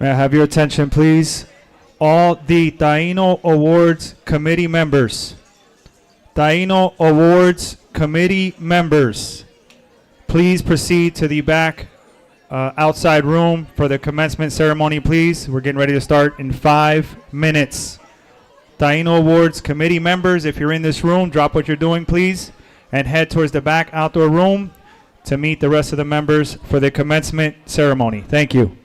May I have your attention, please? All the Taino Awards Committee members. Taino Awards Committee members, please proceed to the back outside room for the commencement ceremony, please. We're getting ready to start in 5 minutes. Taino Awards Committee members, if you're in this room, drop what you're doing, please, and head towards the back outdoor room to meet the rest of the members for the commencement ceremony. Thank you.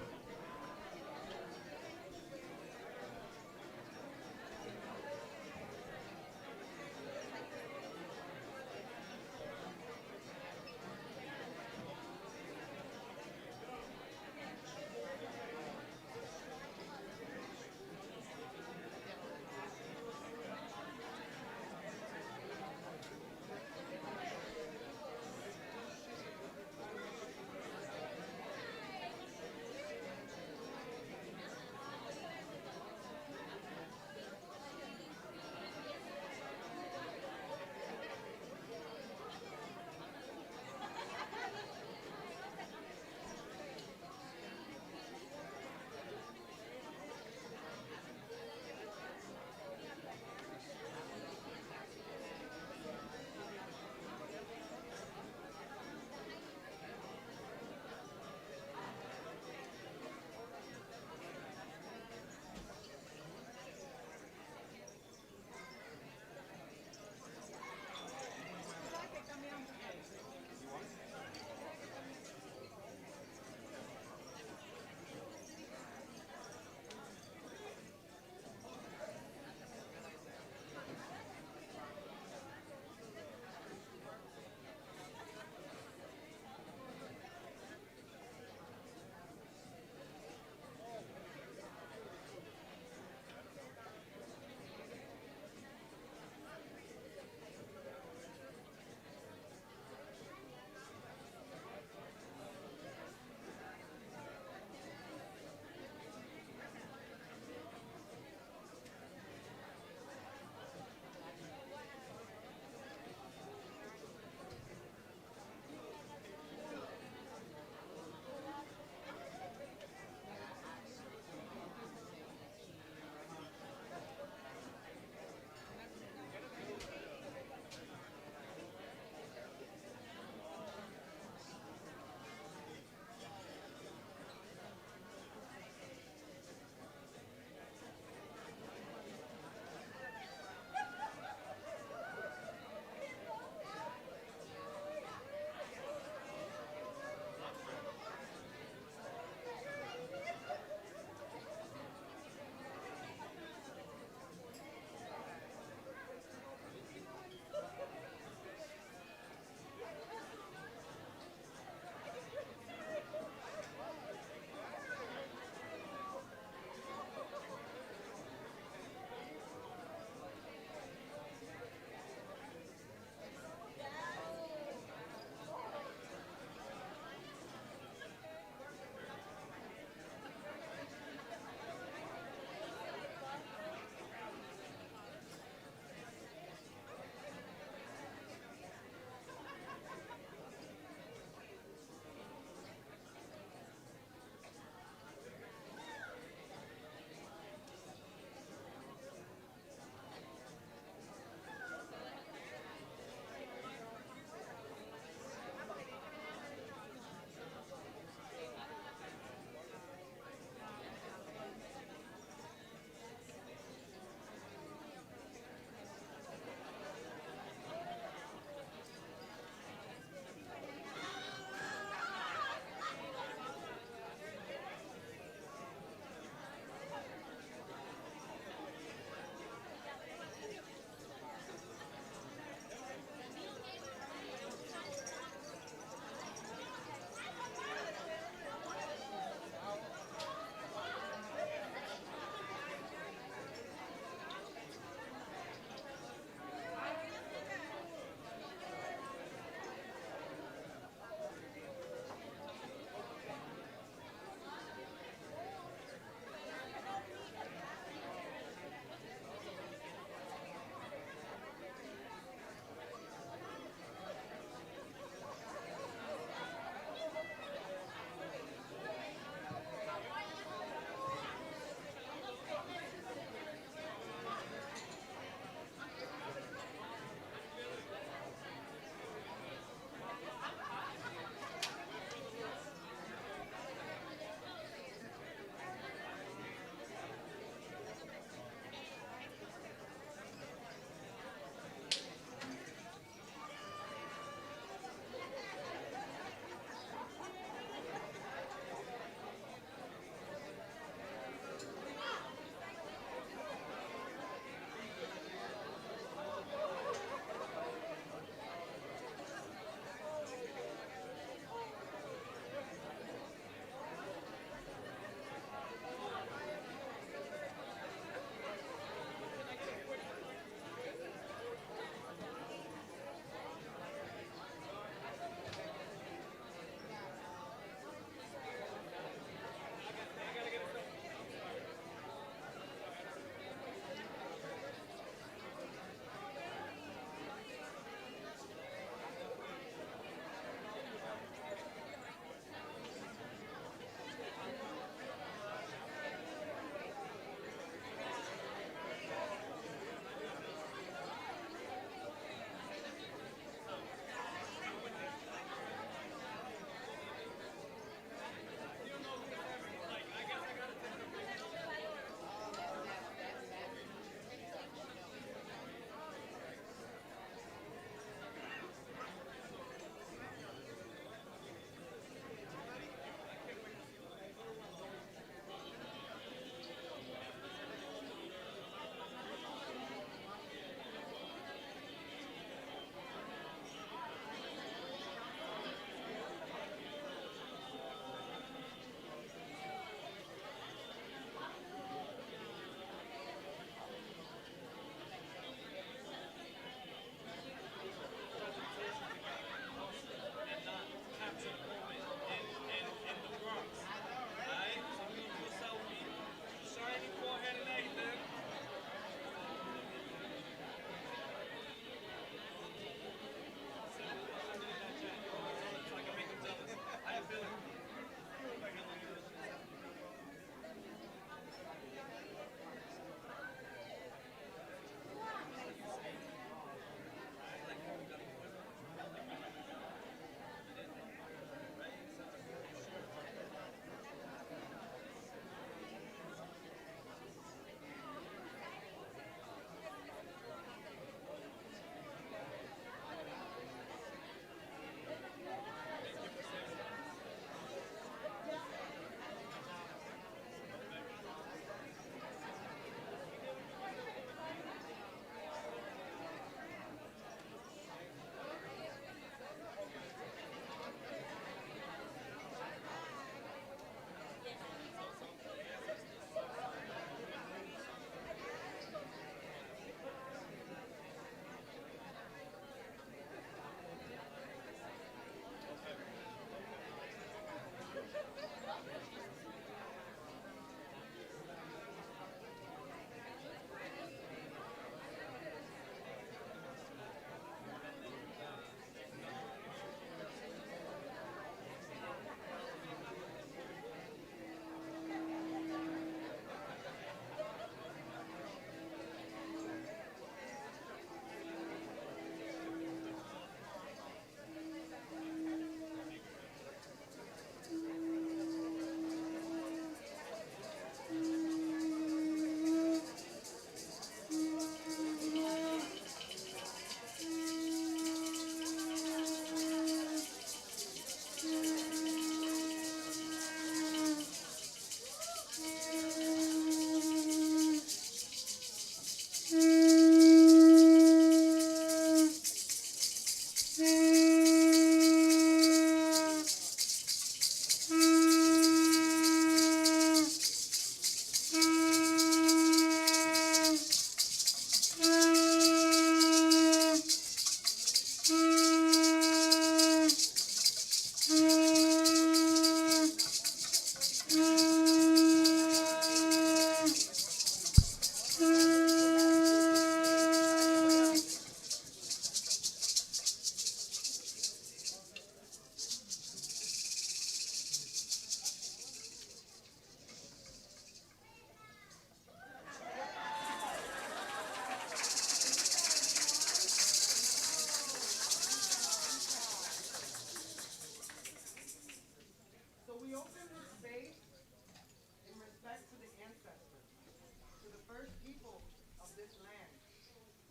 first people of this land,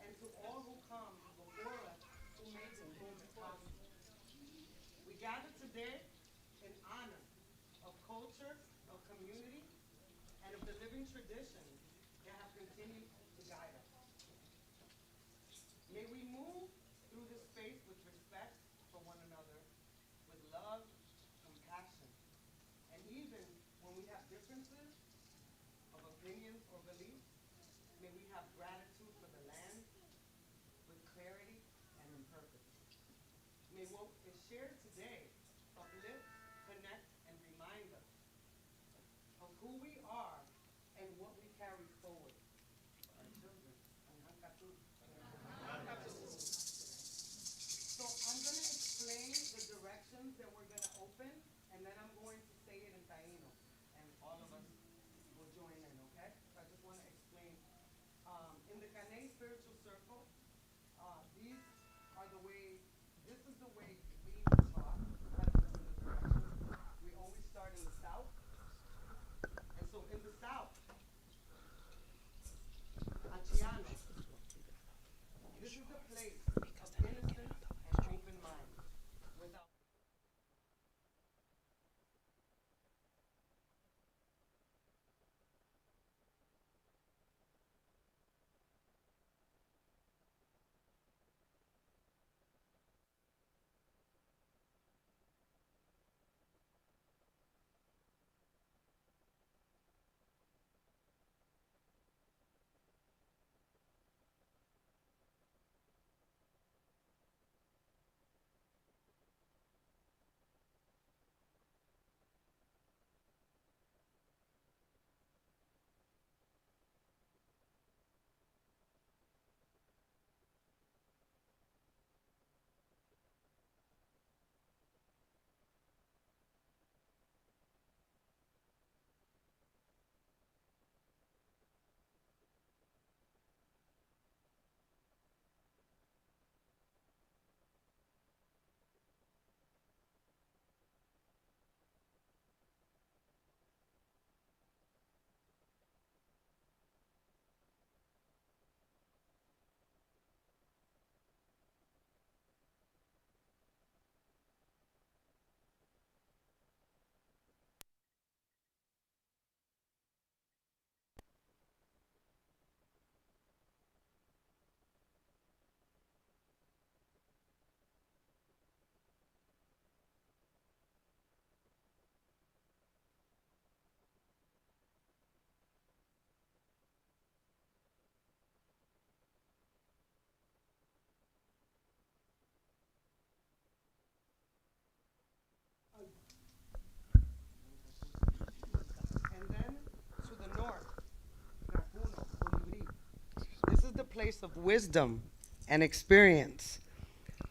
and to all who come before us who made this moment possible. We gather today in honor of culture, of community, and of the living traditions that have continued to guide us. May we move through this space with respect for one another, with love, compassion, and even when we have differences of opinions or beliefs, may we have gratitude for the land with clarity and in purpose. May what is shared today uplift, connect, and remind us of who we are and what we carry forward for our children. So I'm going to explain the directions that we're going to open, and then I'm going to say it in Taino, and all of us will join in, okay? So I just want to explain. In the Canoe spiritual circle, these are the ways, this is the way we were taught how to open the directions. We always start in the south. And so in the south, Achiano, this is a place of innocence and open mind. Without and then to the north, Rapuno, Colibri. This is the place of wisdom and experience,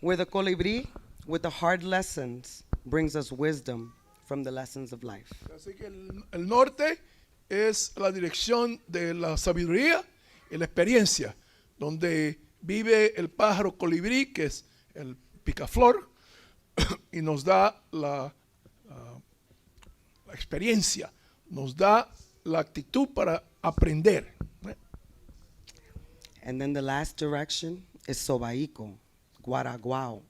where the colibri, with the hard lessons, brings us wisdom from the lessons of life. Así que el norte es la dirección de la sabiduría y la experiencia, donde vive el pájaro colibrí, que es el picaflor, y nos da la experiencia, nos da la actitud para aprender. And then the last direction is Sobaico, Guaraguao.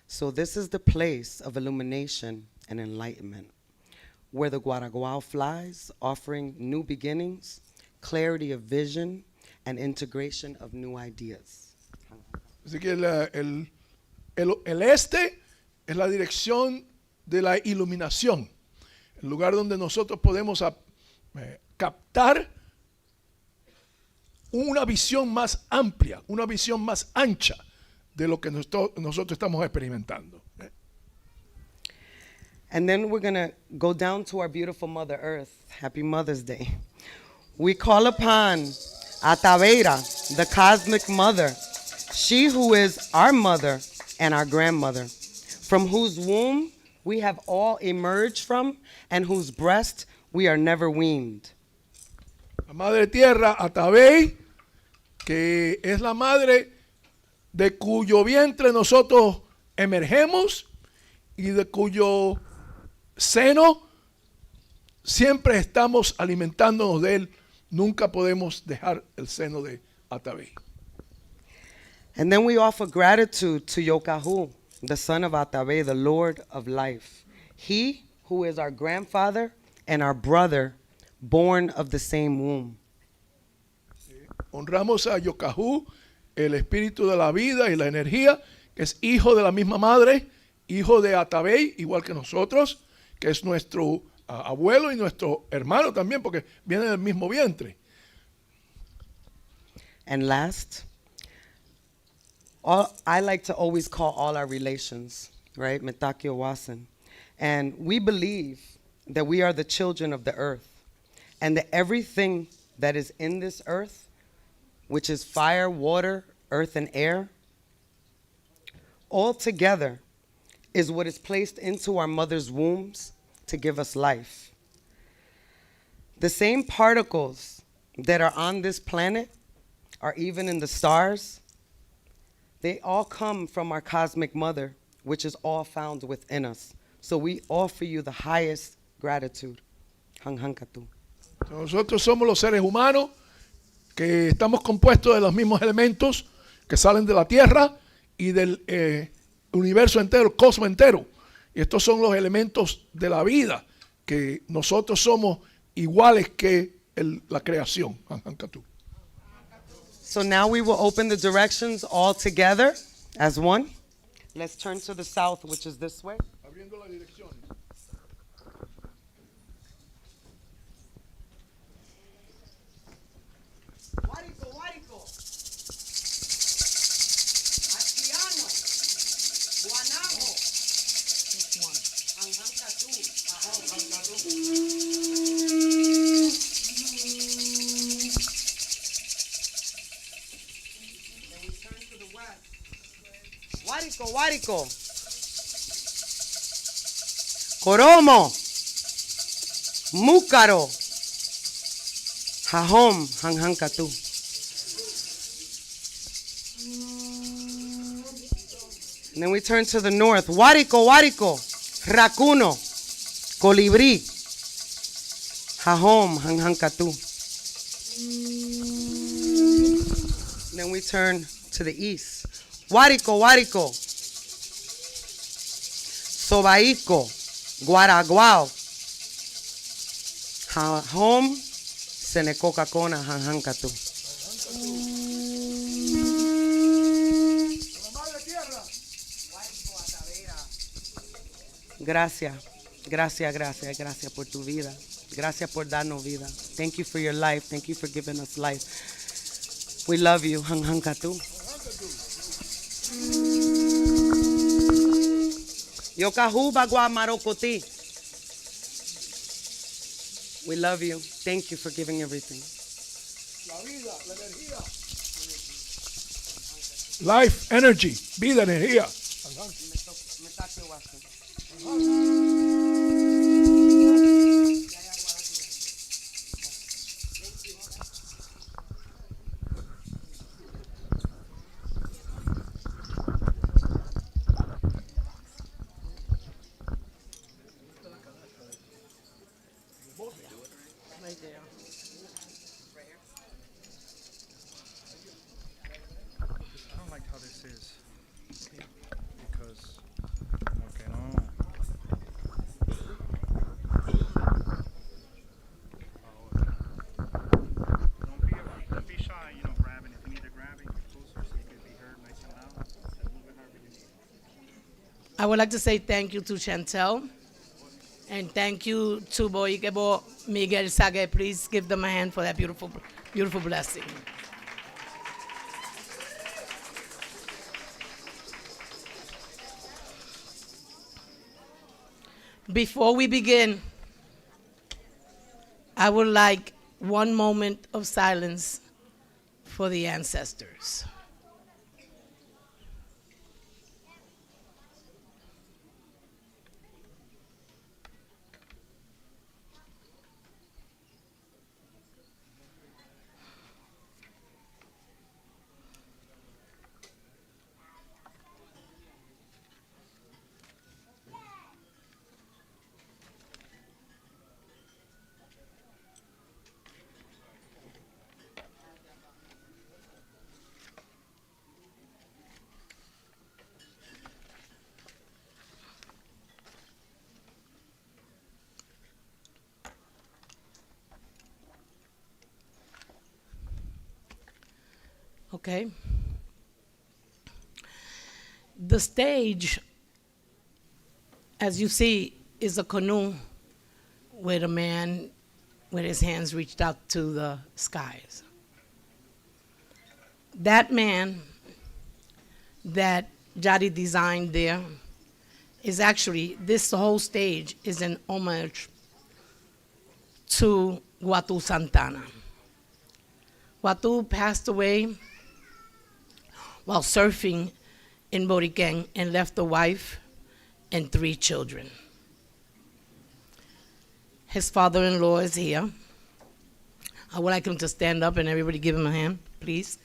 So this is the place of illumination and enlightenment, where the Guaraguao flies, offering new beginnings, clarity of vision, and integration of new ideas. Así que el este es la dirección de la iluminación, el lugar donde nosotros podemos captar una visión más amplia, una visión más ancha de lo que nosotros estamos experimentando. And then we're going to go down to our beautiful Mother Earth. Happy Mother's Day. We call upon Ataveira, the cosmic mother, she who is our mother and our grandmother, from whose womb we have all emerged from and whose breast we are never weaned. La Madre Tierra, Atabey, que es la madre de cuyo vientre nosotros emergemos y de cuyo seno siempre estamos alimentándonos de él nunca podemos dejar el seno de Atabey. And then we offer gratitude to Yokahu, the son of Atabey, the Lord of life. He who is our grandfather and our brother, born of the same womb. Honramos a Yokahu, el espíritu de la vida y la energía, que es hijo de la misma madre, hijo de Atabey, igual que nosotros, que es nuestro abuelo y nuestro hermano también, porque viene del mismo vientre. And last, I like to always call all our relations, right? Metakio Wasan. And we believe that we are the children of the earth, and that everything that is in this earth, which is fire, water, earth, and air, all together is what is placed into our mother's wombs to give us life. The same particles that are on this planet are even in the stars. They all come from our cosmic mother, which is all found within us. So we offer you the highest gratitude. Hanghankatu. Nosotros somos los seres humanos que estamos compuestos de los mismos elementos que salen de la Tierra y del universo entero, el cosmos entero. Y estos son los elementos de la vida, que nosotros somos iguales que la creación. So now we will open the directions all together as one. Let's turn to the south, which is this way. Abriendo las direcciones. Guárico, guárico. Achiano. Guanajo. Hanghankatu. Then we turn to the west. Guárico, guárico. Coromo. Múcaro. Jajom, Hanghankatu. And then we turn to the north. Huárico, Huárico, Racuno, Colibrí, Jajom, Hanghankatu. And then we turn to the east. Huárico, Huárico, Sobaico, Guaraguao, Jajom, Senecocacona, Hanghankatu. Gracias, gracias, gracias, gracias por tu vida. Gracias por darnos vida. Thank you for your life. Thank you for giving us life. We love you, Hanghankatu. Yokahu bagua marokoti. We love you. Thank you for giving everything. La vida, la energía. Life, energy, vida, energía. I don't like how this is. Because, okay, no. Don't be shy, grabbing. If you need to grab it, get closer so you can be heard nice and loud. Move it however you need. I would like to say thank you to Chantel and thank you to Boikebo Miguel Sage. Please give them a hand for that beautiful, beautiful blessing. Before we begin, I would like one moment of silence for the ancestors. Okay. The stage, as you see, is a canoe with a man with his hands reached out to the skies. That man that Jadi designed there is actually, this whole stage is an homage to Watu Santana. Watu passed away while surfing in Boricua and left a wife and 3 children. His father-in-law is here. I would like him to stand up and everybody give him a hand, please.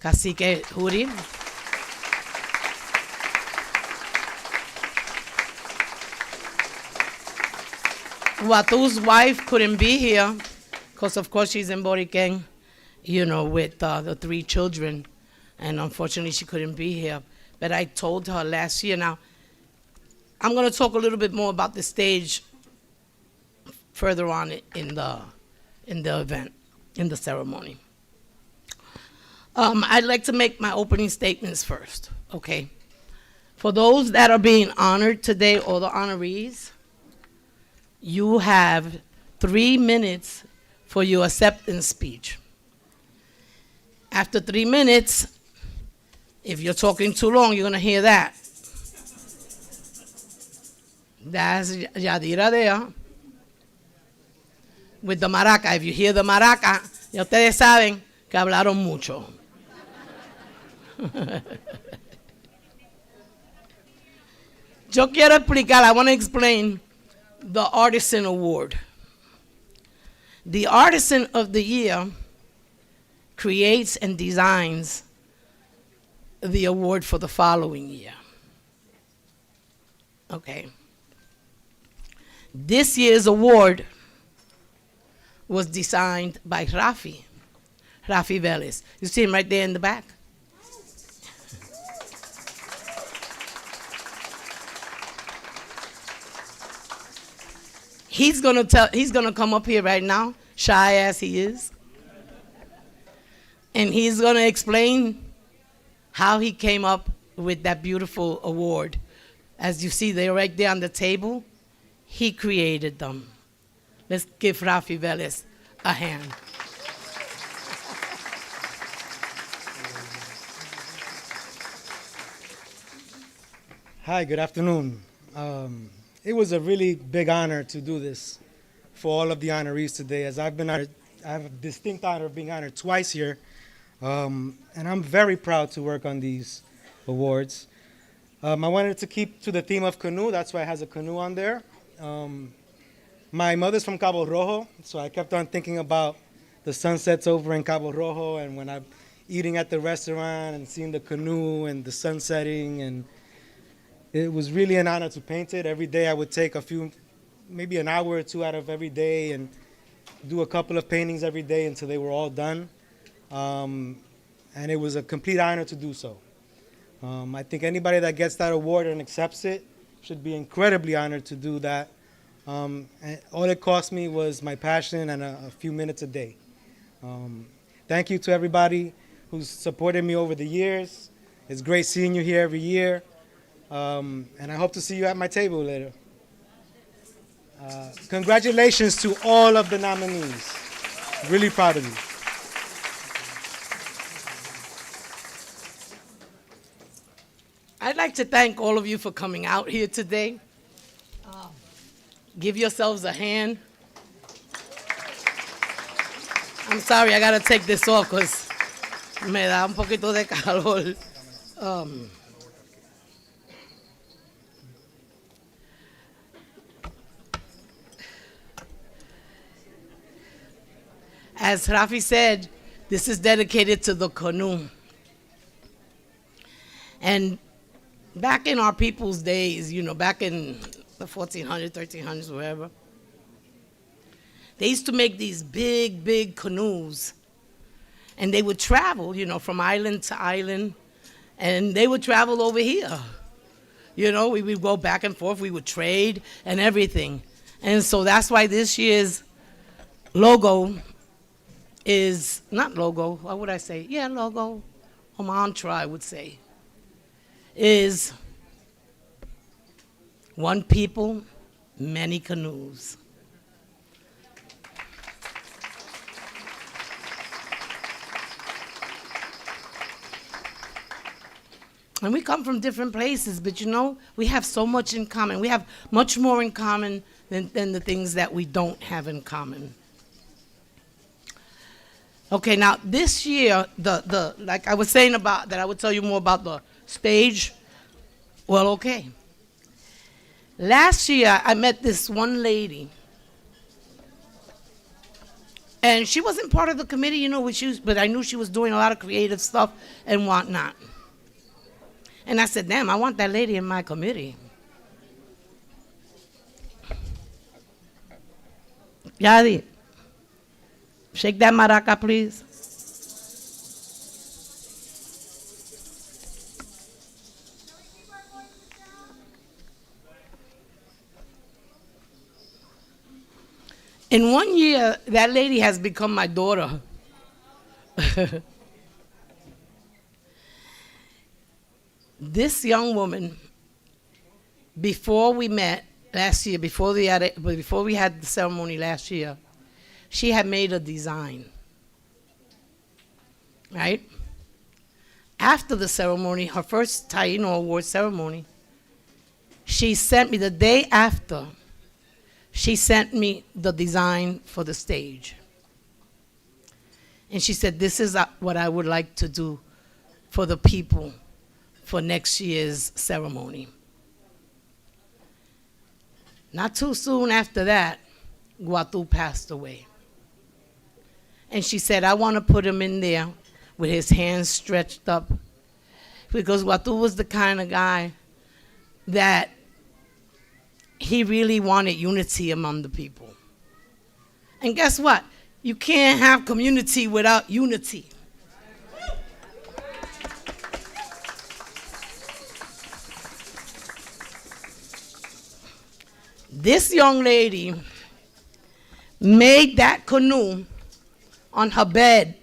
Cacique Huri. Watu's wife couldn't be here because, of course, she's in Boricua, you know, with the 3 children, and unfortunately she couldn't be here. But I told her last year. Now, I'm going to talk a little bit more about the stage further on in the event, in the ceremony. I'd like to make my opening statements first, okay? For those that are being honored today, or the honorees, you have 3 minutes for your acceptance speech. After 3 minutes, if you're talking too long, you're going to hear that. That's Yadira there with the maraca. If you hear the maraca, ya ustedes saben que hablaron mucho. Yo quiero explicar, I want to explain the Artisan Award. The Artisan of the Year creates and designs the award for the following year. Okay. This year's award was designed by Rafi Vélez. You see him right there in the back? He's gonna come up here right now, shy as he is, and he's gonna explain how he came up with that beautiful award. As you see, they're right there on the table. He created them. Let's give Rafi Vélez a hand. Hi, good afternoon. It was a really big honor to do this for all of the honorees today, as I've been honored. I have a distinct honor of being honored twice here, and I'm very proud to work on these awards. I wanted to keep to the theme of Canoe, that's why it has a canoe on there. My mother's from Cabo Rojo, so I kept on thinking about the sunsets over in Cabo Rojo, and when I'm eating at the restaurant and seeing the canoe and the sun setting, and it was really an honor to paint it. Every day I would take maybe an hour or 2 out of every day and do a couple of paintings every day until they were all done. And it was a complete honor to do so. I think anybody that gets that award and accepts it should be incredibly honored to do that. And all it cost me was my passion and a few minutes a day. Thank you to everybody who's supported me over the years. It's great seeing you here every year. And I hope to see you at my table later. Congratulations to all of the nominees. Really proud of you. I'd like to thank all of you for coming out here today. Give yourselves a hand. I'm sorry, I gotta take this off because me da un poquito de calor. As Rafi said, this is dedicated to the canoe. And back in our people's days, you know, back in the 1400s, 1300s, wherever, they used to make these big, big canoes. And they would travel, you know, from island to island. And they would travel over here. You know, we would go back and forth. We would trade and everything. And so that's why this year's logo is, not logo, what would I say? Yeah, logo. or mantra, I would say, is one people, many canoes. And we come from different places, but you know, we have so much in common. We have much more in common than the things that we don't have in common. Okay, now this year, like I was saying about that, I would tell you more about the stage. Well, okay. Last year, I met this one lady, and she wasn't part of the committee, you know, but I knew she was doing a lot of creative stuff and whatnot. And I said, damn, I want that lady in my committee. Yadi, shake that maraca, please. In 1 year, that lady has become my daughter. This young woman, before we met last year, before we had the ceremony last year, she had made a design, right? After the ceremony, her first Taino Awards ceremony, she sent me, the day after, she sent me the design for the stage. And she said, this is what I would like to do for the people for next year's ceremony. Not too soon after that, Guatu passed away. And she said, I want to put him in there with his hands stretched up, because Guatu was the kind of guy that he really wanted unity among the people. And guess what? You can't have community without unity. This young lady made that canoe on her bed.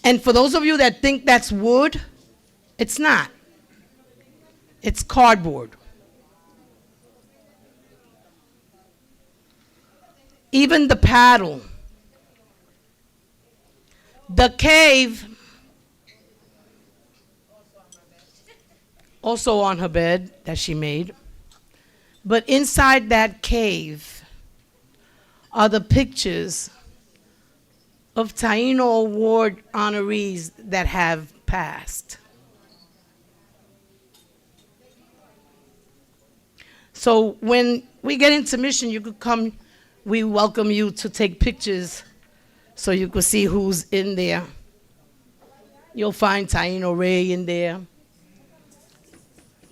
And for those of you that think that's wood, it's not. It's cardboard. Even the paddle. The cave, also on her bed that she made. But inside that cave are the pictures of Taino Award honorees that have passed. So when we get intermission, you could come, we welcome you to take pictures so you could see who's in there. You'll find Taino Ray in there.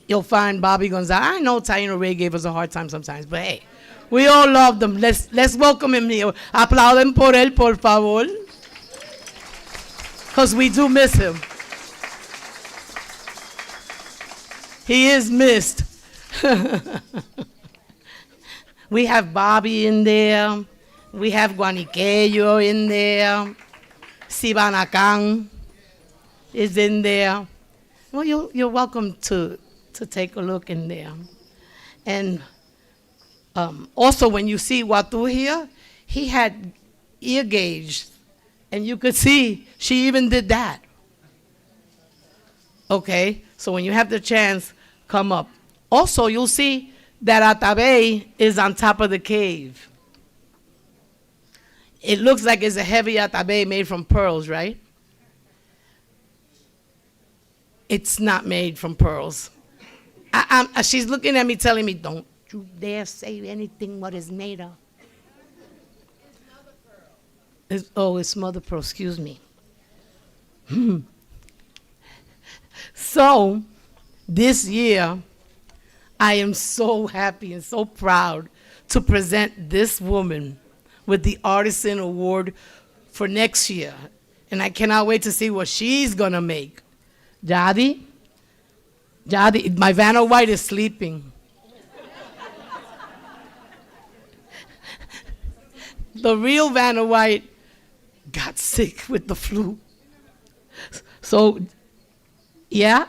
You'll find Bobby Gonzalez. I know Taino Ray gave us a hard time sometimes, but hey, we all love them. Let's welcome him here. Aplauden por él, por favor. Because we do miss him. He is missed. We have Bobby in there. We have Guaniqueyo in there. Sibanacan is in there. Well, you're welcome to take a look in there. And also when you see Guatu here, he had ear gauge, and you could see she even did that. Okay, so when you have the chance, come up. Also, you'll see that atabe is on top of the cave. It looks like it's a heavy atabe made from pearls, right? It's not made from pearls. She's looking at me telling me, don't you dare say anything what is made of. It's mother pearl, excuse me. So, this year, I am so happy and so proud to present this woman with the Artisan Award for next year. And I cannot wait to see what she's gonna make. Jadi, my Vanna White is sleeping. The real Vanna White got sick with the flu. So, yeah,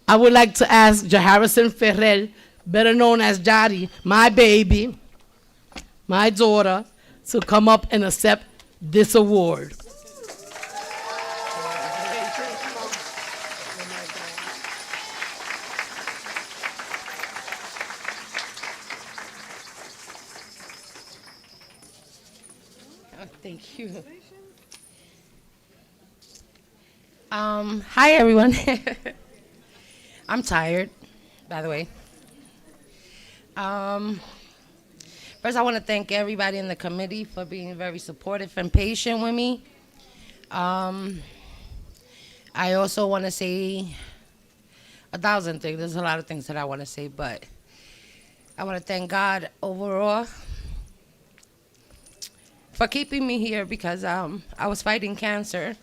I would like to ask Jaharison Ferrer, better known as Jari, my baby, my daughter, to come up and accept this award. Thank you. Hi, everyone. I'm tired, by the way. First, I want to thank everybody in the committee for being very supportive and patient with me. I also want to say 1,000 things. There's a lot of things that I want to say, but I want to thank God overall for keeping me here because I was fighting cancer.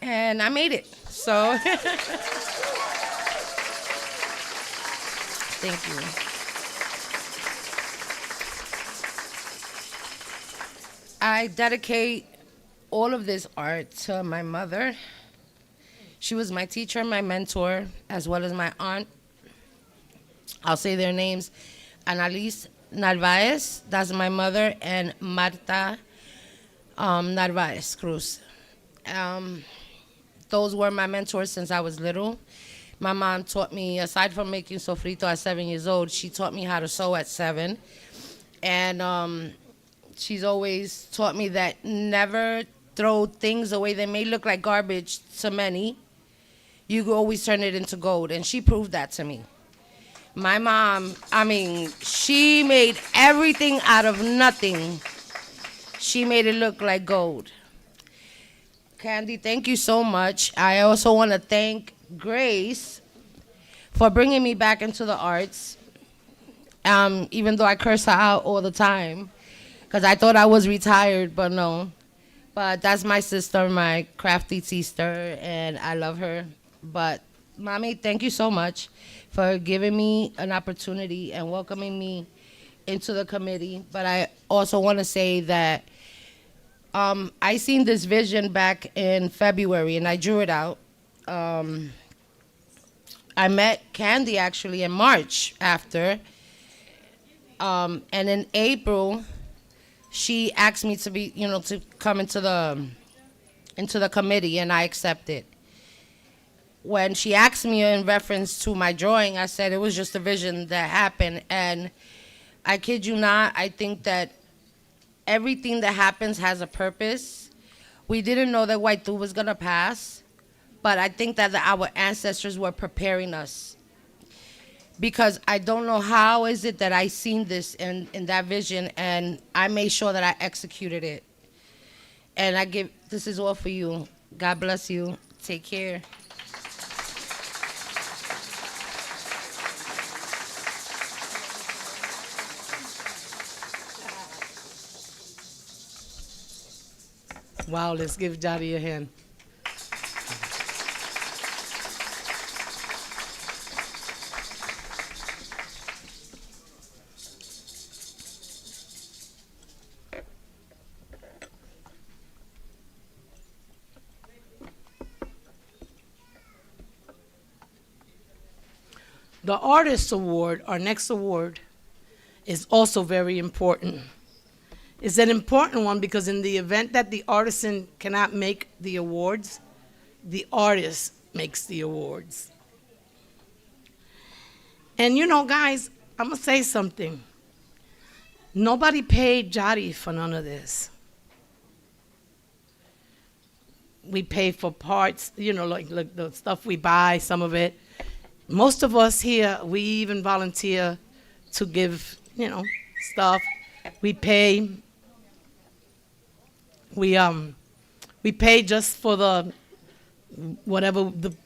And I made it, so. Thank you. I dedicate all of this art to my mother. She was my teacher, my mentor, as well as my aunt. I'll say their names. Annalise Narvaez, that's my mother, and Marta Narvaez Cruz. Those were my mentors since I was little. My mom taught me, aside from making sofrito at 7 years old, she taught me how to sew at 7. And she's always taught me that never throw things away that may look like garbage to many. You can always turn it into gold, and she proved that to me. My mom, she made everything out of nothing. She made it look like gold. Candy, thank you so much. I also want to thank Grace for bringing me back into the arts, even though I curse her out all the time, because I thought I was retired, but no. But that's my sister, my crafty sister, and I love her. But, Mommy, thank you so much for giving me an opportunity and welcoming me into the committee. But I also want to say that I seen this vision back in February, and I drew it out. I met Candy, actually, in March after. And in April, she asked me to be, to come into the committee, and I accepted. When she asked me in reference to my drawing, I said it was just a vision that happened. And I kid you not, I think that everything that happens has a purpose. We didn't know that Waitu was going to pass, but I think that our ancestors were preparing us. Because I don't know how is it that I seen this in that vision, and I made sure that I executed it. And this is all for you. God bless you. Take care. Wow, let's give Jari a hand. The Artist Award, our next award, is also very important. It's an important one because in the event that the artisan cannot make the awards, the artist makes the awards. And guys, I'm gonna say something. Nobody paid Jari for none of this. We pay for parts, like the stuff we buy, some of it. Most of us here, we even volunteer to give, stuff. We pay. We pay just for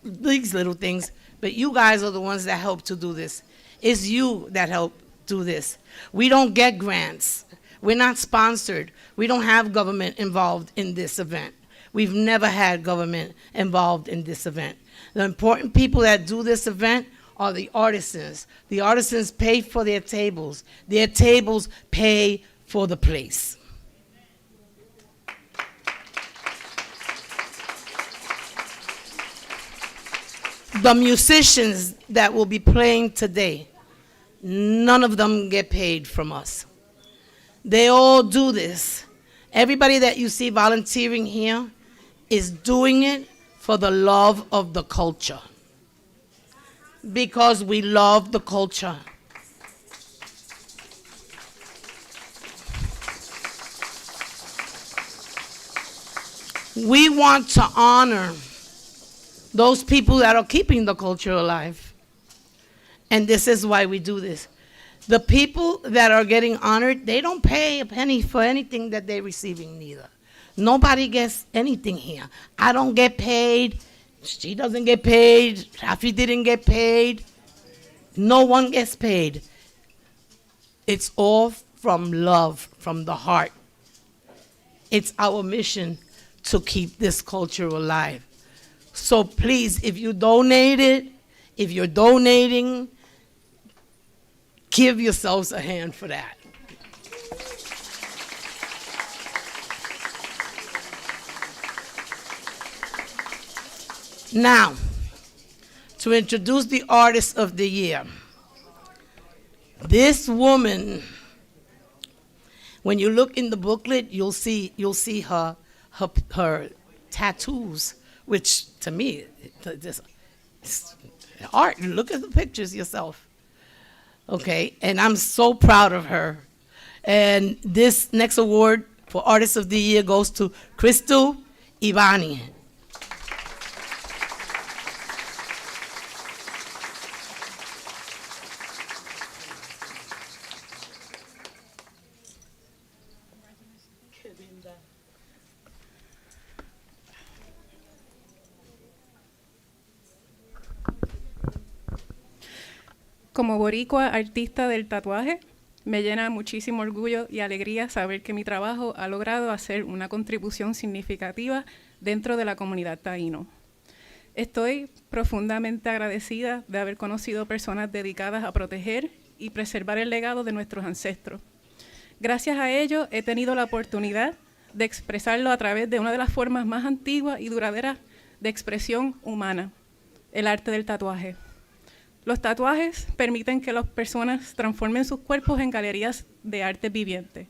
these little things, but you guys are the ones that help to do this. It's you that help do this. We don't get grants. We're not sponsored. We don't have government involved in this event. We've never had government involved in this event. The important people that do this event are the artisans. The artisans pay for their tables. Their tables pay for the place. The musicians that will be playing today, none of them get paid from us. They all do this. Everybody that you see volunteering here is doing it for the love of the culture. Because we love the culture. We want to honor those people that are keeping the culture alive. And this is why we do this. The people that are getting honored, they don't pay a penny for anything that they're receiving neither. Nobody gets anything here. I don't get paid. She doesn't get paid. Rafi didn't get paid. No one gets paid. It's all from love, from the heart. It's our mission to keep this culture alive. So please, if you donated, if you're donating, give yourselves a hand for that. Now, to introduce the Artist of the Year. This woman, when you look in the booklet, you'll see her tattoos, which to me, it's art. Look at the pictures yourself. Okay, and I'm so proud of her. And this next award for Artist of the Year goes to Crystal Ivani. Como boricua artista del tatuaje, me llena muchísimo orgullo y alegría saber que mi trabajo ha logrado hacer una contribución significativa dentro de la comunidad taíno. Estoy profundamente agradecida de haber conocido personas dedicadas a proteger y preservar el legado de nuestros ancestros. Gracias a ello he tenido la oportunidad de expresarlo a través de una de las formas más antiguas y duraderas de expresión humana, el arte del tatuaje. Los tatuajes permiten que las personas transformen sus cuerpos en galerías de arte viviente,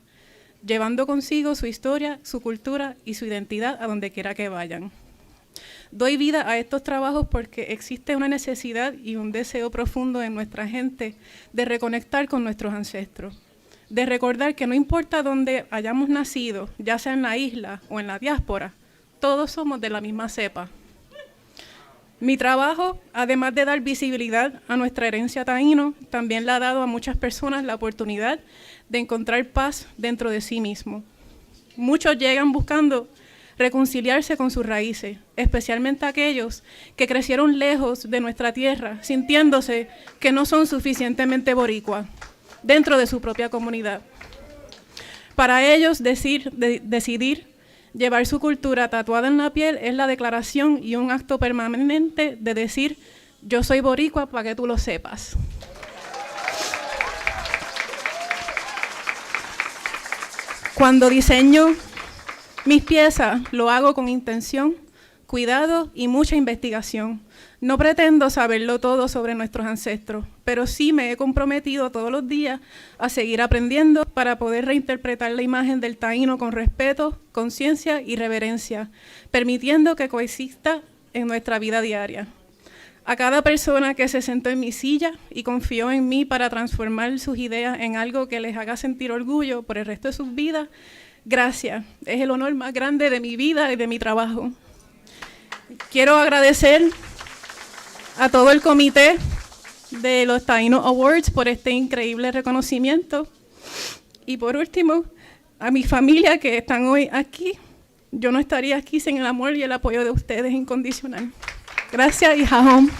llevando consigo su historia, su cultura y su identidad a donde quiera que vayan. Doy vida a estos trabajos porque existe una necesidad y un deseo profundo en nuestra gente de reconectar con nuestros ancestros, de recordar que no importa dónde hayamos nacido, ya sea en la isla o en la diáspora, todos somos de la misma cepa. Mi trabajo, además de dar visibilidad a nuestra herencia taíno, también le ha dado a muchas personas la oportunidad de encontrar paz dentro de sí mismo. Muchos llegan buscando reconciliarse con sus raíces, especialmente aquellos que crecieron lejos de nuestra tierra, sintiéndose que no son suficientemente boricuas dentro de su propia comunidad. Para ellos, decidir llevar su cultura tatuada en la piel es la declaración y un acto permanente de decir, yo soy boricua para que tú lo sepas. Cuando diseño mis piezas, lo hago con intención, cuidado y mucha investigación. No pretendo saberlo todo sobre nuestros ancestros, pero sí me he comprometido todos los días a seguir aprendiendo para poder reinterpretar la imagen del taíno con respeto, conciencia y reverencia, permitiendo que coexista en nuestra vida diaria. A cada persona que se sentó en mi silla y confió en mí para transformar sus ideas en algo que les haga sentir orgullo por el resto de sus vidas, gracias. Es el honor más grande de mi vida y de mi trabajo. Quiero agradecer a todo el comité de los Taino Awards por este increíble reconocimiento. Y por último, a mi familia que están hoy aquí. Yo no estaría aquí sin el amor y el apoyo de ustedes incondicional. Gracias y jajón.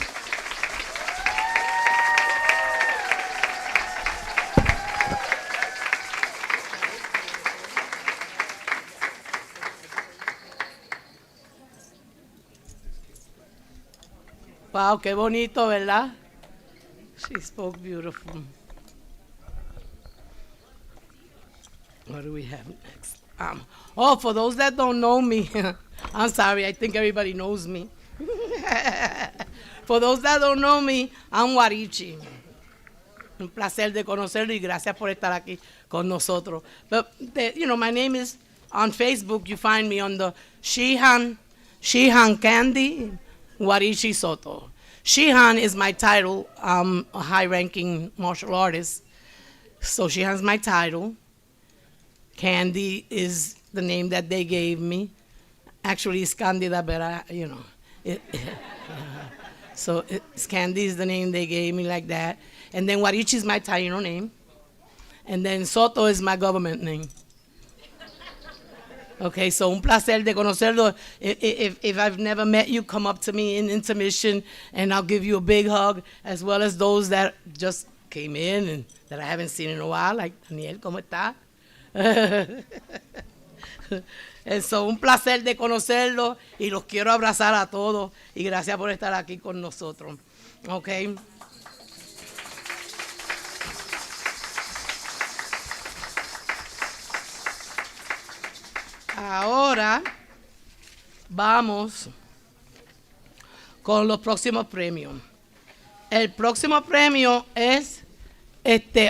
Wow, qué bonito, ¿verdad? She spoke beautiful. What do we have next? For those that don't know me, I'm sorry, I think everybody knows me. For those that don't know me, I'm Warichi. Un placer de conocerlo y gracias por estar aquí con nosotros. But, my name is, on Facebook, you find me on the Shihan Candy Warichi Soto. Shihan is my title. I'm a high-ranking martial artist. So Shihan's my title. Candy is the name that they gave me. Actually, it's Candida, but so it's Candy is the name they gave me like that. And then Warichi is my Taino name. And then Soto is my government name. Okay, so un placer de conocerlo. If I've never met you, come up to me in intermission and I'll give you a big hug, as well as those that just came in and that I haven't seen in a while, like Daniel, ¿cómo está? So, un placer de conocerlo y los quiero abrazar a todos y gracias por estar aquí con nosotros. Okay. Ahora vamos con los próximos premios. El próximo premio es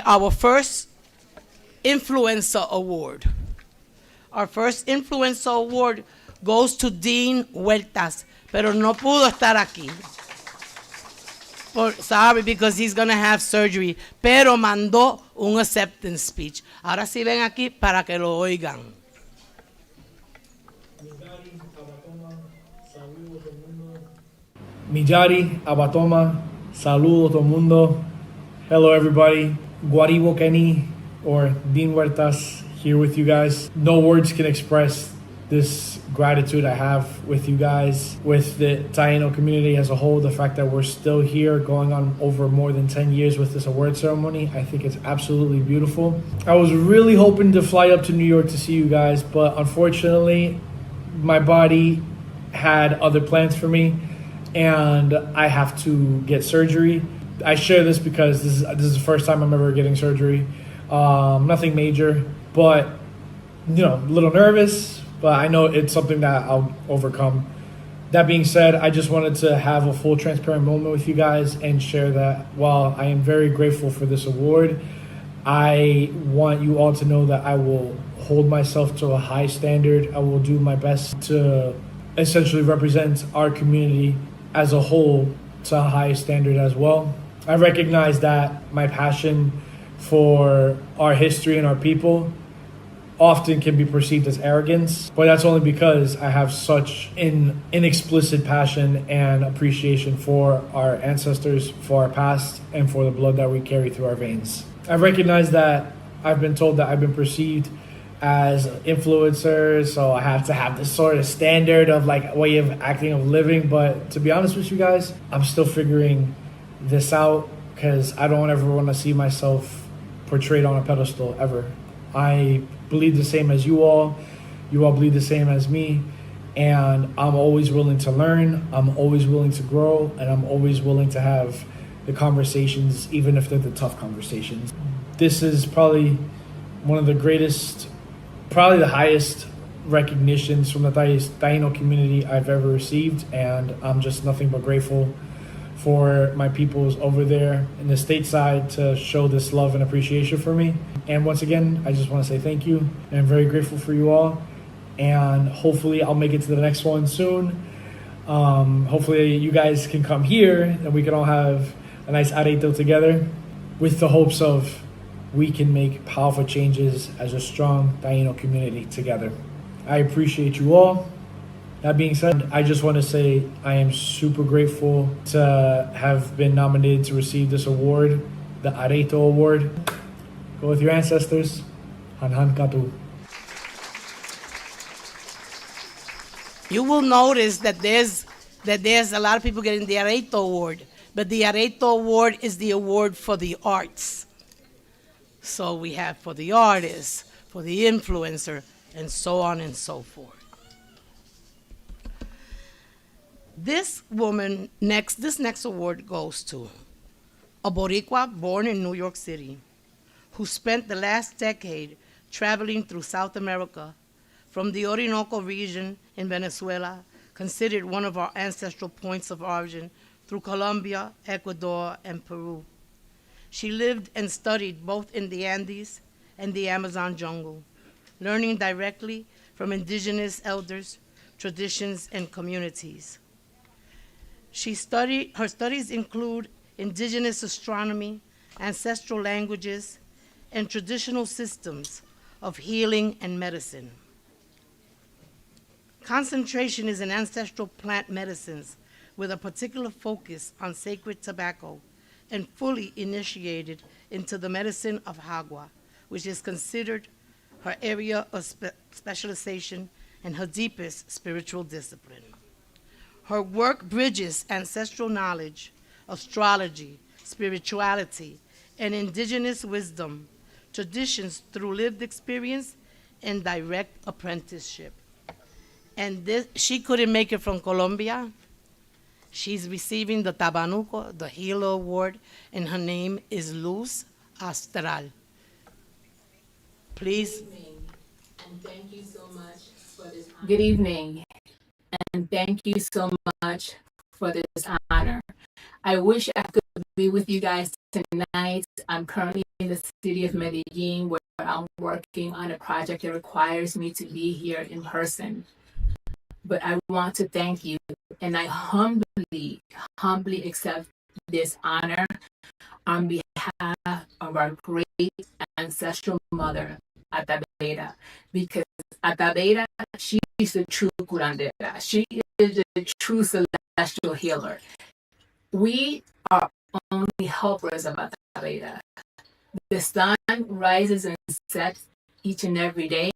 our first Influencer Award. Our first Influencer Award goes to Dean Huertas, pero no pudo estar aquí. Sorry, because he's going to have surgery. Pero mandó un acceptance speech. Ahora sí ven aquí para que lo oigan. Mijari, Abatoma, saludo todo mundo. Hello everybody. Guaribo Kenny, or Dean Huertas, here with you guys. No words can express this gratitude I have with you guys, with the Taino community as a whole. The fact that we're still here going on over more than 10 years with this award ceremony, I think it's absolutely beautiful. I was really hoping to fly up to New York to see you guys, but unfortunately, my body had other plans for me, and I have to get surgery. I share this because this is the first time I'm ever getting surgery. Nothing major, but a little nervous, but I know it's something that I'll overcome. That being said, I just wanted to have a full transparent moment with you guys and share that while I am very grateful for this award, I want you all to know that I will hold myself to a high standard. I will do my best to essentially represent our community as a whole to a high standard as well. I recognize that my passion for our history and our people often can be perceived as arrogance, but that's only because I have such an inexplicit passion and appreciation for our ancestors, for our past, and for the blood that we carry through our veins. I recognize that I've been told that I've been perceived as an influencer, so I have to have this sort of standard of like way of acting, of living, but to be honest with you guys, I'm still figuring this out because I don't ever want to see myself portrayed on a pedestal ever. I believe the same as you all believe the same as me, and I'm always willing to learn, I'm always willing to grow, and I'm always willing to have the conversations, even if they're the tough conversations. This is probably one of the greatest, probably the highest recognitions from the Taino community I've ever received, and I'm just nothing but grateful for my peoples over there in the stateside to show this love and appreciation for me. And once again, I just want to say thank you, and I'm very grateful for you all, and hopefully I'll make it to the next one soon. Hopefully you guys can come here and we can all have a nice areito together with the hopes of we can make powerful changes as a strong Taino community together. I appreciate you all. That being said, I just want to say I am super grateful to have been nominated to receive this award, the Areito Award. Go with your ancestors. Han Han Katu. You will notice that there's a lot of people getting the Areito Award, but the Areito Award is the award for the arts. So we have for the artist, for the influencer, and so on and so forth. This next award goes to a Boricua born in New York City, who spent the last decade traveling through South America, from the Orinoco region in Venezuela, considered one of our ancestral points of origin, through Colombia, Ecuador, and Peru. She lived and studied both in the Andes and the Amazon jungle, learning directly from indigenous elders, traditions, and communities. Her studies include indigenous astronomy, ancestral languages, and traditional systems of healing and medicine. Concentration is in ancestral plant medicines with a particular focus on sacred tobacco, and fully initiated into the medicine of Hagua, which is considered her area of specialization and her deepest spiritual discipline. Her work bridges ancestral knowledge, astrology, spirituality, and indigenous wisdom, traditions through lived experience and direct apprenticeship. And this, she couldn't make it from Colombia. She's receiving the Tabanuko, the Healer Award, and her name is Luz Astral. Please. And thank you so much for this honor. Good evening, and thank you so much for this honor. I wish I could be with you guys tonight. I'm currently in the city of Medellin, where I'm working on a project that requires me to be here in person. But I want to thank you, and I humbly accept this honor on behalf of our great ancestral mother, Atabeda, because Atabeda, she is the true curandera. She is the true celestial healer. We are only helpers of Atabeda. The sun rises and sets each and every day.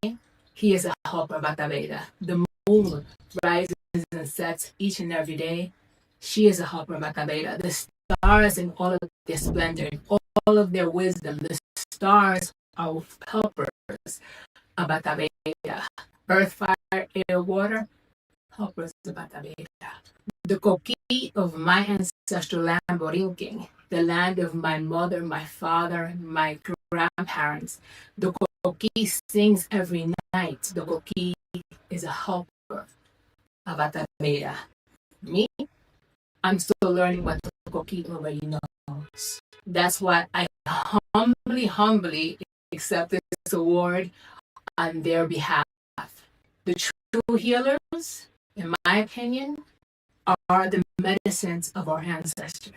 He is a helper of Atabeda. The moon rises and sets each and every day. She is a helper of Atabeda. The stars in all of their splendor, all of their wisdom, the stars are helpers of Atabeda. Earth, fire, air, water, helpers of Atabeda. The Coqui of my ancestral land, Borinquen, the land of my mother, my father, my grandparents. The Coqui sings every night. The Coqui is a helper of Atabeda. Me, I'm still learning what the Coqui already knows. That's why I humbly accept this award on their behalf. The true healers, in my opinion, are the medicines of our ancestors.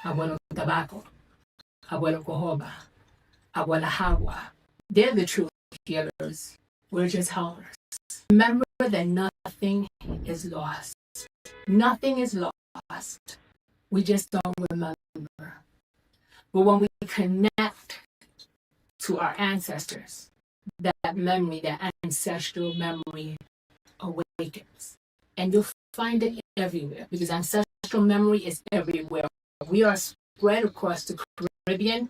Abuelo Tobacco, Abuelo Cohoba, Abuela Hagua. They're the true healers. We're just helpers. Remember that nothing is lost. Nothing is lost. We just don't remember. But when we connect to our ancestors, that memory, that ancestral memory awakens. And you'll find it everywhere, because ancestral memory is everywhere. We are spread across the Caribbean,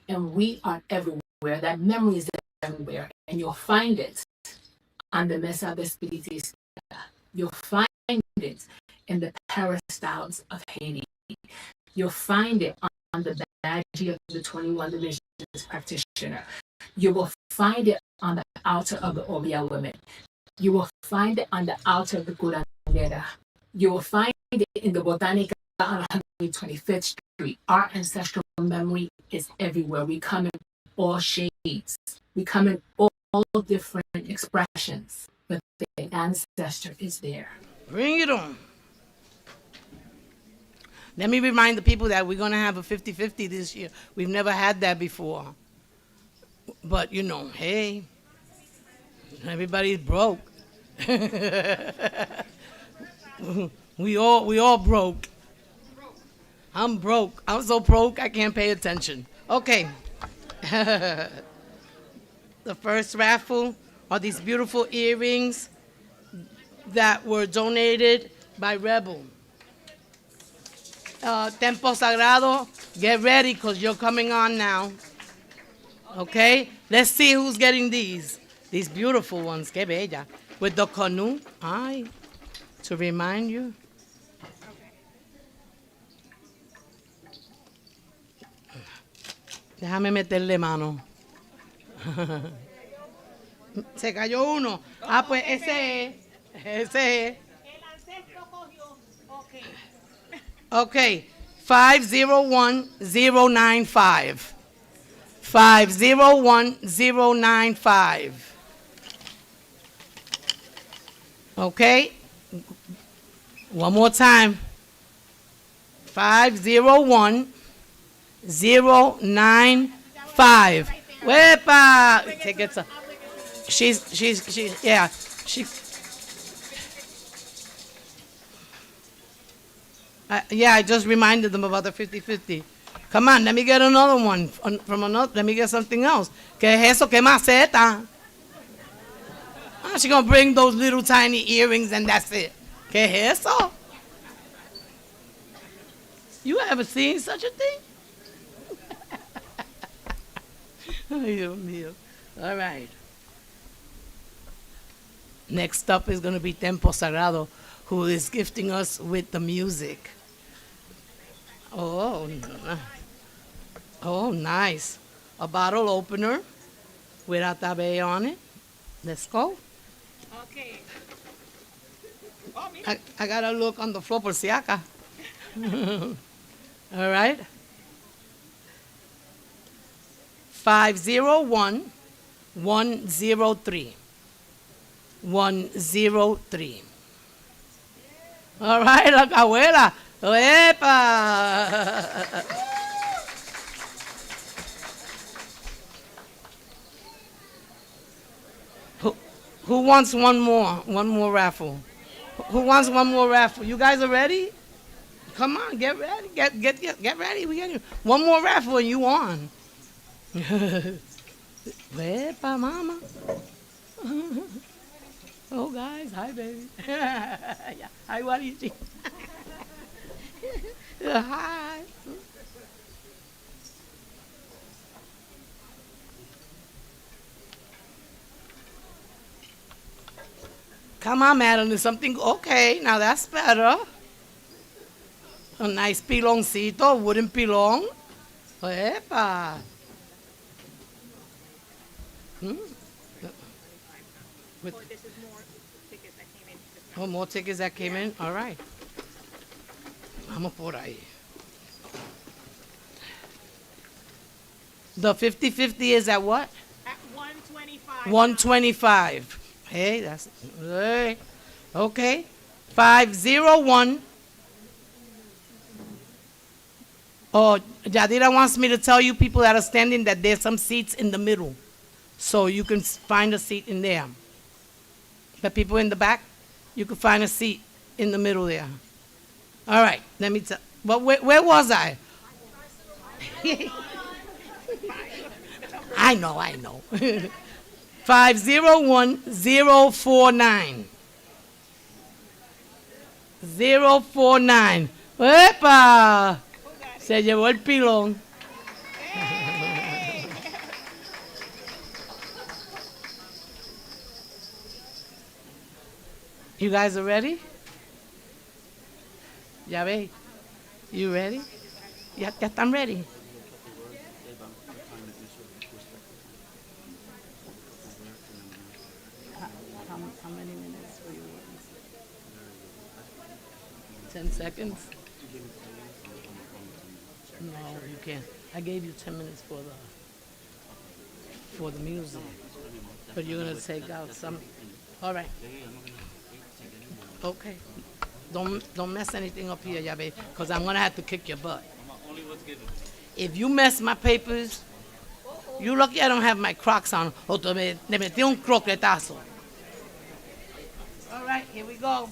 and we are everywhere. That memory is everywhere. And you'll find it on the Mesa de Spiritista. You'll find it in the peristyles of Haiti. You'll find it on the badge of the 21 Divisions practitioner. You will find it on the altar of the Obia women. You will find it on the altar of the Curandera. You will find it in the Botanica on 125th Street. Our ancestral memory is everywhere. We come in all shades. We come in all different expressions. But the ancestor is there. Bring it on. Let me remind the people that we're going to have a 50-50 this year. We've never had that before. But, you know, hey, everybody's broke. we all broke. I'm broke. I'm so broke I can't pay attention. Okay. The first raffle are these beautiful earrings that were donated by Rebel. Tempo Sagrado, get ready because you're coming on now. Okay? Let's see who's getting these. These beautiful ones. Que bella. With the canoe. Ay. To remind you. Déjame meterle mano. Se cayó uno. Ah, pues ese es. Ese es. El ancestro cogió. Ok. Okay, 501095. 501095. Okay, one more time. 501095. Wepa! Take it. She's, yeah, she. Yeah, I just reminded them about the 50-50. Come on, let me get another one from another. Let me get something else. ¿Qué es eso? ¿Qué maceta? She's gonna bring those little tiny earrings and that's it. ¿Qué es eso? You ever seen such a thing? Ay, Dios mío. All right. Next up is gonna be Tempo Sagrado, who is gifting us with the music. Oh, nice. A bottle opener with atabe on it. Let's go. Okay. I gotta look on the floor por si acá. All right. 501103. 103. All right, la abuela. ¡Epa! Who wants one more? One more raffle. Who wants one more raffle? You guys are ready? Come on, get ready. Get ready. We got you. One more raffle and you on. Epa, mama. Oh, guys. Hi, baby. Yeah. Hi, what do you think? Hi. Come on, Madeline. Is something okay? Now that's better. A nice piloncito, wooden pilon. Epa. This is more tickets that came in. Oh, more tickets that came in? All right. Vamos por ahí. The 50-50 is at what? At 125. 125. Hey, that's hey. Okay. 501. Oh, Yadira wants me to tell you people that are standing that there's some seats in the middle. So you can find a seat in there. The people in the back, you can find a seat in the middle there. All right, let me tell. But where was I? I know. 501049. 049. ¡Epa! Se llevó el pilón. You guys are ready? Ya ve. You ready? Ya están ready. How many minutes for you? 10 seconds? No, you can't. I gave you 10 minutes for the music. But you're gonna take out some. All right. Okay. Don't mess anything up here, Yabe, because I'm gonna have to kick your butt. If you mess my papers, you lucky I don't have my Crocs on. O te le metí un croquetazo. All right, here we go.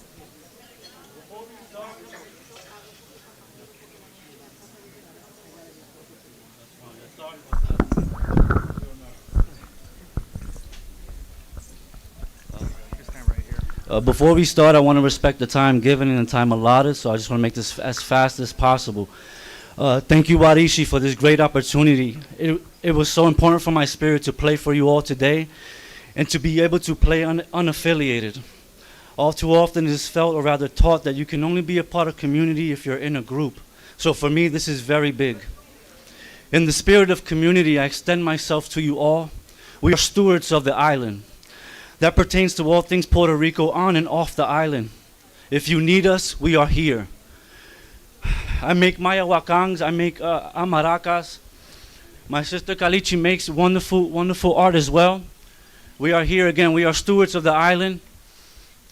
Before we start, I want to respect the time given and the time allotted, so I just want to make this as fast as possible. Thank you, Warishi, for this great opportunity. It was so important for my spirit to play for you all today and to be able to play unaffiliated. All too often it is felt, or rather taught, that you can only be a part of community if you're in a group. So for me, this is very big. In the spirit of community, I extend myself to you all. We are stewards of the island. That pertains to all things Puerto Rico on and off the island. If you need us, we are here. I make mayawakangs, I make amaracas. My sister Kalichi makes wonderful, wonderful art as well. We are here again. We are stewards of the island,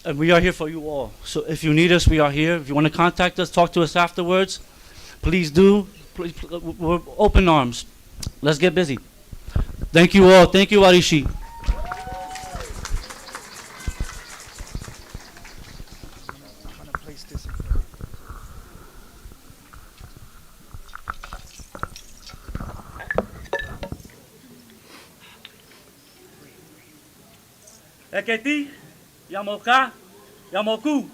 and we are here for you all. So if you need us, we are here. If you want to contact us, talk to us afterwards, please do. Please, we're open arms. Let's get busy. Thank you all. Thank you, Arishi. Eketi, Yamoka, Yamoku.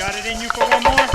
got it in you for one more?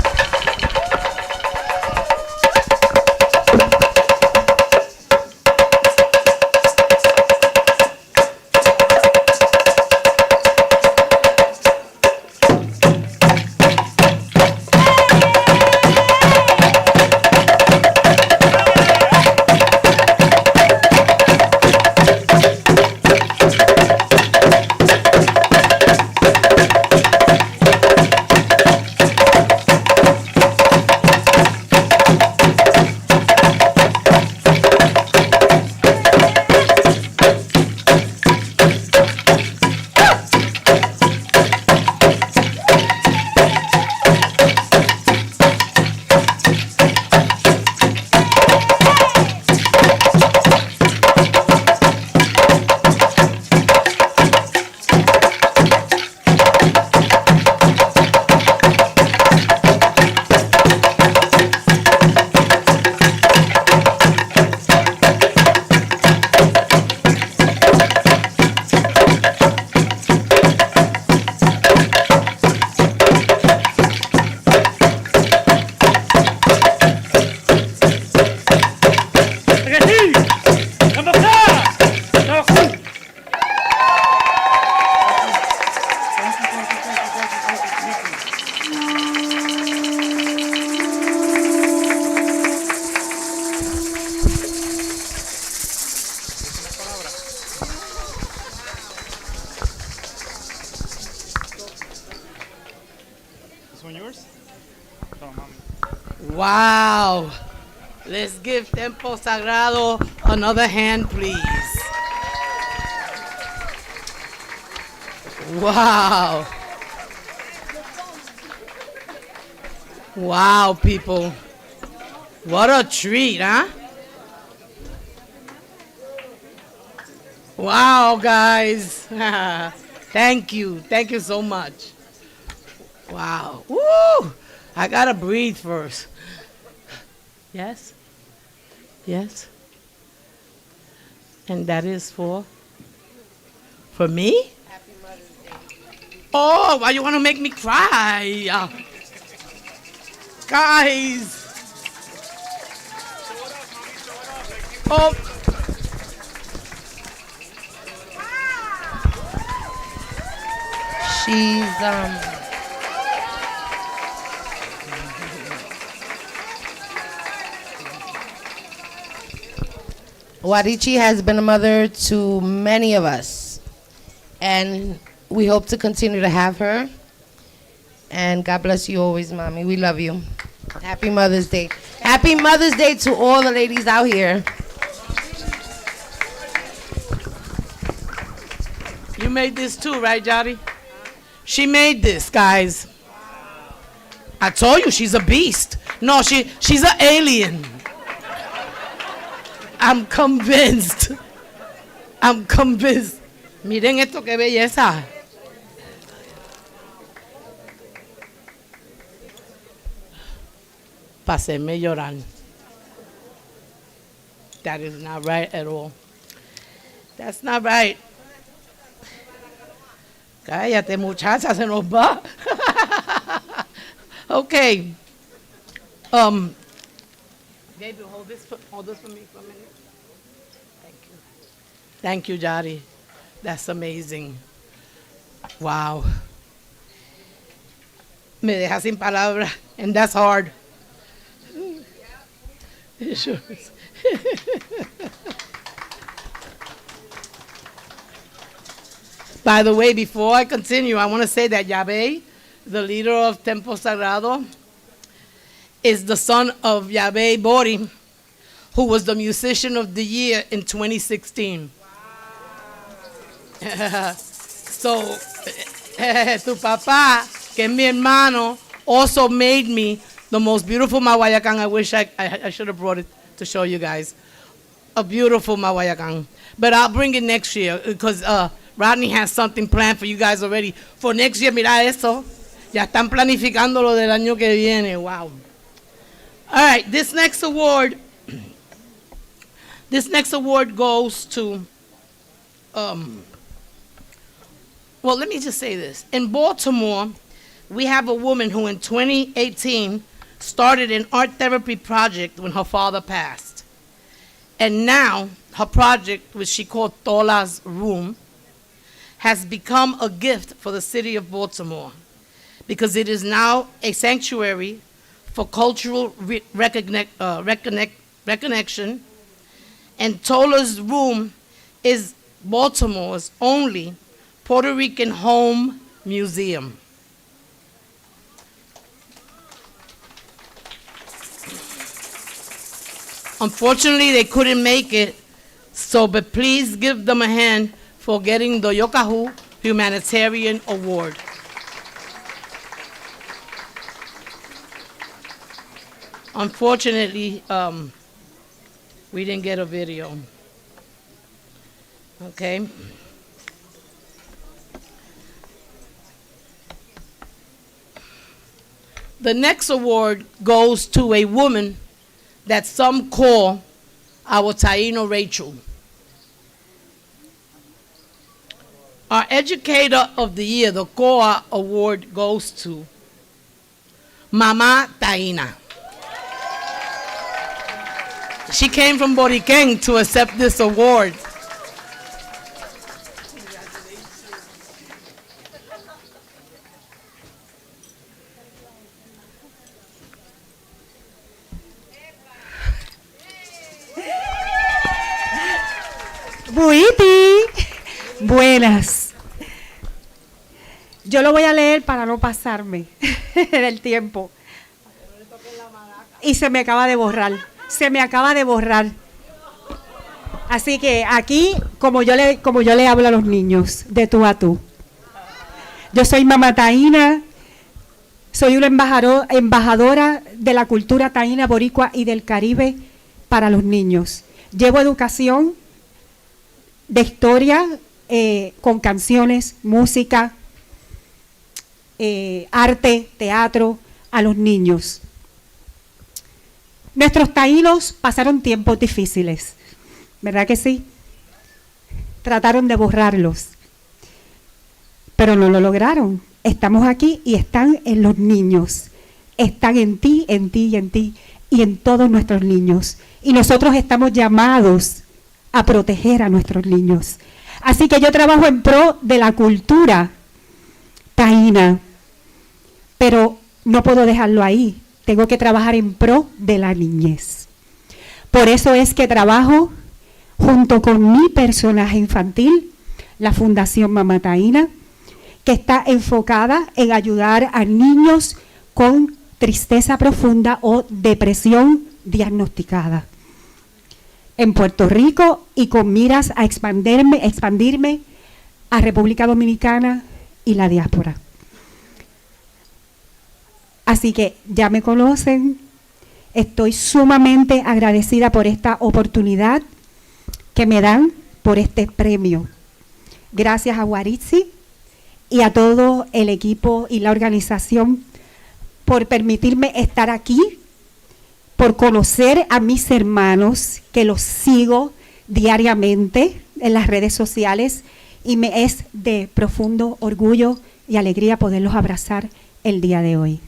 Wow. Let's give Tempo Sagrado another hand, please. Wow. Wow, people. What a treat, huh? Wow, guys. Thank you. Thank you so much. Wow. Woo! I gotta breathe first. Yes? Yes? And that is for me? Happy Mother's Day. Oh, why you want to make me cry? Guys. Oh. She's Warichi has been a mother to many of us, and we hope to continue to have her. And God bless you always, Mommy. We love you. Happy Mother's Day. Happy Mother's Day to all the ladies out here. You made this too, right, Jody? She made this, guys. I told you she's a beast. No, she's an alien. I'm convinced. I'm convinced. Miren esto, qué belleza. Pa' hacerme llorar. That is not right at all. That's not right. Cállate, muchacha, se nos va. Okay. David, hold this for me for a minute. Thank you. Thank you, Jari. That's amazing. Wow. Me deja sin palabras, and that's hard. It sure is. By the way, before I continue, I want to say that Yahweh, the leader of Tempo Sagrado, is the son of Yahweh Bori, who was the musician of the year in 2016. Wow. So, tu papá, que es mi hermano, also made me the most beautiful maguayacán. I wish I should have brought it to show you guys. A beautiful maguayacán. But I'll bring it next year because Rodney has something planned for you guys already. For next year, mira eso. Ya están planificando lo del año que viene. Wow. All right, this next award goes to, well, let me just say this. In Baltimore, we have a woman who in 2018 started an art therapy project when her father passed. And now her project, which she called Tola's Room, has become a gift for the city of Baltimore because it is now a sanctuary for cultural reconnection. And Tola's Room is Baltimore's only Puerto Rican home museum. Unfortunately, they couldn't make it, but please give them a hand for getting the Yokahu Humanitarian Award. Unfortunately, we didn't get a video. Okay. The next award goes to a woman that some call our Taino Rachel. Our Educator of the Year, the COA Award, goes to Mama Taina. She came from Boricua to accept this award. Buiti, buenas. Yo lo voy a leer para no pasarme del tiempo. Y se me acaba de borrar. Así que aquí, como yo le hablo a los niños, de tú a tú. Yo soy Mamá Taína, soy una embajadora de la cultura taína, boricua y del Caribe para los niños. Llevo educación de historia con canciones, música, arte, teatro a los niños. Nuestros taínos pasaron tiempos difíciles, ¿verdad que sí? Trataron de borrarlos, pero no lo lograron. Estamos aquí y están en los niños. Están en ti, en ti y en ti y en todos nuestros niños. Y nosotros estamos llamados a proteger a nuestros niños. Así que yo trabajo en pro de la cultura taína, pero no puedo dejarlo ahí. Tengo que trabajar en pro de la niñez. Por eso es que trabajo junto con mi personaje infantil, la Fundación Mamá Taína, que está enfocada en ayudar a niños con tristeza profunda o depresión diagnosticada en Puerto Rico y con miras a expandirme a República Dominicana y la diáspora. Así que ya me conocen, estoy sumamente agradecida por esta oportunidad que me dan por este premio. Gracias a Waritzi y a todo el equipo y la organización por permitirme estar aquí, por conocer a mis hermanos, que los sigo diariamente en las redes sociales y me es de profundo orgullo y alegría poderlos abrazar el día de hoy.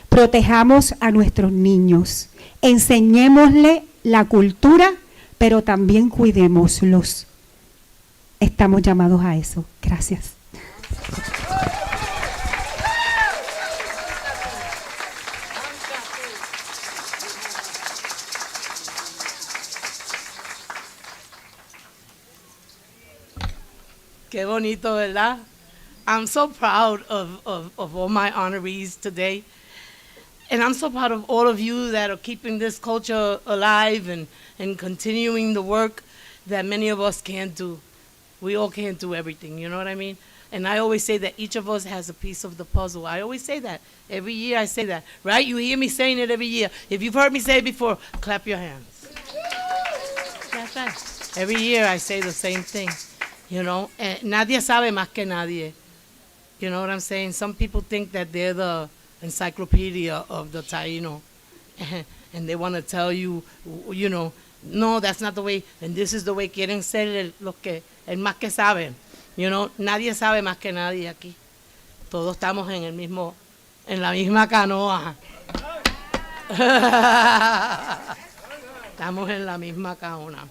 Protejamos a nuestros niños, enseñémosle la cultura, pero también cuidémoslos. Estamos llamados a eso. Gracias. Qué bonito, ¿verdad? I'm so proud of all my honorees today. And I'm so proud of all of you that are keeping this culture alive and continuing the work that many of us can't do. We all can't do everything, you know what I mean? And I always say that each of us has a piece of the puzzle. I always say that. Every year I say that, right? You hear me saying it every year. If you've heard me say it before, clap your hands. That's right. Every year I say the same thing, you know? And nadie sabe más que nadie. You know what I'm saying? Some people think that they're the encyclopedia of the Taino. And they want to tell you, you know, no, that's not the way, and this is the way. Quieren ser el más que saben. You know, nadie sabe más que nadie aquí. Todos estamos en el mismo En la misma canoa. Estamos en la misma canoa.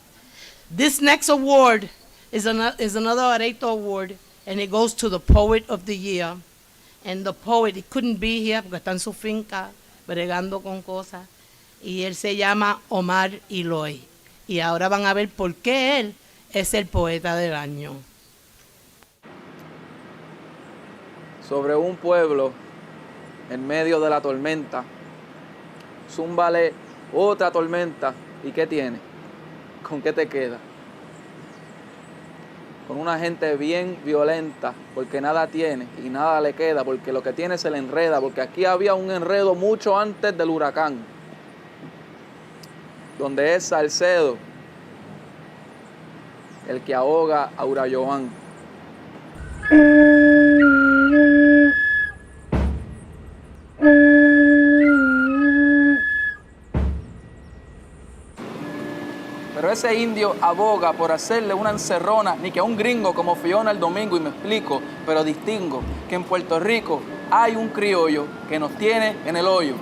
This next award is another Areito Award, and it goes to the Poet of the Year. And the poet, he couldn't be here porque está en su finca bregando con cosas. Y él se llama Omar Iloy. Y ahora van a ver por qué él es el poeta del año. Sobre un pueblo en medio de la tormenta, zúmbale otra tormenta. ¿Y qué tiene? ¿Con qué te queda? Con una gente bien violenta, porque nada tiene y nada le queda, porque lo que tiene se le enreda, porque aquí había un enredo mucho antes del huracán, donde es Salcedo el que ahoga a Urayoán. Pero ese indio aboga por hacerle una encerrona, ni que a un gringo como Fiona el domingo, y me explico, pero distingo que en Puerto Rico hay un criollo que nos tiene en el hoyo.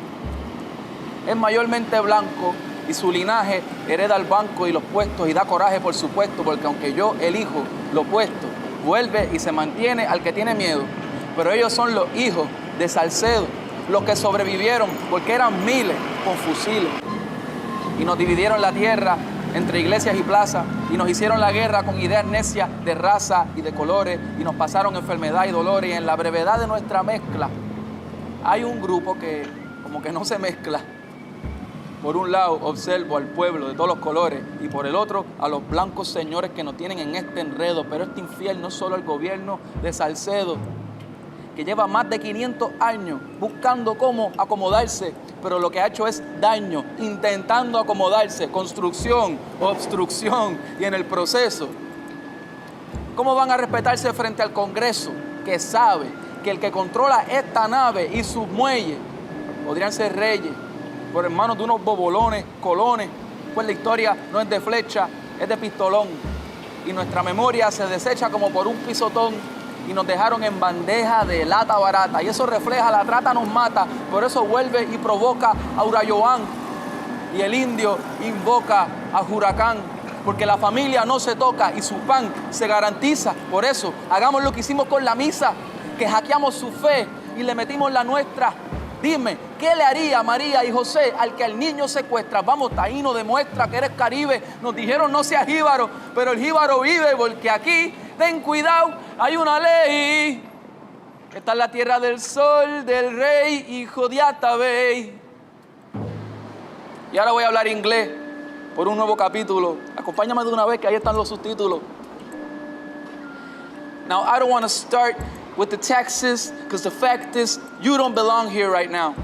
Es mayormente blanco y su linaje hereda el banco y los puestos y da coraje, por supuesto, porque aunque yo elijo lo opuesto, vuelve y se mantiene al que tiene miedo. Pero ellos son los hijos de Salcedo, los que sobrevivieron porque eran miles con fusiles y nos dividieron la tierra entre iglesias y plazas, y nos hicieron la guerra con ideas necias de raza y de colores, y nos pasaron enfermedad y dolores, y en la brevedad de nuestra mezcla hay un grupo que como que no se mezcla. Por un lado observo al pueblo de todos los colores, y por el otro a los blancos señores que nos tienen en este enredo, pero este infiel no solo el gobierno de Salcedo, que lleva más de 500 años buscando cómo acomodarse, pero lo que ha hecho es daño, intentando acomodarse, construcción, obstrucción, y en el proceso, ¿cómo van a respetarse frente al Congreso, que sabe que el que controla esta nave y sus muelles podrían ser reyes, por hermanos de unos bobolones, colones? Pues la historia no es de flecha, es de pistolón, y nuestra memoria se desecha como por un pisotón, y nos dejaron en bandeja de lata barata, y eso refleja la trata nos mata, por eso vuelve y provoca a Urayoán, y el indio invoca a Huracán, porque la familia no se toca y su pan se garantiza. Por eso hagamos lo que hicimos con la misa, que hackeamos su fe y le metimos la nuestra. Dime, ¿qué le haría María y José al que al niño secuestra? Vamos, taíno, demuestra que eres caribe. Nos dijeron no seas jíbaro, pero el jíbaro vive, porque aquí, ten cuidado, hay una ley. Esta es la tierra del sol, del rey, hijo de Atabey. Y ahora voy a hablar inglés por un nuevo capítulo. Acompáñame de una vez, que ahí están los subtítulos. Now, I don't want to start with the Texas, because the fact is, you don't belong here right now.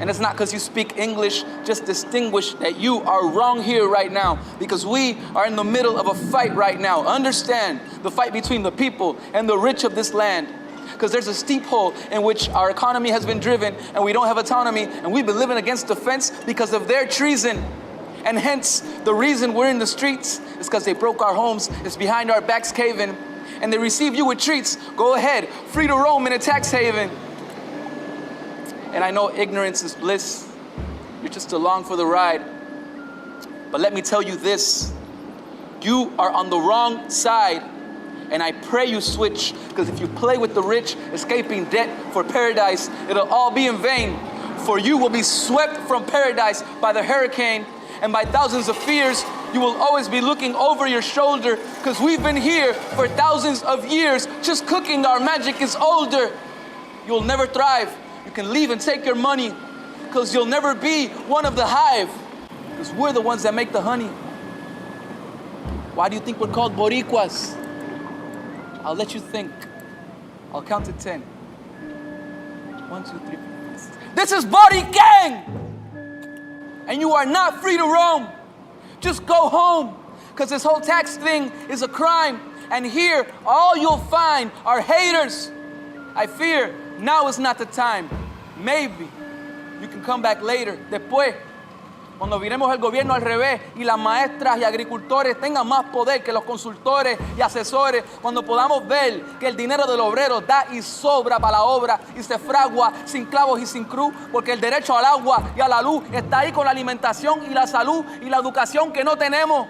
And it's not because you speak English, just distinguish that you are wrong here right now, because we are in the middle of a fight right now. Understand the fight between the people and the rich of this land, because there's a steep hole in which our economy has been driven, and we don't have autonomy, and we've been living against the fence because of their treason. And hence, the reason we're in the streets is because they broke our homes, it's behind our backs caving, and they receive you with treats. Go ahead, free to roam in a tax haven. And I know ignorance is bliss. You're just along for the ride. But let me tell you this. You are on the wrong side. And I pray you switch, because if you play with the rich, escaping debt for paradise, it'll all be in vain. For you will be swept from paradise by the hurricane, and by thousands of fears, you will always be looking over your shoulder, because we've been here for thousands of years, just cooking. Our magic is older. You'll never thrive. You can leave and take your money, because you'll never be one of the hive, because we're the ones that make the honey. Why do you think we're called Boricuas? I'll let you think. I'll count to 10. 1, 2, 3, 4, 5, 6. This is Body Gang! And you are not free to roam. Just go home, because this whole tax thing is a crime. And here, all you'll find are haters. I fear now is not the time. Maybe you can come back later, después. Cuando viremos el gobierno al revés y las maestras y agricultores tengan más poder que los consultores y asesores, cuando podamos ver que el dinero del obrero da y sobra para la obra y se fragua sin clavos y sin cruz, porque el derecho al agua y a la luz está ahí con la alimentación y la salud y la educación que no tenemos.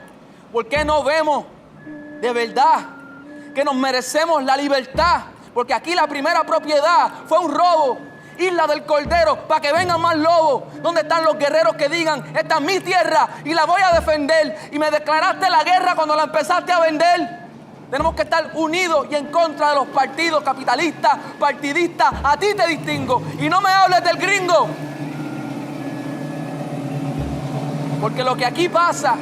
¿Por qué no vemos de verdad que nos merecemos la libertad? Porque aquí la primera propiedad fue un robo. Isla del Cordero, para que vengan más lobos. ¿Dónde están los guerreros que digan, esta es mi tierra y la voy a defender? Y me declaraste la guerra cuando la empezaste a vender. Tenemos que estar unidos y en contra de los partidos capitalistas, partidistas. A ti te distingo y no me hables del gringo. Porque lo que aquí pasa,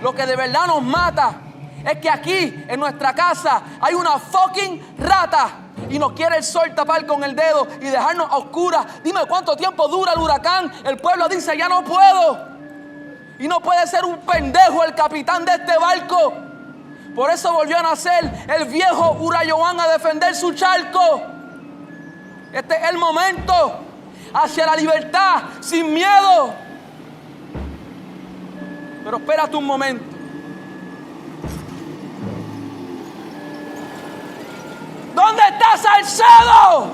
lo que de verdad nos mata, es que aquí, en nuestra casa, hay una fucking rata y nos quiere el sol tapar con el dedo y dejarnos a oscuras. Dime cuánto tiempo dura el huracán. El pueblo dice, ya no puedo. Y no puede ser un pendejo el capitán de este barco. Por eso volvió a nacer el viejo Urayoan a defender su charco. Este es el momento hacia la libertad, sin miedo. Pero espérate un momento. ¿Dónde está Salcedo?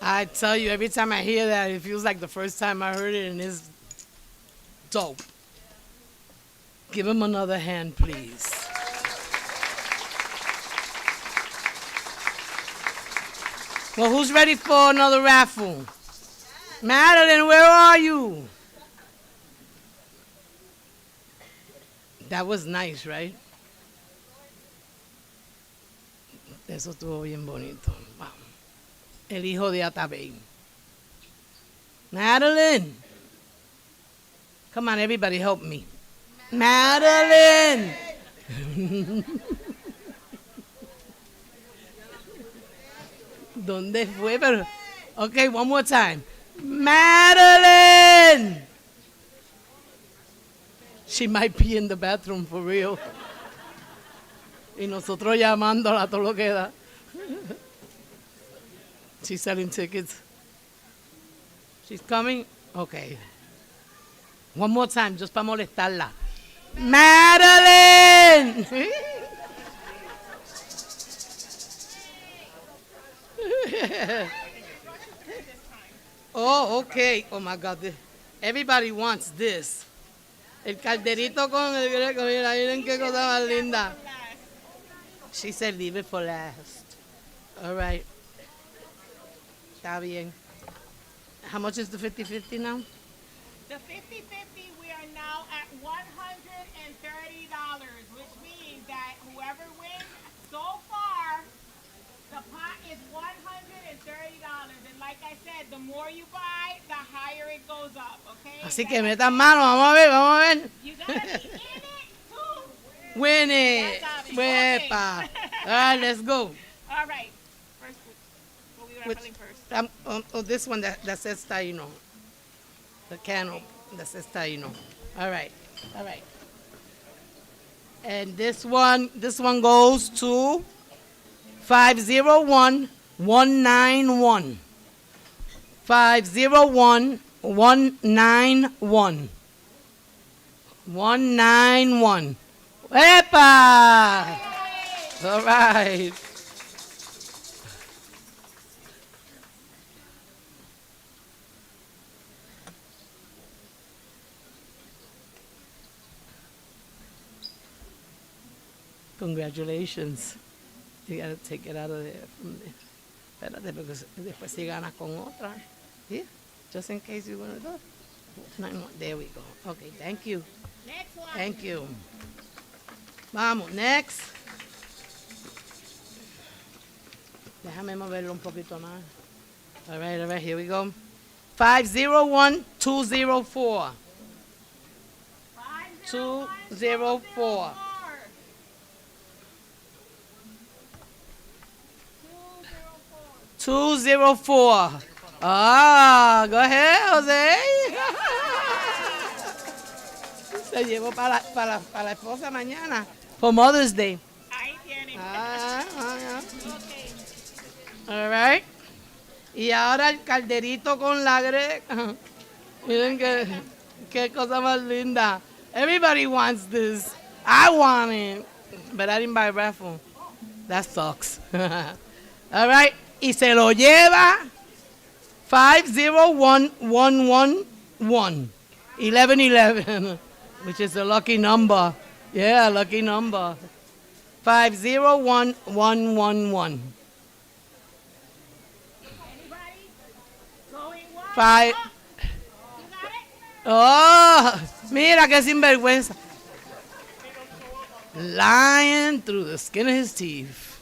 I tell you, every time I hear that, it feels like the first time I heard it, and it's dope. Give him another hand, please. Well, who's ready for another raffle? Madeline, where are you? That was nice, right? Eso estuvo bien bonito. Wow. El hijo de Atabey. Madeline. Come on, everybody, help me. Madeline. ¿Dónde fue? Pero, okay, one more time. Madeline. She might be in the bathroom for real. Y nosotros llamándola todo lo que da. She's selling tickets. She's coming? Okay. One more time, just para molestarla. Madeline! Oh, okay. Oh my God. Everybody wants this. El calderito con el greco. Mira, miren qué cosa más linda. She said leave it for last. All right. Está bien. How much is the 50-50 now? The 50-50, we are now at $130, which means that whoever wins so far, the pot is $130. And like I said, the more you buy, the higher it goes up, okay? Así que metan mano, vamos a ver, vamos a ver. You gotta be in it to Win it. That's Wepa. obvious. All right, let's go. All right. First, what we Which- raffling first? This one that says Taino. The Canoe that says Taino. All right. All right. And this one goes to 501191. 501191. 191. Epa! All right. Congratulations. You gotta take it out of there. From there. Espérate, porque después si ganas con otra. Yeah, just in case you want to do it. There we go. Okay, thank you. Next one. Thank you. Vamos, next. Déjame moverlo un poquito más. All right, here we go. 501204. 204. 204. 204. Ah, go ahead, Jose. Te llevo para la esposa mañana. For Mother's Day. Ahí tienen. All right. Y ahora el calderito con la Miren qué cosa más linda. Everybody wants this. I want it. But I didn't buy Raffles. That sucks. All right. Y se lo lleva 501111. 1111. Which is a lucky number. Yeah, lucky number. 501111. Five. Oh, mira qué sinvergüenza. Lying through the skin of his teeth.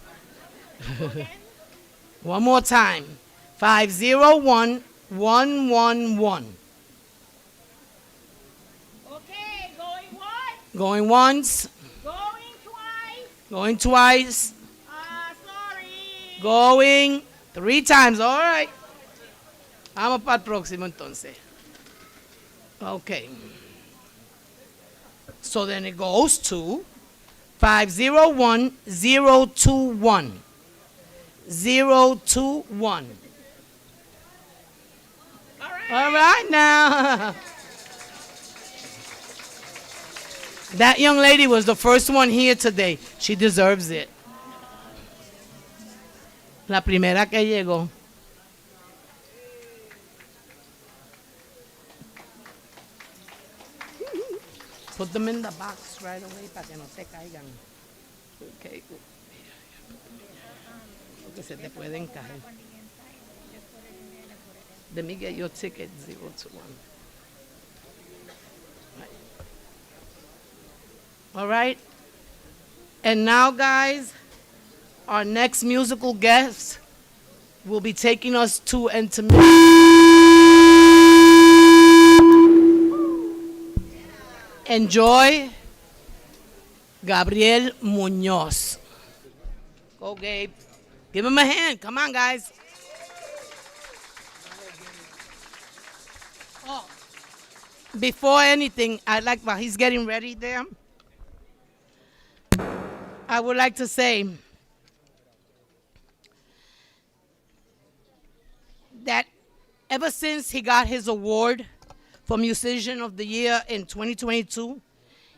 One more time. 501111. Okay, going once. Going once. Going twice. Going twice. Sorry. Going 3 times. All right. Vamos para el próximo entonces. Okay. So then it goes to 501021. 021. All right now. That young lady was the first one here today. She deserves it. La primera que llegó. Put them in the box right away para que no te caigan. Okay. Porque se te pueden caer. Let me get your ticket 021. All right. And now, guys, our next musical guest will be taking us to intermission. Enjoy Gabriel Muñoz. Go, Gabe. Give him a hand. Come on, guys. Oh, before anything, while he's getting ready there, I would like to say that ever since he got his award for Musician of the Year in 2022,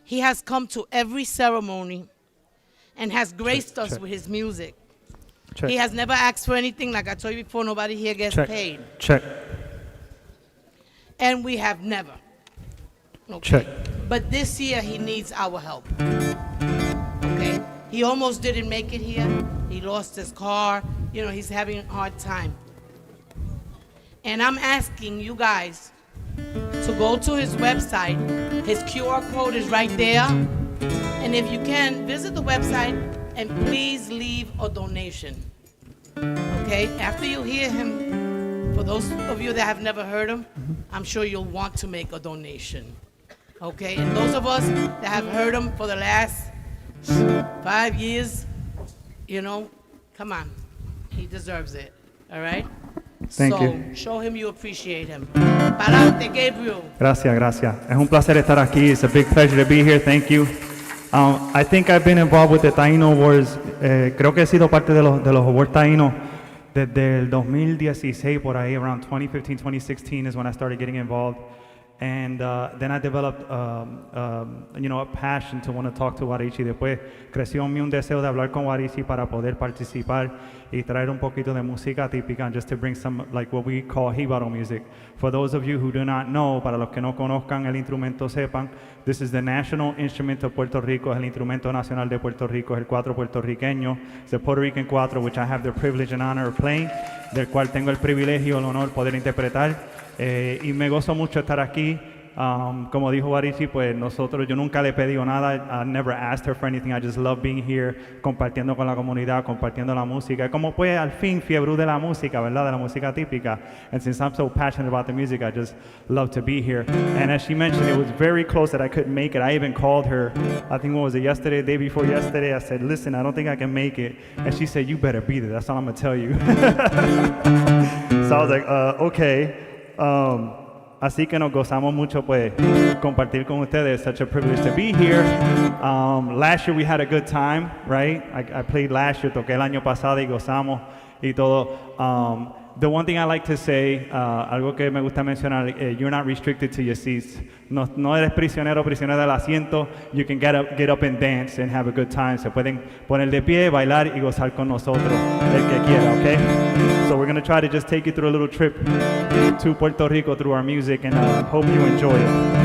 he has come to every ceremony and has graced us with his music. He has never asked for anything. Like I told you before, nobody here gets paid. And we have never. Okay. But this year, he needs our help. Okay? He almost didn't make it here. He lost his car. You know, he's having a hard time. And I'm asking you guys to go to his website. His QR code is right there. And if you can, visit the website and please leave a donation. Okay? After you hear him, for those of you that have never heard him, I'm sure you'll want to make a donation. Okay? And those of us that have heard him for the last 5 years, you know, come on. He deserves it. All right? Thank so you. Show him you appreciate him. Palante, Gabriel. Gracias, gracias. Es un placer estar aquí. It's a big pleasure to be here. Thank you. I think I've been involved with the Taino Awards. Creo que he sido parte de los Awards Taino desde el 2016, por ahí, around 2015, 2016 is when I started getting involved. And then I developed, a passion to want to talk to Warichi. Después creció en mí un deseo de hablar con Warichi para poder participar y traer un poquito de música típica, and just to bring some, like what we call jíbaro music. For those of you who do not know, para los que no conozcan el instrumento sepan, this is the national instrument of Puerto Rico, es el instrumento nacional de Puerto Rico, es el cuatro puertorriqueño, it's the Puerto Rican cuatro, which I have the privilege and honor of playing, del cual tengo el privilegio, el honor poder interpretar. Y me gozo mucho estar aquí. Como dijo Barishi, pues yo nunca le he pedido nada. I never asked her for anything. I just love being here, compartiendo con la comunidad, compartiendo la música. Como pues al fin fiebre de la música, ¿verdad? De la música típica. And since I'm so passionate about the music, I just love to be here. And as she mentioned, it was very close that I couldn't make it. I even called her, I think what was it, yesterday, day before yesterday. I said, listen, I don't think I can make it. And she said, you better be there. That's all I'm going to tell you. So I was like, okay. Así que nos gozamos mucho pues compartir con ustedes. Such a privilege to be here. Last year we had a good time, right? I played last year, toqué el año pasado y gozamos y todo. The one thing I like to say, algo que me gusta mencionar, you're not restricted to your seats. No eres prisionero del asiento. You can get up and dance and have a good time. Se pueden poner de pie, bailar y gozar con nosotros, el que quiera, okay? So we're going to try to just take you through a little trip to Puerto Rico through our music, and hope you enjoy it.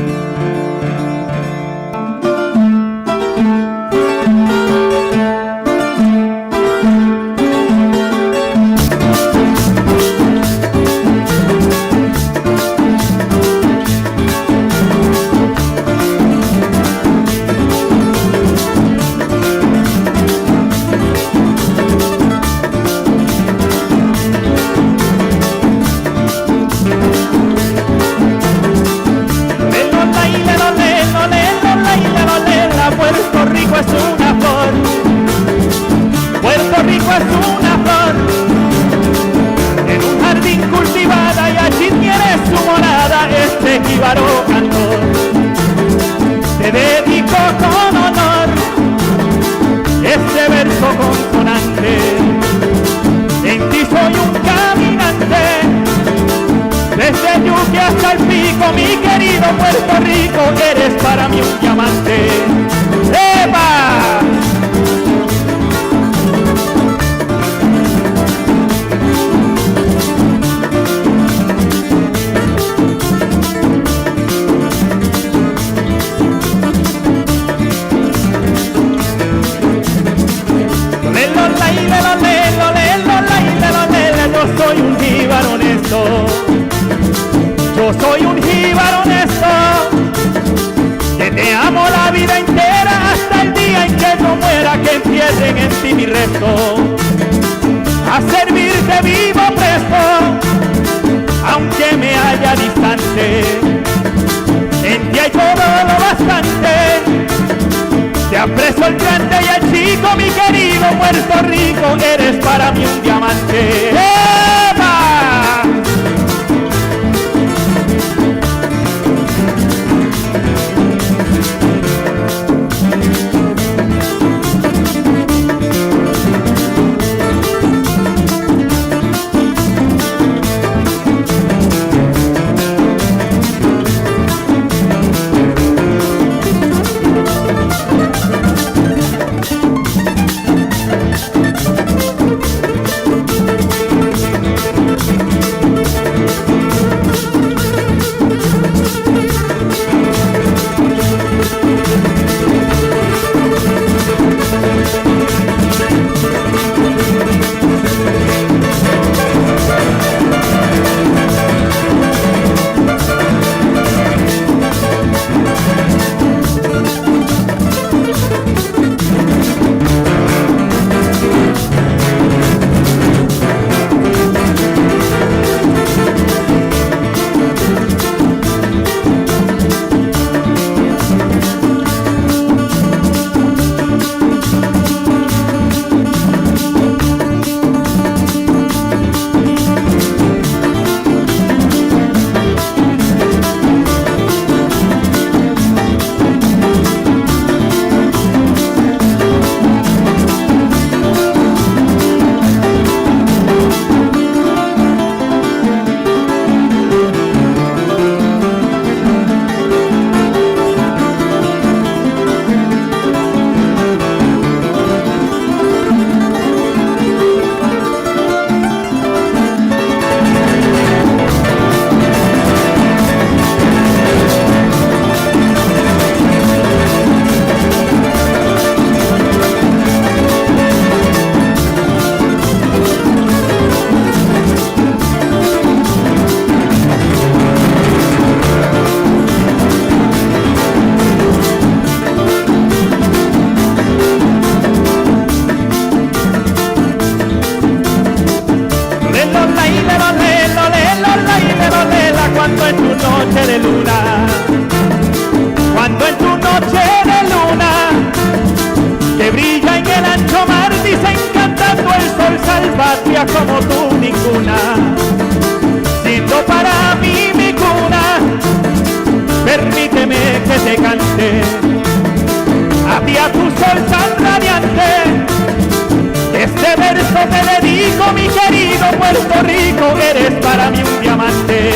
Rico, mi querido Puerto Rico, eres para mí un diamante.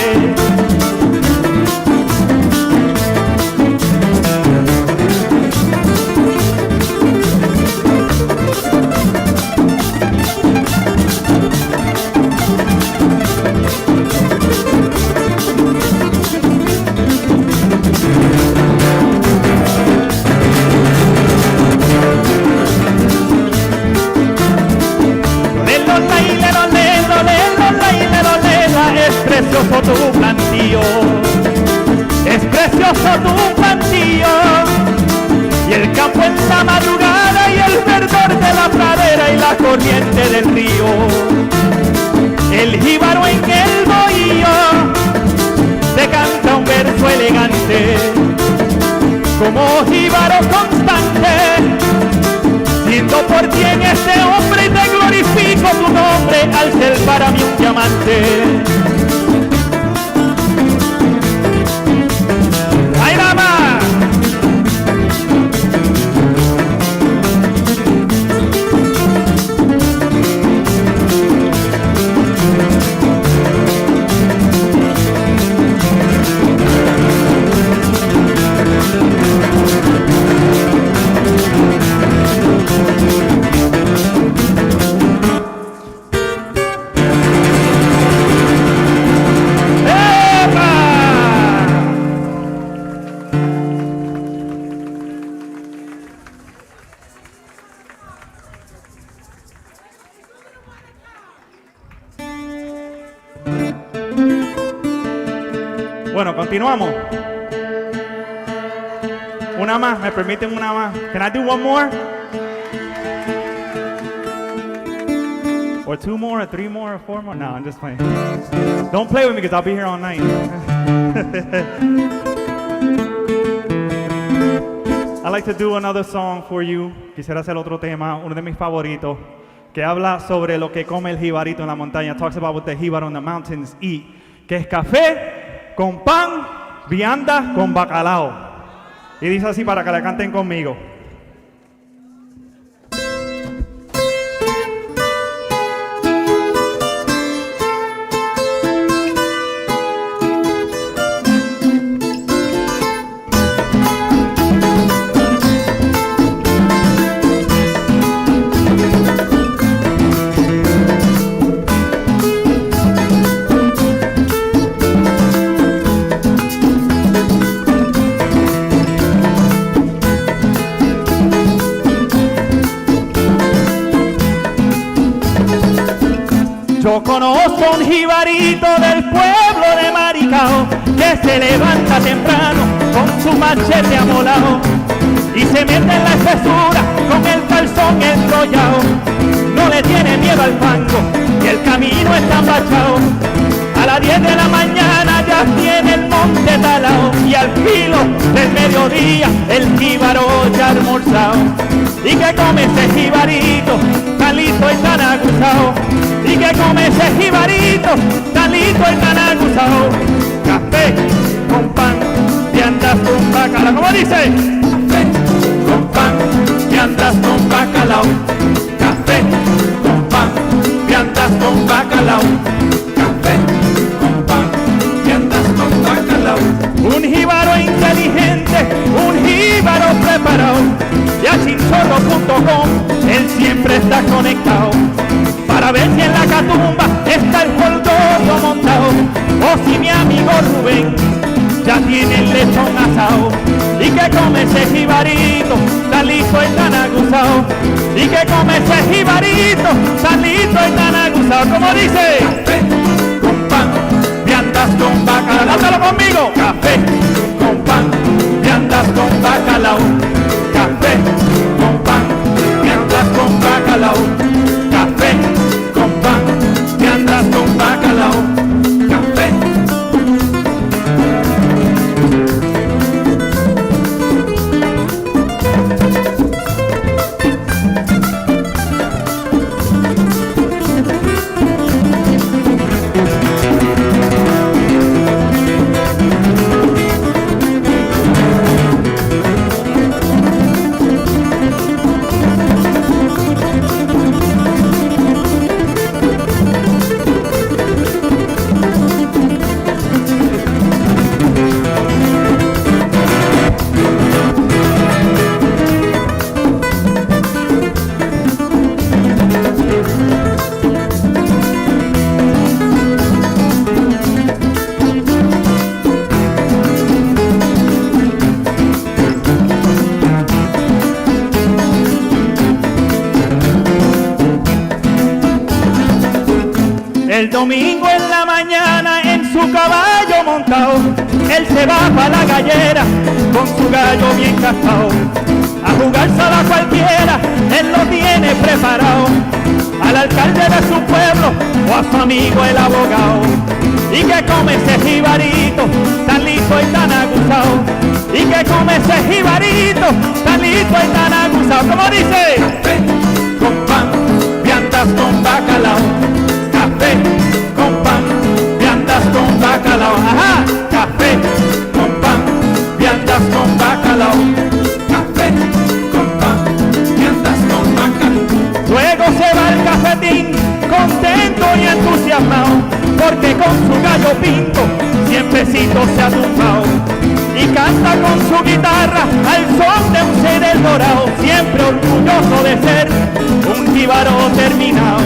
Es precioso tu plantío, es precioso tu plantío, y el campo en la madrugada y el verdor de la pradera y la corriente del río, el jíbaro en el bohío te canta un verso elegante, como jíbaro constante, siento por ti en este hombre y te glorifico tu nombre al ser para mí un diamante. ¡Ay, dama! Bueno, continuamos. Una más, ¿me permiten una más? Can I do one more? Or two more, or three more, or four more? No, I'm just playing. Don't play with me because I'll be here all night. I'd like to do another song for you. Quisiera hacer otro tema, uno de mis favoritos, que habla sobre lo que come el jibarito en la montaña. Talks about what the jíbaro in the mountains eat. Que es café con pan, vianda con bacalao. Y dice así para que la canten conmigo. Yo conozco un jibarito del pueblo de Maricao que se levanta temprano con su machete amolado y se mete en la espesura con el calzón enrollado. No le tiene miedo al fango y el camino está empachado. A las 10 de la mañana ya tiene el monte talao y al filo del mediodía el jíbaro ya almorzado. ¿Y qué come ese jibarito tan listo y tan aguzado? ¿Y qué come ese jibarito tan listo y tan aguzado? Café con pan, viandas con bacalao. ¿Cómo dice? Café con pan, viandas con bacalao. Café con pan, viandas con bacalao. Café con pan, viandas con bacalao. Un jíbaro inteligente, un jíbaro preparado. Y a chinchorro.com él siempre está conectado para ver si en la catumba está el polvorio montado o si mi amigo Rubén ya tiene el lechón asado. Y que come ese jibarito tan listo y tan aguzado. Y que come ese jibarito tan listo y tan aguzado. Como dice, café con pan, viandas con bacalao. Dándolo conmigo. Café con pan, viandas con bacalao. Café con pan, viandas con bacalao. Café con pan, viandas con bacalao. Café. El domingo en la mañana en su caballo montado, él se va para la gallera con su gallo bien cascado. A jugársela a cualquiera, él lo tiene preparado. Al alcalde de su pueblo o a su amigo el abogado. Y que come ese jibarito tan listo y tan aguzado. Y que come ese jibarito tan listo y tan aguzado. ¿Cómo dice? Café con pan, viandas con bacalao. Café con pan, viandas con bacalao. Ajá, café con pan, viandas con bacalao. Café con pan, viandas con bacalao. Luego se va el cafetín, contento y entusiasmado, porque con su gallo pinto siemprecito se ha tumbado. Y canta con su guitarra al son de un ser dorado, siempre orgulloso de ser un jíbaro terminado.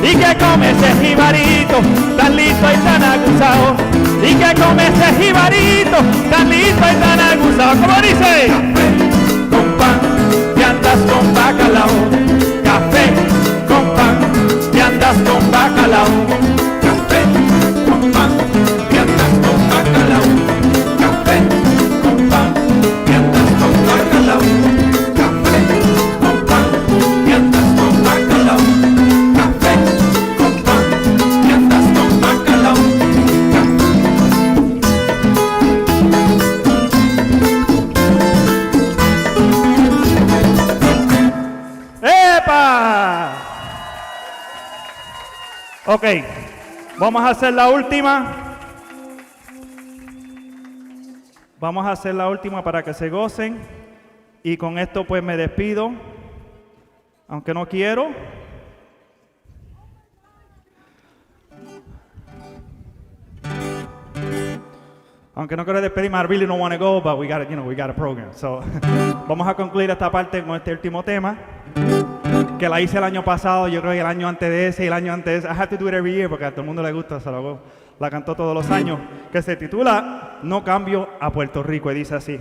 Y que come ese jibarito tan listo y tan aguzado. Y que come ese jibarito tan listo y tan aguzado. ¿Cómo dice? Café con pan, viandas con bacalao. Café con pan, viandas con bacalao. Café con pan, viandas con bacalao. Café con pan, viandas con bacalao. Café con pan, viandas con bacalao. Café con pan, viandas con bacalao. ¡Epa! Ok, vamos a hacer la última. Vamos a hacer la última para que se gocen. Y con esto pues me despido. Aunque no quiero. Aunque no quiero despedirme, I really don't want to go, but we got a program. So, vamos a concluir esta parte con este último tema, que la hice el año pasado, yo creo que el año antes de ese y el año antes de ese. I have to do it every year porque a todo el mundo le gusta, la cantó todos los años, que se titula No cambio a Puerto Rico y dice así.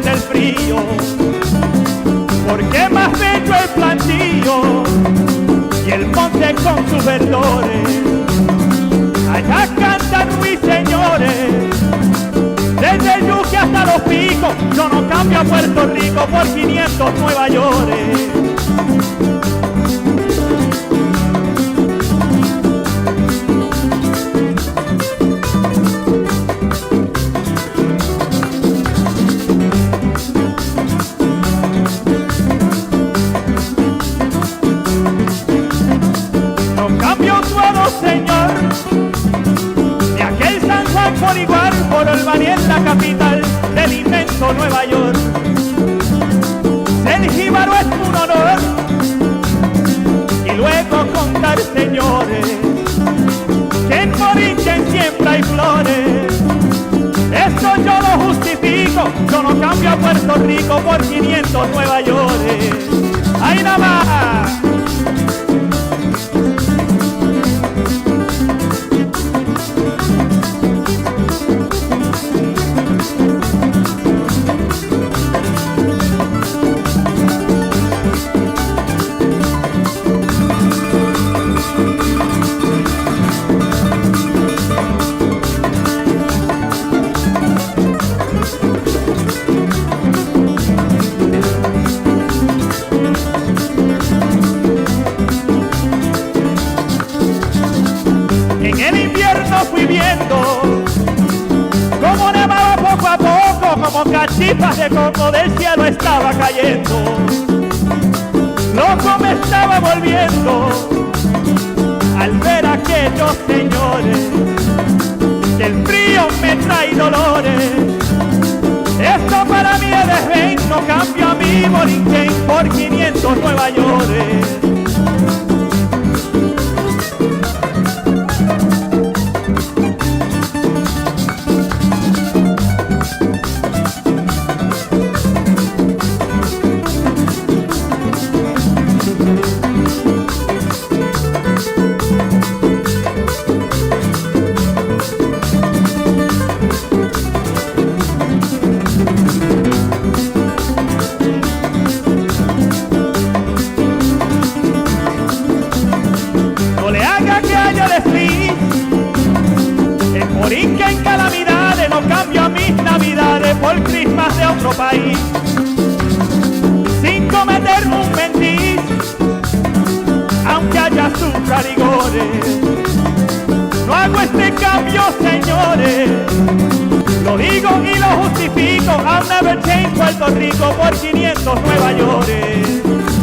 Del frío, porque más bello el plantillo y el monte con sus verdores. Allá cantan ruiseñores, desde el Yuque hasta los Picos. Yo no cambio a Puerto Rico por 500 Nueva York. Señor, de aquel San Juan por igual, por Albany en la capital del inmenso Nueva York. Ser jíbaro es un honor, y luego contar, señores, que en Morichen siempre hay flores. Eso yo lo justifico, yo no cambio a Puerto Rico por 500 Nueva York. ¡Ahí nada más! Como nevaba poco a poco, como cachipas de coco del cielo estaba cayendo. Loco me estaba volviendo al ver aquellos señores, que el frío me y Borinquen por 500 Nueva York. No le haga que haya desliz, en Borinquen en calamidades, no cambio a mis navidades por Christmas de otro país, sin cometer un mentir, aunque haya sufra rigores. No hago este cambio, señores, lo digo y lo justifico. I'll never change Puerto Rico por 500 Nueva York.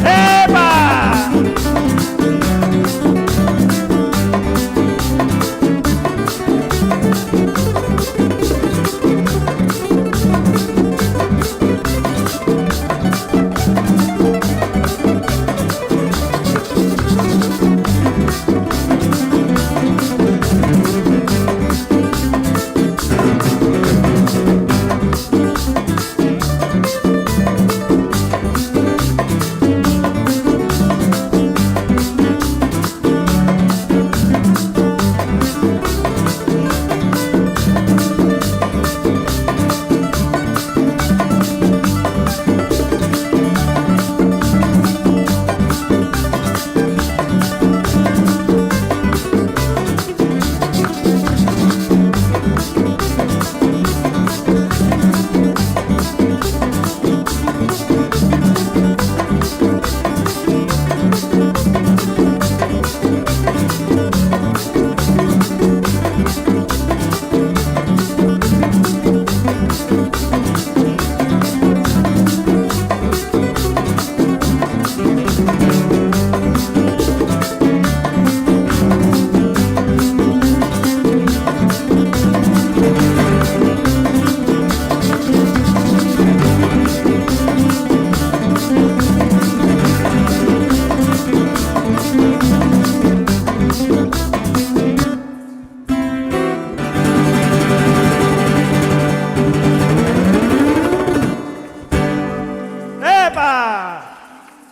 ¡Epa!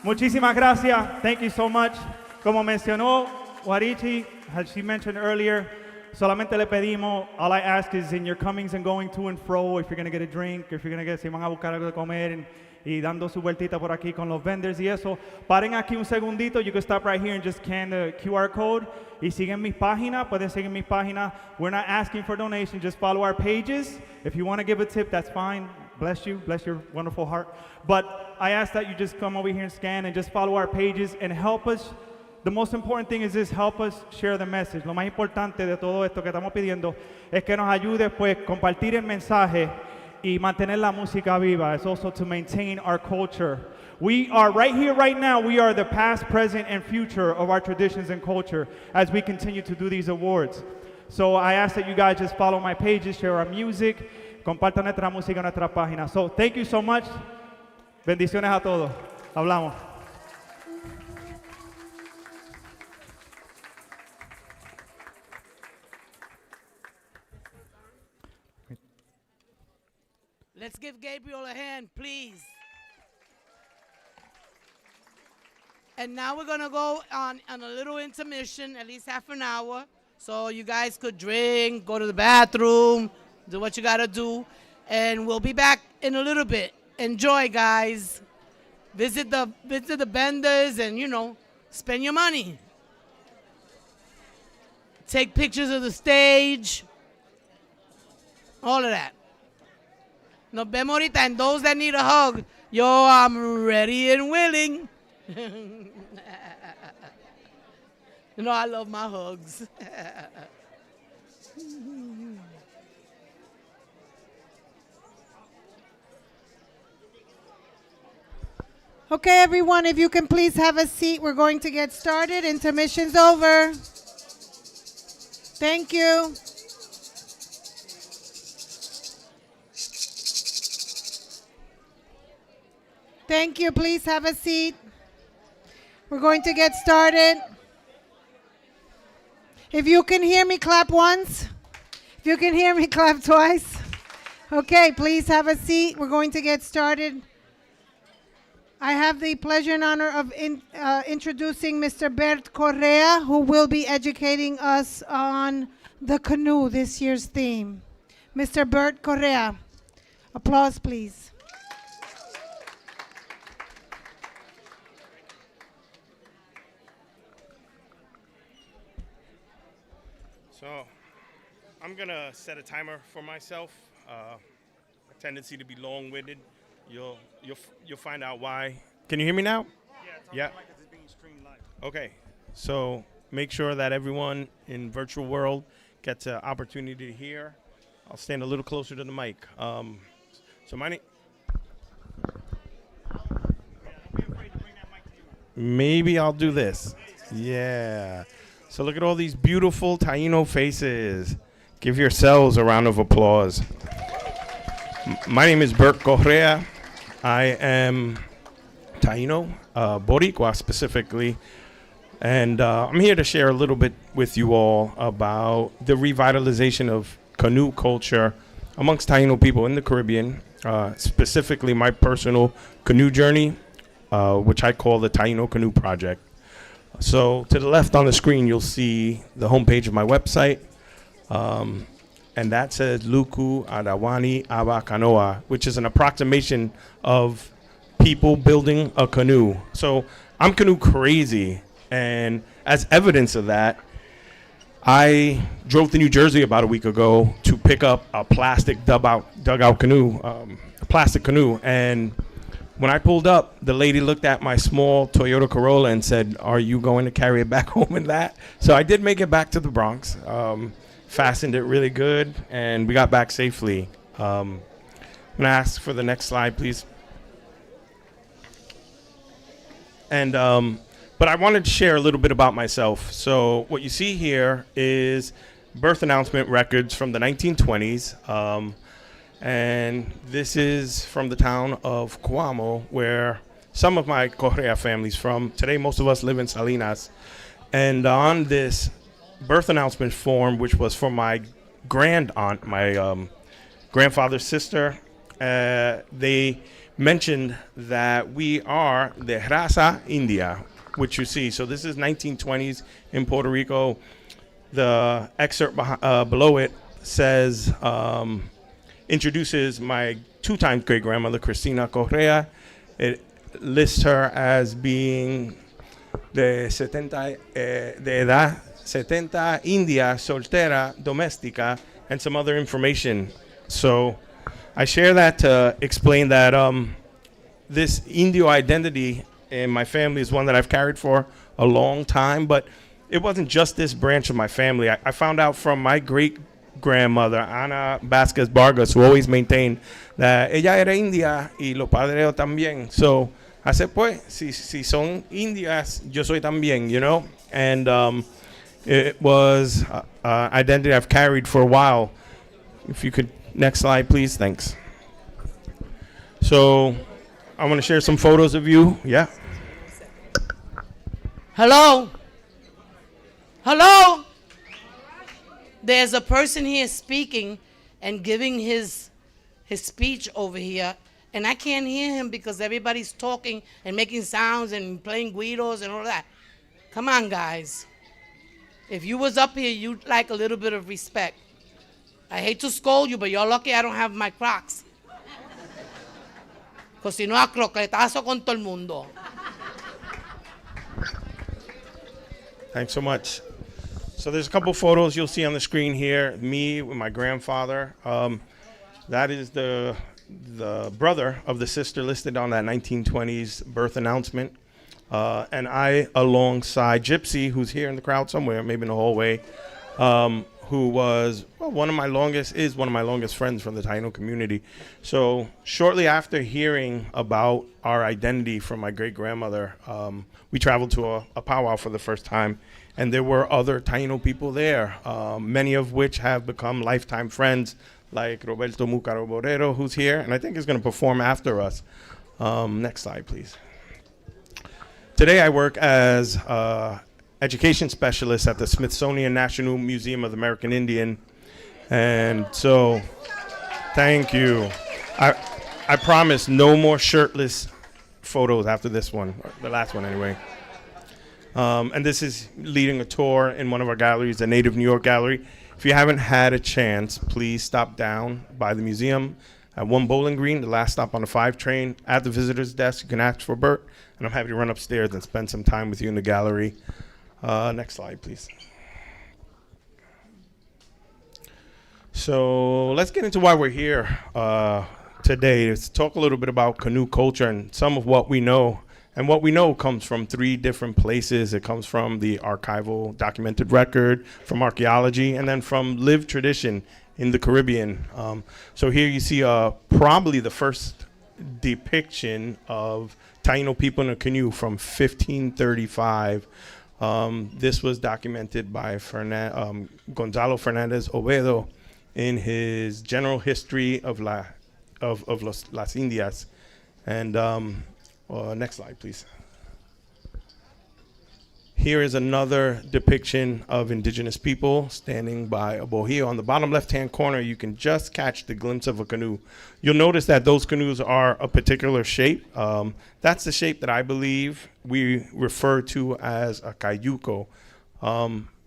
Muchísimas gracias. Thank you so much. Como mencionó Warichi, as she mentioned earlier, solamente le pedimos, all I ask is in your comings and going to and fro, if you're going to get a drink, if you're going to get, si van a buscar algo de comer y dando su vueltita por aquí con los vendors y eso, paren aquí un segundito. You can stop right here and just scan the QR code y siguen mis páginas. Pueden seguir mis páginas. We're not asking for donations. Just follow our pages. If you want to give a tip, that's fine. Bless you. Bless your wonderful heart. But I ask that you just come over here and scan and just follow our pages and help us. The most important thing is this, help us share the message. Lo más importante de todo esto que estamos pidiendo es que nos ayude pues compartir el mensaje y mantener la música viva. It's also to maintain our culture. We are right here, right now, we are the past, present, and future of our traditions and culture as we continue to do these awards. So I ask that you guys just follow my pages, share our music, compartan nuestra música en nuestra página. So thank you so much. Bendiciones a todos. Hablamos. Let's give Gabriel a hand, please. And now we're gonna go on a little intermission, at least half an hour, so you guys could drink, go to the bathroom, do what you gotta do, and we'll be back in a little bit. Enjoy, guys. Visit the vendors, and spend your money. Take pictures of the stage, all of that. Nos vemos ahorita, and those that need a hug, I'm ready and willing. I love my hugs. Okay, everyone, if you can please have a seat, we're going to get started. Intermission's over. Thank you. Thank you. Please have a seat. We're going to get started. If you can hear me, clap once. If you can hear me, clap twice. Okay, please have a seat. We're going to get started. I have the pleasure and honor of introducing Mr. Bert Correa, who will be educating us on the canoe, this year's theme. Mr. Bert Correa. Applause, please. So I'm gonna set a timer for myself. A tendency to be long-winded. You'll find out why. Can you hear me now? Yeah. Like it's being streamed live. Okay. So make sure that everyone in virtual world gets an opportunity to hear. I'll stand a little closer to the mic. So my name. Maybe I'll do this. Yeah. So look at all these beautiful Taino faces. Give yourselves a round of applause. My name is Bert Correa. I am Taino, Boricua specifically. And I'm here to share a little bit with you all about the revitalization of canoe culture amongst Taino people in the Caribbean, specifically my personal canoe journey, which I call the Taino Canoe Project. So to the left on the screen, you'll see the homepage of my website, and that says Luku Adawani Aba Canoa, which is an approximation of people building a canoe. So I'm canoe crazy, and as evidence of that, I drove to New Jersey about a week ago to pick up a plastic dugout canoe, a plastic canoe, and when I pulled up, the lady looked at my small Toyota Corolla and said, "Are you going to carry it back home in that?" So I did make it back to the Bronx, fastened it really good, and we got back safely. I'm going to ask for the next slide, please. And but I wanted to share a little bit about myself. So what you see here is birth announcement records from the 1920s. And this is from the town of Coamo, where some of my Correa family's from. Today, most of us live in Salinas. And on this birth announcement form, which was for my grand aunt, my grandfather's sister, they mentioned that we are the Raza India, which you see. So this is 1920s in Puerto Rico. The excerpt below it says, introduces my two-time great-grandmother, Cristina Correa. It lists her as being de 70 de edad, 70, India, soltera, doméstica, and some other information. So I share that to explain that this Indio identity in my family is one that I've carried for a long time, but it wasn't just this branch of my family. I found out from my great-grandmother, Ana Vázquez Vargas, who always maintained that ella era india y los padres también. So I said, pues, si son indias, yo soy también, you know? And it was identity I've carried for a while. If you could, next slide, please. Thanks. So I want to share some photos of you. Yeah. Hello? Hello? There's a person here speaking and giving his speech over here, and I can't hear him because everybody's talking and making sounds and playing guidos and all that. Come on, guys. If you was up here, you'd like a little bit of respect. I hate to scold you, but you're lucky I don't have my Crocs. Because si no, a croquetazo con todo el mundo. Thanks so much. So there's a couple photos you'll see on the screen here. Me with my grandfather. That is the brother of the sister listed on that 1920s birth announcement. And I, alongside Gypsy, who's here in the crowd somewhere, maybe in the hallway, who was one of my longest friends from the Taino community. So shortly after hearing about our identity from my great-grandmother, we traveled to a powwow for the first time. And there were other Taino people there, many of which have become lifetime friends, like Roberto Mucaro Borrero, who's here, and I think is going to perform after us. Next slide, please. Today I work as education specialist at the Smithsonian National Museum of the American Indian. And so, thank you. I promise no more shirtless photos after this one, the last one anyway. And this is leading a tour in one of our galleries, the Native New York Gallery. If you haven't had a chance, please stop down by the museum at 1 Bowling Green, the last stop on the 5 train. At the visitor's desk, you can ask for Bert, and I'm happy to run upstairs and spend some time with you in the gallery. Next slide, please. So let's get into why we're here today. Let's talk a little bit about canoe culture and some of what we know. And what we know comes from 3 different places. It comes from the archival documented record, from archaeology, and then from lived tradition in the Caribbean. So here you see probably the first depiction of Taino people in a canoe from 1535. This was documented by Gonzalo Fernandez Oviedo in his General History of Las Indias. And next slide, please. Here is another depiction of indigenous people standing by a bohio. On the bottom left-hand corner, you can just catch the glimpse of a canoe. You'll notice that those canoes are a particular shape. That's the shape that I believe we refer to as a cayuco,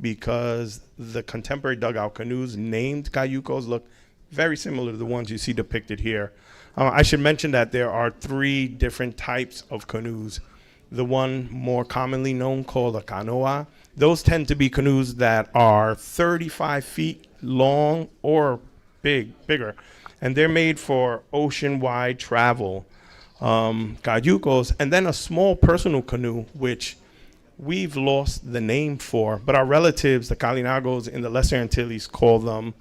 because the contemporary dugout canoes named cayucos look very similar to the ones you see depicted here. I should mention that there are 3 different types of canoes. The one more commonly known, called a canoe, those tend to be canoes that are 35 feet long or bigger, and they're made for ocean-wide travel. Cayucos, and then a small personal canoe, which we've lost the name for, but our relatives, the Kalinagos in the Lesser Antilles, call them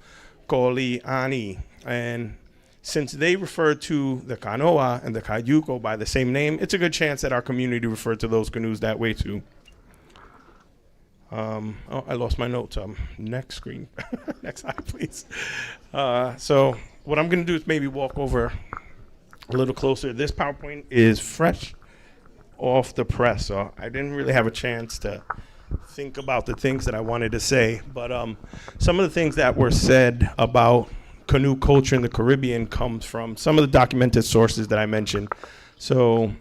Koliani. And since they refer to the canoe and the cayuco by the same name, it's a good chance that our community referred to those canoes that way too. I lost my notes. Next screen. Next slide, please. So what I'm going to do is maybe walk over a little closer. This PowerPoint is fresh off the press, so I didn't really have a chance to think about the things that I wanted to say. But some of the things that were said about canoe culture in the Caribbean comes from some of the documented sources that I mentioned. So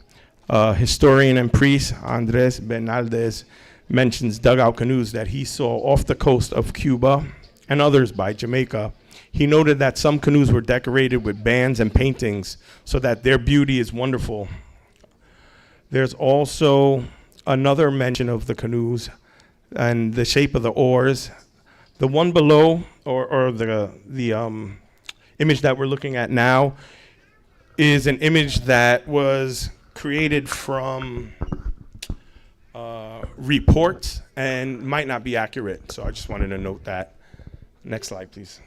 historian and priest Andres Bernaldez mentions dugout canoes that he saw off the coast of Cuba and others by Jamaica. He noted that some canoes were decorated with bands and paintings so that their beauty is wonderful. There's also another mention of the canoes and the shape of the oars. The one below, or the image that we're looking at now, is an image that was created from reports and might not be accurate. So I just wanted to note that. Next slide, please.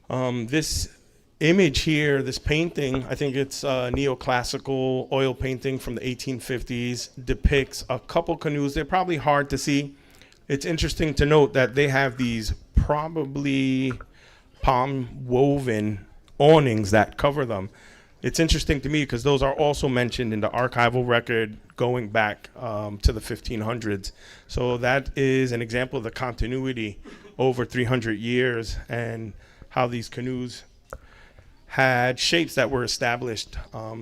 This image here, this painting, I think it's a neoclassical oil painting from the 1850s, depicts a couple canoes. They're probably hard to see. It's interesting to note that they have these probably palm woven awnings that cover them. It's interesting to me because those are also mentioned in the archival record going back to the 1500s. So that is an example of the continuity over 300 years and how these canoes had shapes that were established.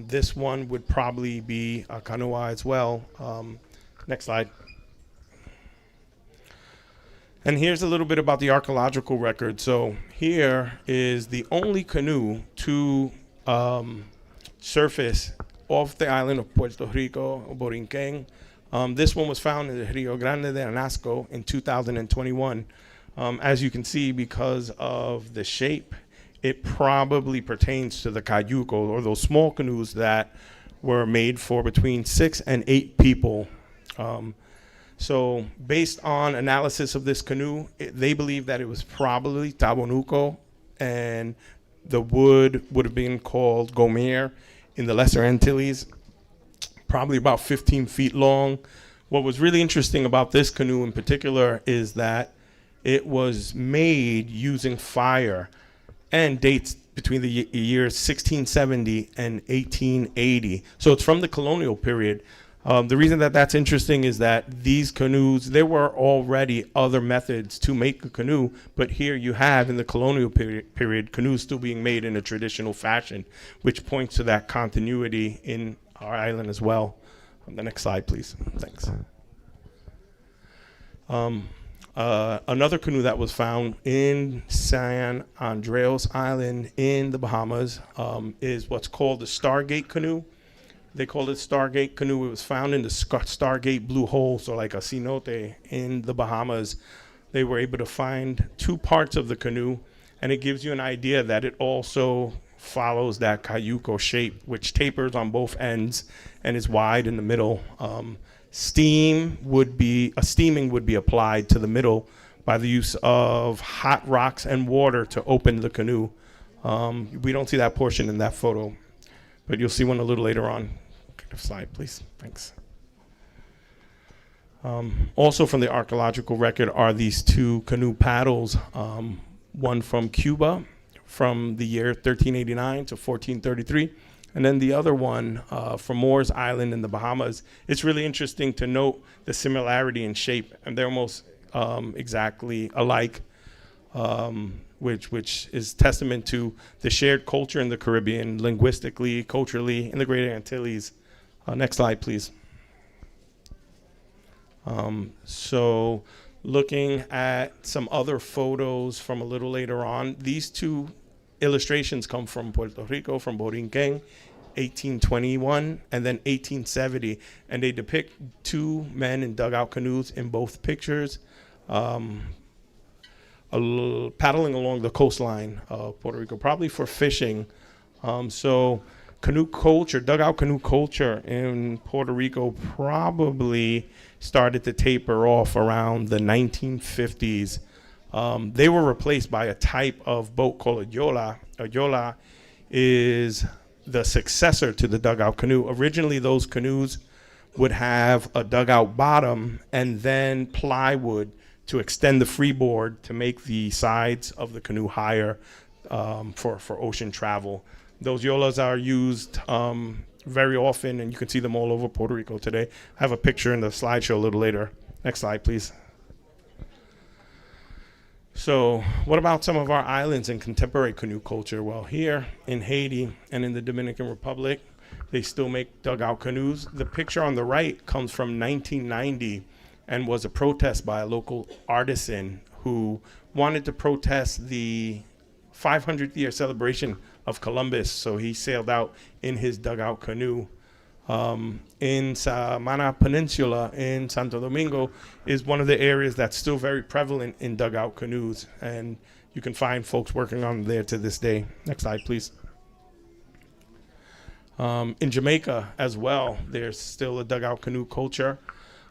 This one would probably be a canoe as well. Next slide. And here's a little bit about the archaeological record. So here is the only canoe to surface off the island of Puerto Rico, Borinquen. This one was found in the Rio Grande de Anasco in 2021. As you can see, because of the shape, it probably pertains to the cayuco, or those small canoes that were made for between 6 and 8 people. So based on analysis of this canoe, they believe that it was probably Tabanuko, and the wood would have been called gomer in the Lesser Antilles, probably about 15 feet long. What was really interesting about this canoe in particular is that it was made using fire and dates between the years 1670 and 1880. So it's from the colonial period. The reason that that's interesting is that these canoes, there were already other methods to make a canoe, but here you have in the colonial period canoes still being made in a traditional fashion, which points to that continuity in our island as well. The next slide, please. Thanks. Another canoe that was found in San Andreas Island in the Bahamas is what's called the Stargate canoe. They call it Stargate canoe. It was found in the Stargate Blue Hole, so like a cenote in the Bahamas. They were able to find two parts of the canoe, and it gives you an idea that it also follows that cayuco shape, which tapers on both ends and is wide in the middle. Steaming would be applied to the middle by the use of hot rocks and water to open the canoe. We don't see that portion in that photo, but you'll see one a little later on. Next slide, please. Thanks. Also from the archaeological record are these two canoe paddles, one from Cuba from the year 1389 to 1433, and then the other one from Moores Island in the Bahamas. It's really interesting to note the similarity in shape, and they're almost exactly alike, which is testament to the shared culture in the Caribbean, linguistically, culturally, in the Greater Antilles. Next slide, please. So looking at some other photos from a little later on, these two illustrations come from Puerto Rico, from Borinquen, 1821 and then 1870, and they depict two men in dugout canoes in both pictures, paddling along the coastline of Puerto Rico, probably for fishing. So canoe culture, dugout canoe culture in Puerto Rico probably started to taper off around the 1950s. They were replaced by a type of boat called a yola. A yola is the successor to the dugout canoe. Originally, those canoes would have a dugout bottom and then plywood to extend the freeboard to make the sides of the canoe higher for ocean travel. Those yolas are used very often, and you can see them all over Puerto Rico today. I have a picture in the slideshow a little later. Next slide, please. So what about some of our islands in contemporary canoe culture? Well, here in Haiti and in the Dominican Republic, they still make dugout canoes. The picture on the right comes from 1990 and was a protest by a local artisan who wanted to protest the 500th year celebration of Columbus. So he sailed out in his dugout canoe. In Samana Peninsula in Santo Domingo is one of the areas that's still very prevalent in dugout canoes, and you can find folks working on there to this day. Next slide, please. In Jamaica as well, there's still a dugout canoe culture,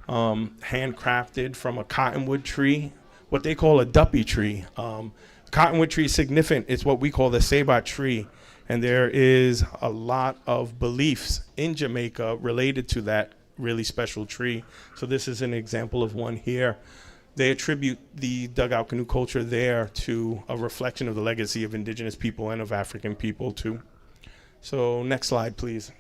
handcrafted from a cottonwood tree, what they call a duppy tree. Cottonwood tree is significant. It's what we call the Seba tree. And there is a lot of beliefs in Jamaica related to that really special tree. So this is an example of one here. They attribute the dugout canoe culture there to a reflection of the legacy of indigenous people and of African people too. So next slide, please.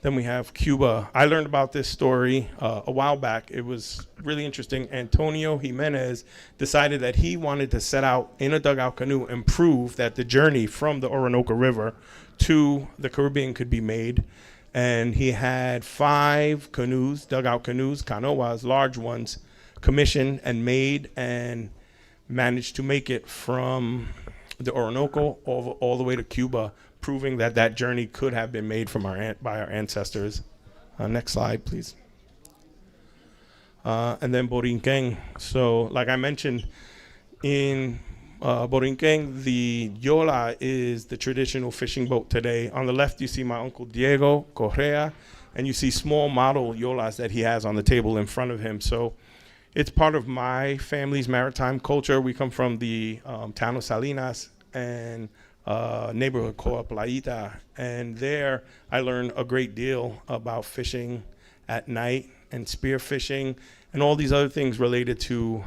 Then we have Cuba. I learned about this story a while back. It was really interesting. Antonio Jimenez decided that he wanted to set out in a dugout canoe and prove that the journey from the Orinoco River to the Caribbean could be made. And he had 5 canoes, dugout canoes, canoas, large ones, commissioned and made, and managed to make it from the Orinoco all the way to Cuba, proving that that journey could have been made from by our ancestors. Next slide, please. And then Borinquen. So like I mentioned, in Borinquen, the yola is the traditional fishing boat today. On the left, you see my uncle Diego Correa, and you see small model yolas that he has on the table in front of him. So it's part of my family's maritime culture. We come from the town of Salinas and neighborhood called Playita, and there I learned a great deal about fishing at night and spear fishing and all these other things related to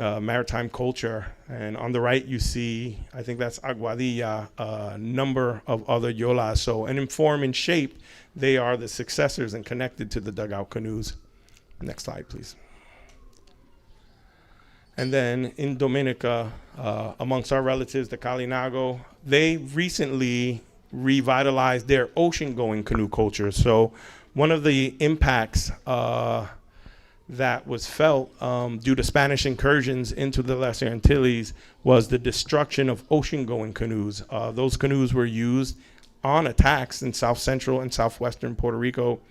maritime culture. And on the right, you see, I think that's Aguadilla, a number of other yolas. So, and in form and shape, they are the successors and connected to the dugout canoes. Next slide, please. And then in Dominica, amongst our relatives, the Kalinago, they recently revitalized their ocean-going canoe culture. So one of the impacts that was felt due to Spanish incursions into the Lesser Antilles was the destruction of ocean-going canoes. Those canoes were used on attacks in South Central and Southwestern Puerto Rico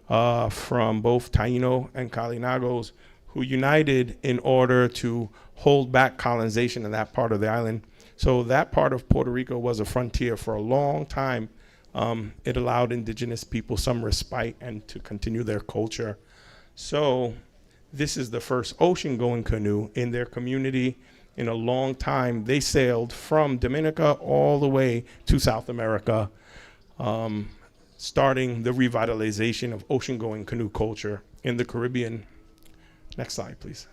from both Taino and Kalinagos, who united in order to hold back colonization in that part of the island. So that part of Puerto Rico was a frontier for a long time. It allowed indigenous people some respite and to continue their culture. So this is the first ocean-going canoe in their community in a long time. They sailed from Dominica all the way to South America, starting the revitalization of ocean-going canoe culture in the Caribbean. Next slide, please.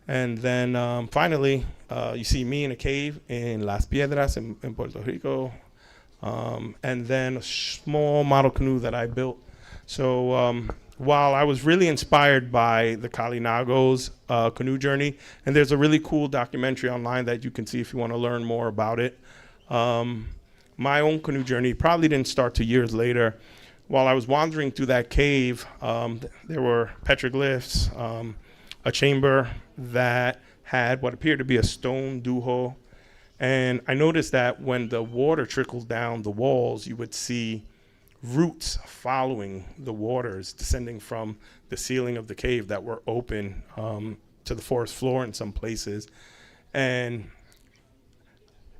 And then finally, you see me in a cave in Las Piedras in Puerto Rico, and then a small model canoe that I built. So while I was really inspired by the Kalinagos canoe journey, and there's a really cool documentary online that you can see if you want to learn more about it, my own canoe journey probably didn't start till years later. While I was wandering through that cave, there were petroglyphs, a chamber that had what appeared to be a stone duho. And I noticed that when the water trickled down the walls, you would see roots following the waters descending from the ceiling of the cave that were open to the forest floor in some places. And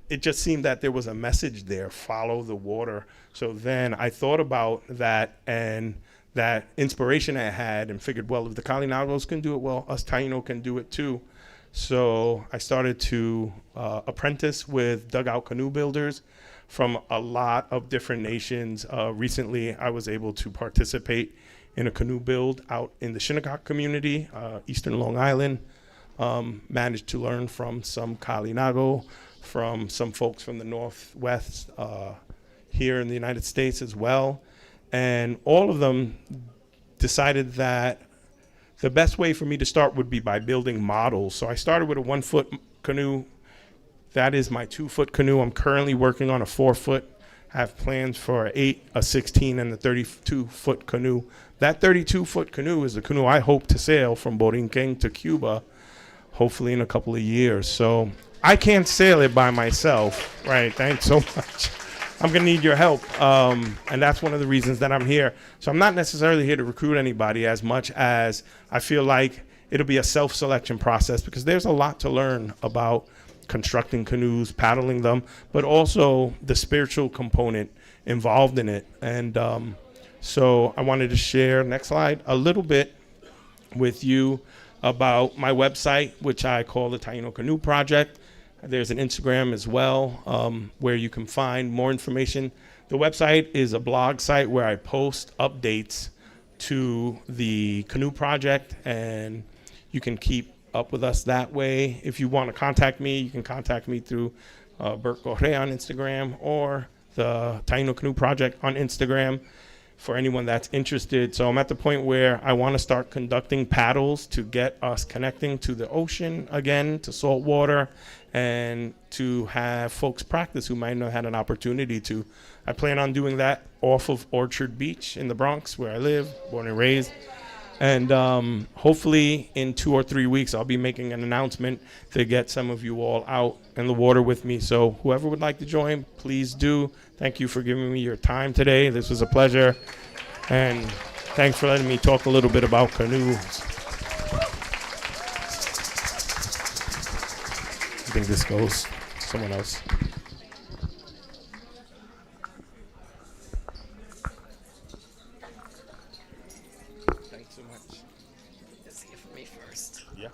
it just seemed that there was a message there, follow the water. So then I thought about that and that inspiration I had and figured, well, if the Kalinagos can do it, well, us Taino can do it too. So I started to apprentice with dugout canoe builders from a lot of different nations. Recently, I was able to participate in a canoe build out in the Shinnecock community, Eastern Long Island. Managed to learn from some Kalinago, from some folks from the Northwest here in the United States as well. And all of them decided that the best way for me to start would be by building models. So I started with a 1-foot canoe. That is my 2-foot canoe. I'm currently working on a 4-foot. I have plans for an 8, a 16, and a 32-foot canoe. That 32-foot canoe is the canoe I hope to sail from Borinquen to Cuba, hopefully in a couple of years. So I can't sail it by myself. Right, thanks so much. I'm gonna need your help, and that's one of the reasons that I'm here. So I'm not necessarily here to recruit anybody as much as I feel like it'll be a self-selection process, because there's a lot to learn about constructing canoes, paddling them, but also the spiritual component involved in it. And so I wanted to share, next slide, a little bit with you about my website, which I call the Taino Canoe Project. There's an Instagram as well, where you can find more information. The website is a blog site where I post updates to the canoe project, and you can keep up with us that way. If you want to contact me, you can contact me through Bert Correa on Instagram or the Taino Canoe Project on Instagram for anyone that's interested. So I'm at the point where I want to start conducting paddles to get us connecting to the ocean again, to salt water, and to have folks practice who might not have had an opportunity to. I plan on doing that off of Orchard Beach in the Bronx, where I live, born and raised. And hopefully in 2 or 3 weeks, I'll be making an announcement to get some of you all out in the water with me. So whoever would like to join, please do. Thank you for giving me your time today. This was a pleasure. And thanks for letting me talk a little bit about canoes. I think this goes to someone else. Thanks so much. Just hear from me first. Yeah.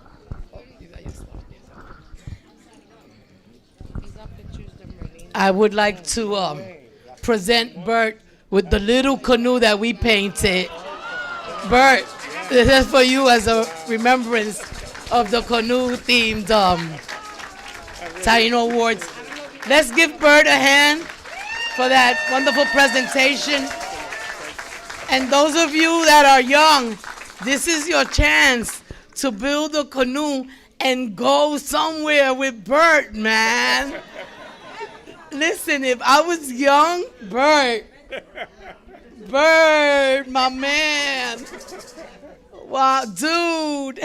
I would like to present Bert with the little canoe that we painted. Bert, this is for you as a remembrance of the Canoe themed Taino Awards. Let's give Bert a hand for that wonderful presentation. And those of you that are young, this is your chance to build a canoe and go somewhere with Bert, man. Listen, if I was young, Bert, my man. Wow, dude.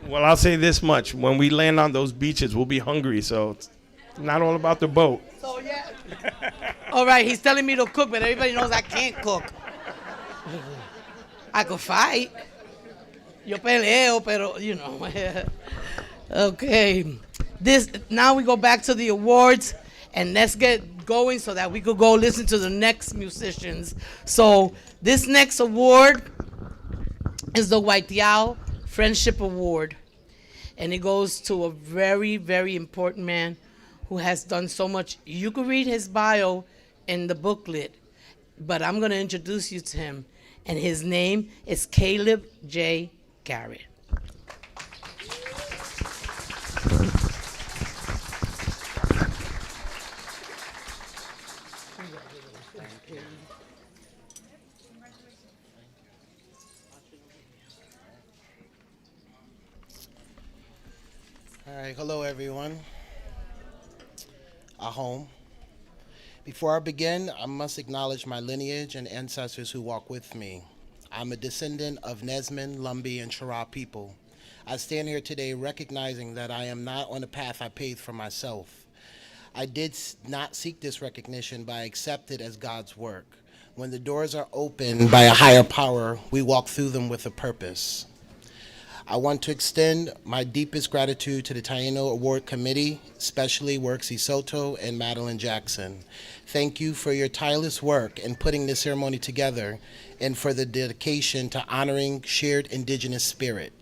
Well, I'll say this much. When we land on those beaches, we'll be hungry, so it's not all about the boat. So, yeah. All right, he's telling me to cook, but everybody knows I can't cook. I could fight. Yo peleo, pero, you know. Okay. Now we go back to the awards, and let's get going so that we could go listen to the next musicians. So this next award is the Waitiao Friendship Award. And it goes to a very, very important man who has done so much. You could read his bio in the booklet, but I'm going to introduce you to him. And his name is Caleb J. Garrett. All right, hello everyone. Ahom. Before I begin, I must acknowledge my lineage and ancestors who walk with me. I'm a descendant of Nesman, Lumbee, and Chara people. I stand here today recognizing that I am not on the path I paved for myself. I did not seek this recognition, but I accept it as God's work. When the doors are opened by a higher power, we walk through them with a purpose. I want to extend my deepest gratitude to the Taino Award Committee, especially Worksy Soto and Madeline Jackson. Thank you for your tireless work in putting this ceremony together and for the dedication to honoring shared indigenous spirit.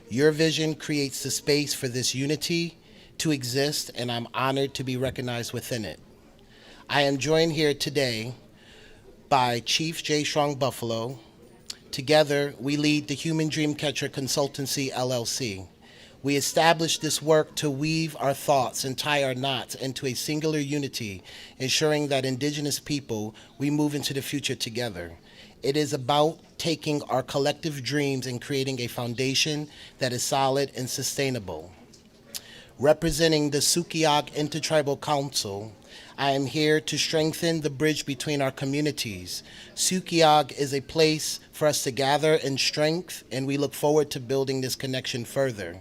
Your vision creates the space for this unity to exist, and I'm honored to be recognized within it. I am joined here today by Chief J. Strong Buffalo. Together, we lead the Human Dreamcatcher Consultancy, LLC. We established this work to weave our thoughts and tie our knots into a singular unity, ensuring that indigenous people, we move into the future together. It is about taking our collective dreams and creating a foundation that is solid and sustainable. Representing the Sukiag Intertribal Council, I am here to strengthen the bridge between our communities. Sukiag is a place for us to gather in strength, and we look forward to building this connection further.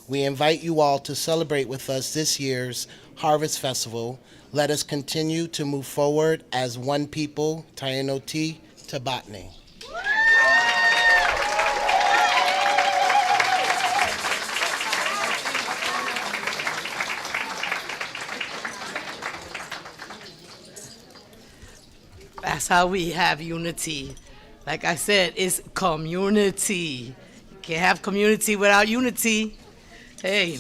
We invite you all to celebrate with us this year's Harvest Festival. Let us continue to move forward as one people, Taino T, Tabatni. That's how we have unity. Like I said, it's community. You can't have community without unity. Hey,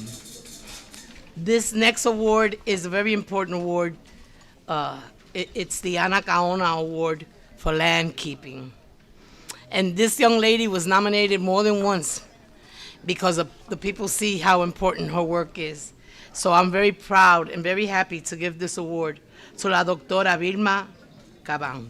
this next award is a very important award. It's the Anakaona Award for Landkeeping. And this young lady was nominated more than once because the people see how important her work is. So I'm very proud and very happy to give this award to la doctora Vilma Caban.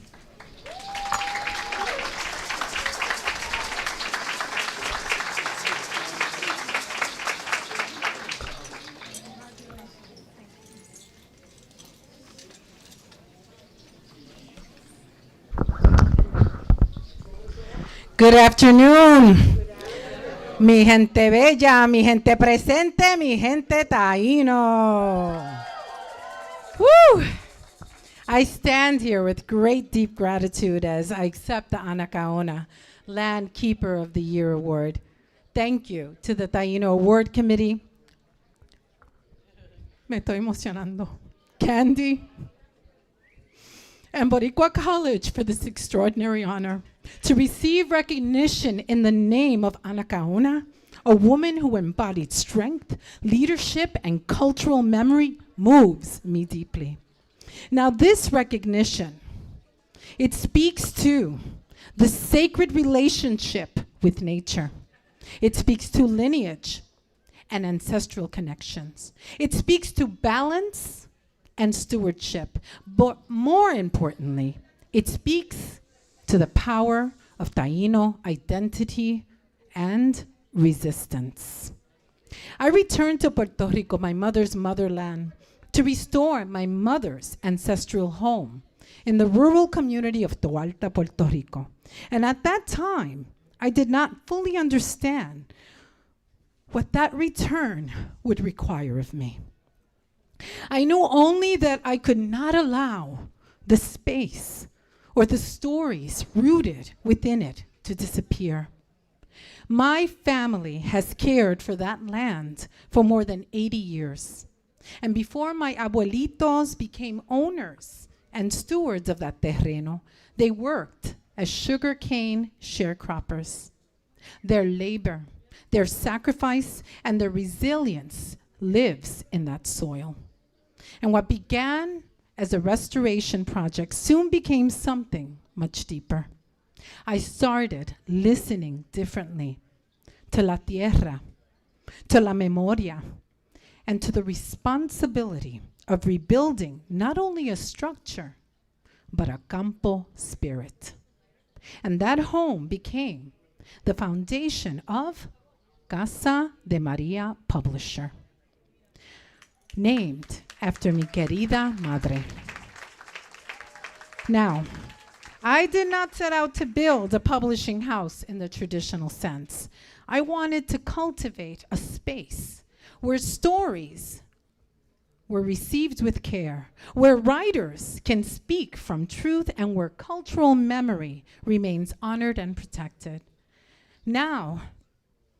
Good afternoon. Mi gente bella, mi gente presente, mi gente taino. Woo! I stand here with great deep gratitude as I accept the Anakaona Landkeeper of the Year Award. Thank you to the Taino Award Committee. Me estoy emocionando. Candy. And Boricua College for this extraordinary honor to receive recognition in the name of Anakaona, a woman who embodied strength, leadership, and cultural memory, moves me deeply. Now, this recognition, it speaks to the sacred relationship with nature, It speaks to lineage and ancestral connections. It speaks to balance and stewardship. But more importantly, it speaks to the power of Taino identity and resistance. I returned to Puerto Rico, my mother's motherland, to restore my mother's ancestral home in the rural community of Toalta, Puerto Rico. And at that time, I did not fully understand what that return would require of me. I knew only that I could not allow the space or the stories rooted within it to disappear. My family has cared for that land for more than 80 years. And before my abuelitos became owners and stewards of that terreno, they worked as sugarcane sharecroppers. Their labor, their sacrifice, and their resilience lives in that soil. And what began as a restoration project soon became something much deeper. I started listening differently to la tierra, to la memoria, and to the responsibility of rebuilding not only a structure, but a campo spirit. And that home became the foundation of Casa de Maria Publisher, named after mi querida madre. Now, I did not set out to build a publishing house in the traditional sense. I wanted to cultivate a space where stories were received with care, where writers can speak from truth, and where cultural memory remains honored and protected. Now,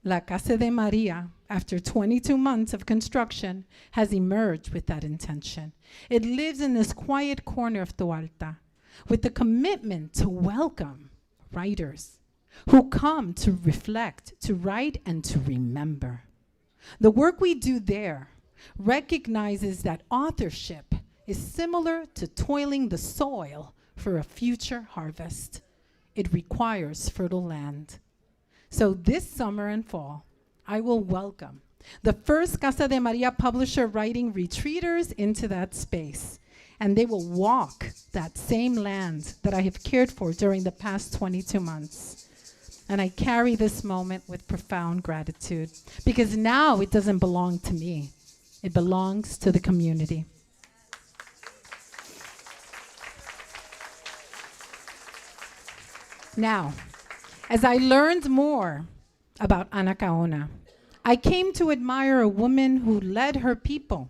La Casa de Maria, after 22 months of construction, has emerged with that intention. It lives in this quiet corner of Toalta with the commitment to welcome writers who come to reflect, to write, and to remember. The work we do there recognizes that authorship is similar to toiling the soil for a future harvest. It requires fertile land. So this summer and fall, I will welcome the first Casa de Maria Publisher writing retreaters into that space. And they will walk that same land that I have cared for during the past 22 months. And I carry this moment with profound gratitude, because now it doesn't belong to me. It belongs to the community. Now, as I learned more about Anacaona, I came to admire a woman who led her people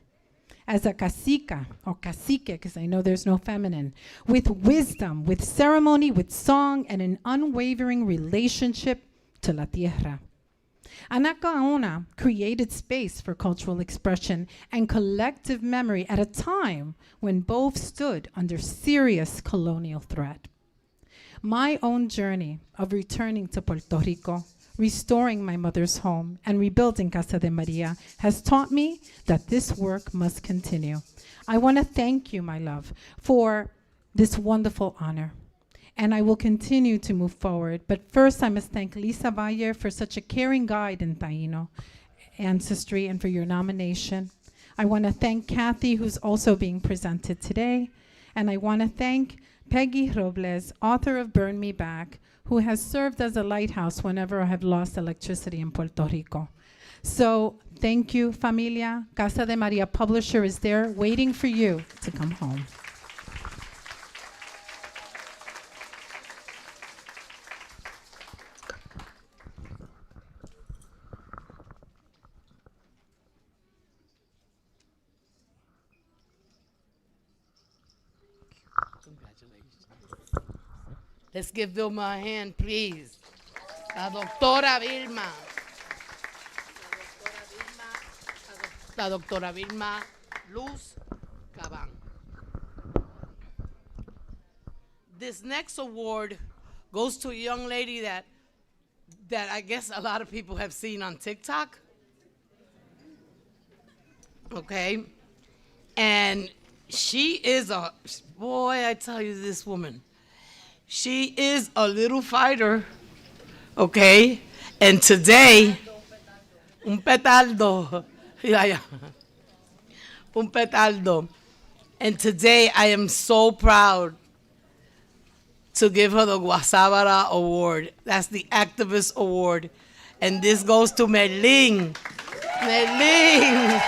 as a cacica, or cacique, because I know there's no feminine, with wisdom, with ceremony, with song, and an unwavering relationship to la tierra. Anacaona created space for cultural expression and collective memory at a time when both stood under serious colonial threat. My own journey of returning to Puerto Rico, restoring my mother's home, and rebuilding Casa de Maria has taught me that this work must continue. I want to thank you, my love, for this wonderful honor. And I will continue to move forward. But first, I must thank Lisa Valle for such a caring guide in Taino ancestry and for your nomination. I want to thank Kathy, who's also being presented today. And I want to thank Peggy Robles, author of Burn Me Back, who has served as a lighthouse whenever I have lost electricity in Puerto Rico. So thank you, familia. Casa de Maria Publisher is there waiting for you to come home. Let's give Vilma a hand, please. La doctora Vilma. La doctora Vilma Luz Caban. This next award goes to a young lady that I guess a lot of people have seen on TikTok. Okay? And she is a, boy, I tell you, this woman. She is a little fighter, okay? And today, un petardo. Yeah. Un petardo. And today I am so proud to give her the Guasabara Award. That's the Activist Award. And this goes to Merlin. Merlin.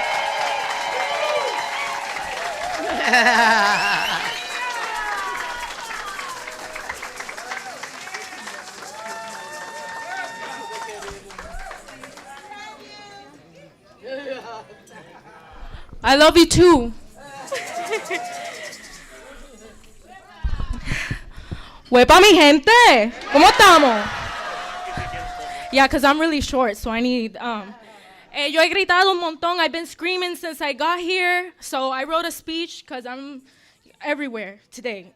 I love you too. Huepa mi gente, ¿cómo estamos? Yeah, because I'm really short, so I need, yo he gritado un montón. I've been screaming since I got here, so I wrote a speech because I'm everywhere today.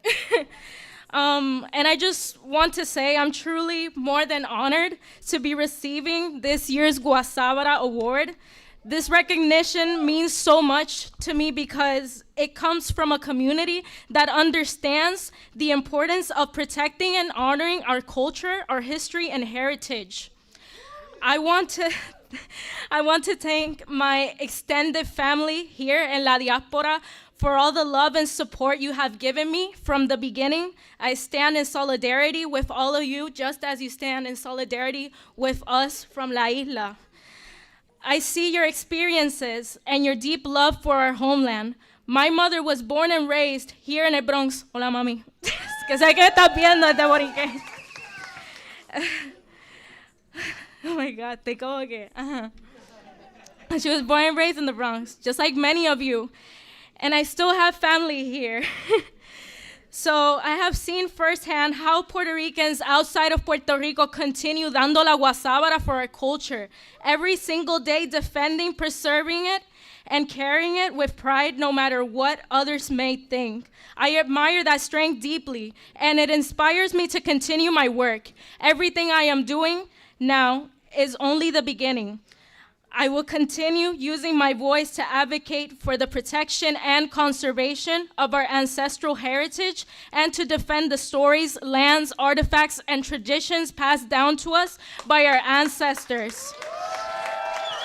And I just want to say I'm truly more than honored to be receiving this year's Guasabara Award. This recognition means so much to me because it comes from a community that understands the importance of protecting and honoring our culture, our history, and heritage. I want to thank my extended family here in La Diaspora for all the love and support you have given me from the beginning. I stand in solidarity with all of you, just as you stand in solidarity with us from La Isla. I see your experiences and your deep love for our homeland. My mother was born and raised here in the Bronx. Hola, mami. Que sé que estás viendo este borique. Oh my God, te como que. She was born and raised in the Bronx, just like many of you. And I still have family here. So I have seen firsthand how Puerto Ricans outside of Puerto Rico continue dando la guasábara for our culture, every single day defending, preserving it, and carrying it with pride no matter what others may think. I admire that strength deeply, and it inspires me to continue my work. Everything I am doing now is only the beginning. I will continue using my voice to advocate for the protection and conservation of our ancestral heritage and to defend the stories, lands, artifacts, and traditions passed down to us by our ancestors.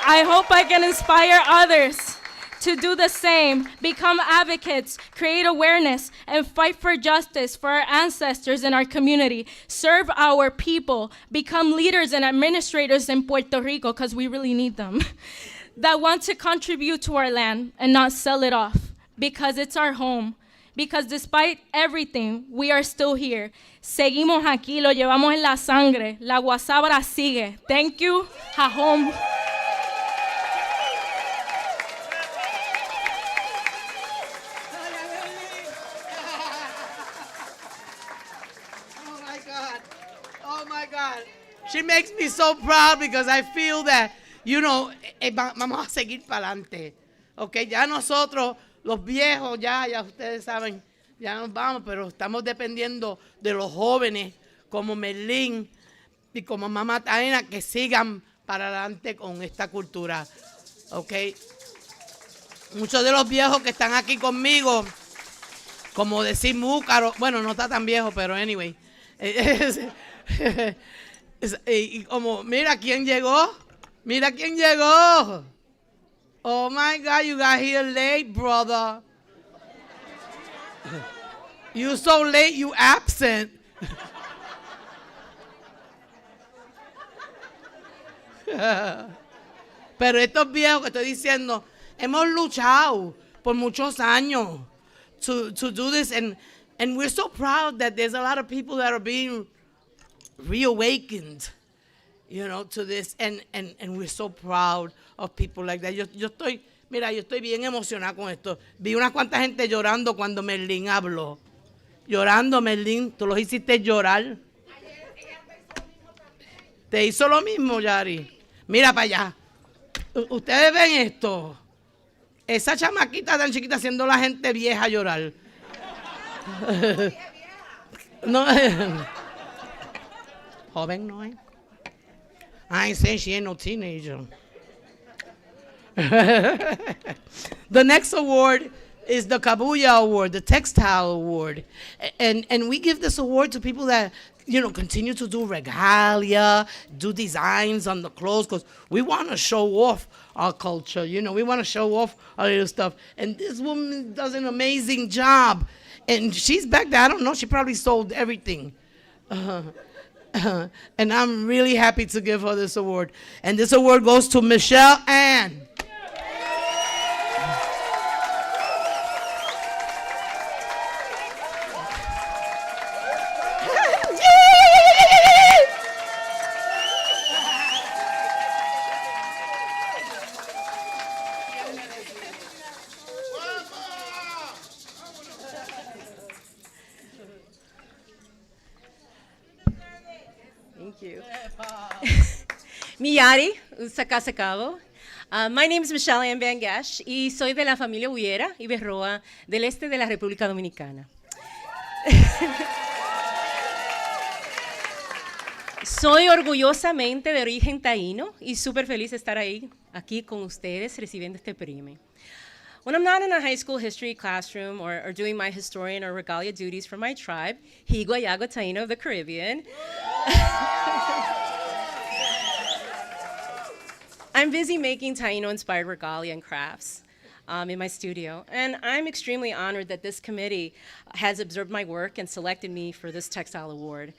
I hope I can inspire others to do the same, become advocates, create awareness, and fight for justice for our ancestors in our community, serve our people, become leaders and administrators in Puerto Rico, because we really need them, that want to contribute to our land and not sell it off, because it's our home. Because despite everything, we are still here. Seguimos aquí, lo llevamos en la sangre. La guasábara sigue. Thank you, Jajón. She makes me so proud because I feel that, you know, vamos a seguir para adelante. Okay, ya nosotros, los viejos, ya ustedes saben, ya nos vamos, pero estamos dependiendo de los jóvenes como Merlin y como Mamá Taina que sigan para adelante con esta cultura. Okay. Muchos de los viejos que están aquí conmigo, como decir Múcaro, bueno, no está tan viejo, pero anyway. Y como, mira quién llegó. Oh my God, you got here late, brother. You so late, you absent. Pero estos viejos que estoy diciendo, hemos luchado por muchos años to do this, and we're so proud that there's a lot of people that are being reawakened, you know, to this, and we're so proud of people like that. Yo estoy bien emocionada con esto. Vi unas cuantas gente llorando cuando Merlin habló. Llorando, Merlin, tú los hiciste llorar. Te hizo lo mismo, Yari. Mira para allá. Ustedes ven esto. Esa chamaquita tan chiquita haciendo la gente vieja llorar. No. Joven no es. I ain't saying she ain't no teenager. The next award is the Kabuya Award, the Textile Award. And we give this award to people that continue to do regalia, do designs on the clothes, because we want to show off our culture. We want to show off our little stuff. And this woman does an amazing job. And she's back there. I don't know. She probably sold everything. And I'm really happy to give her this award. And this award goes to Michelle Ann. Thank you. Miyari, Usakasakavo. My name is Michelle Ann Bangash y soy de la familia Huyera y Berroa del este de la República Dominicana. Soy orgullosamente de origen taíno y súper feliz de estar aquí con ustedes recibiendo este premio. When I'm not in a high school history classroom or doing my historian or regalia duties for my tribe, Higua Yago Taino of the Caribbean, I'm busy making Taino-inspired regalia and crafts in my studio. And I'm extremely honored that this committee has observed my work and selected me for this Textile Award.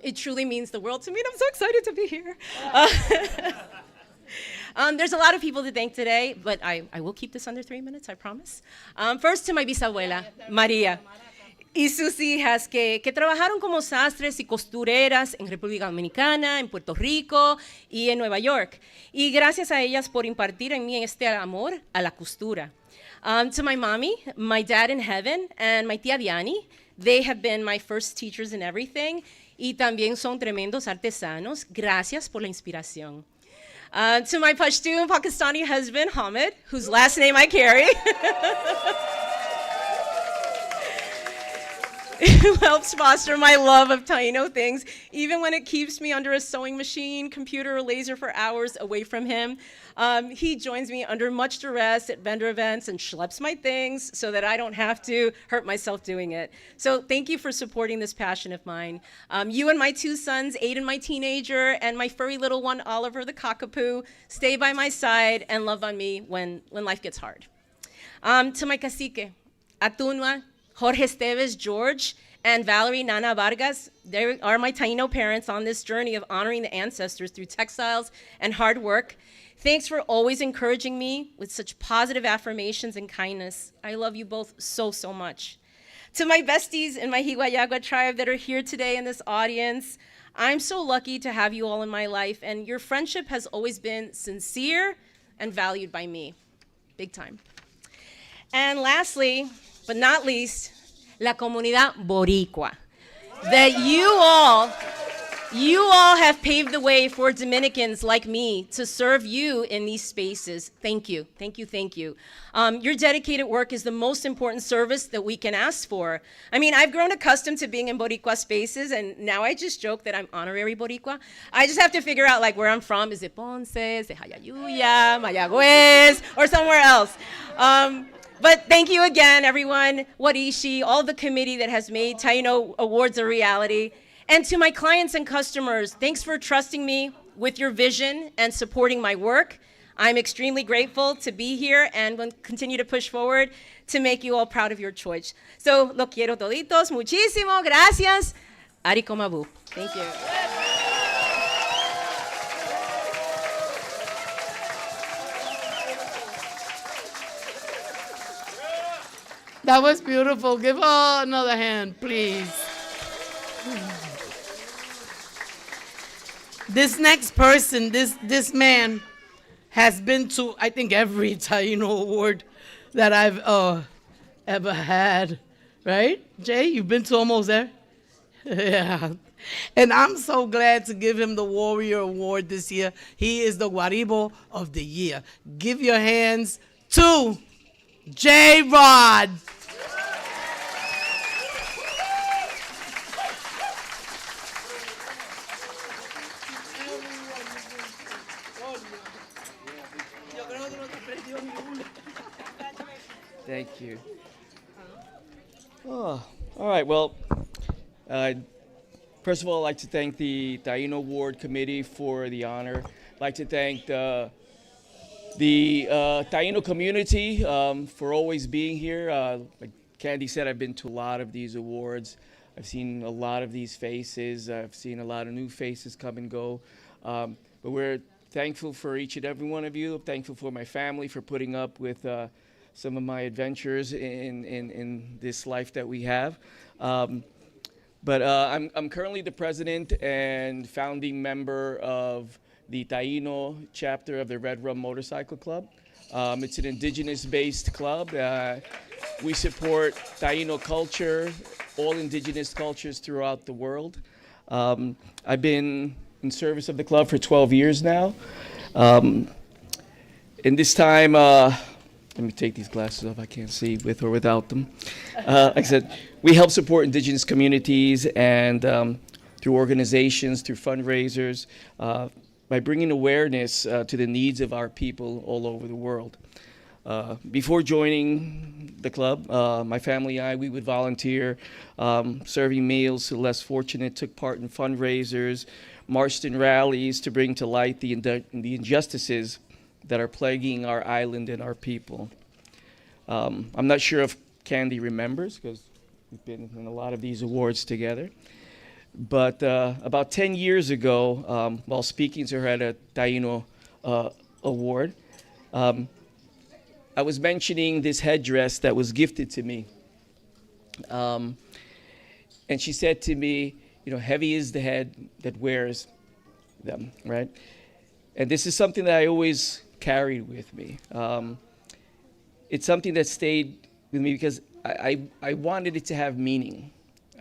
It truly means the world to me, and I'm so excited to be here. There's a lot of people to thank today, but I will keep this under 3 minutes, I promise. First to my bisabuela, María, y sus hijas que trabajaron como sastres y costureras en República Dominicana, en Puerto Rico y en Nueva York. Y gracias a ellas por impartir en mí este amor a la costura. To my mommy, my dad in heaven, and my tía Diani, they have been my first teachers in everything, y también son tremendos artesanos. Gracias por la inspiración. To my Pashto and Pakistani husband, Hamid, whose last name I carry, who helps foster my love of Taino things, even when it keeps me under a sewing machine, computer, or laser for hours away from him. He joins me under much duress at vendor events and schleps my things so that I don't have to hurt myself doing it. So thank you for supporting this passion of mine. You and my 2 sons, Aiden, my teenager, and my furry little one, Oliver, the cockapoo, stay by my side and love on me when life gets hard. To my cacique, Atunwa, Jorge Esteves, George, and Valerie Nana Vargas, they are my Taino parents on this journey of honoring the ancestors through textiles and hard work. Thanks for always encouraging me with such positive affirmations and kindness. I love you both so, so much. To my besties in my Higuayagua tribe that are here today in this audience, I'm so lucky to have you all in my life, and your friendship has always been sincere and valued by me, big time. And lastly, but not least, la comunidad Boricua, that you all have paved the way for Dominicans like me to serve you in these spaces. Thank you, thank you, thank you. Your dedicated work is the most important service that we can ask for. I mean, I've grown accustomed to being in Boricua spaces, and now I just joke that I'm honorary Boricua. I just have to figure out like where I'm from. Is it Ponce, is it Jayayuya, Mayagüez, or somewhere else? But thank you again, everyone, Warishi, all the committee that has made Taino Awards a reality. And to my clients and customers, thanks for trusting me with your vision and supporting my work. I'm extremely grateful to be here and will continue to push forward to make you all proud of your choice. So, lo quiero toditos, muchísimo, gracias, Arikomabu. Thank you. That was beautiful. Give her another hand, please. This next person, this man, has been to, I think, every Taino award that I've ever had. Right? Jay, you've been to almost there? Yeah. And I'm so glad to give him the Warrior Award this year. He is the Guaribo of the Year. Give your hands to J-Rod. Thank you. Oh, all right. Well, First of all, I'd like to thank the Taino Award Committee for the honor. I'd like to thank the Taino community for always being here. Like Candy said, I've been to a lot of these awards. I've seen a lot of these faces. I've seen a lot of new faces come and go. But we're thankful for each and every one of you. I'm thankful for my family for putting up with some of my adventures in this life that we have. But I'm currently the president and founding member of the Taino chapter of the Red Rum Motorcycle Club. It's an indigenous-based club. We support Taino culture, all indigenous cultures throughout the world. I've been in service of the club for 12 years now. In this time, let me take these glasses off. I can't see with or without them. Like I said, we help support indigenous communities and through organizations, through fundraisers, by bringing awareness to the needs of our people all over the world. Before joining the club, my family and I, we would volunteer serving meals to the less fortunate, took part in fundraisers, marched in rallies to bring to light the injustices that are plaguing our island and our people. I'm not sure if Candy remembers, because we've been in a lot of these awards together. But about 10 years ago, while speaking to her at a Taino award, I was mentioning this headdress that was gifted to me. And she said to me, you know, heavy is the head that wears them, right? And this is something that I always carried with me. It's something that stayed with me because I wanted it to have meaning.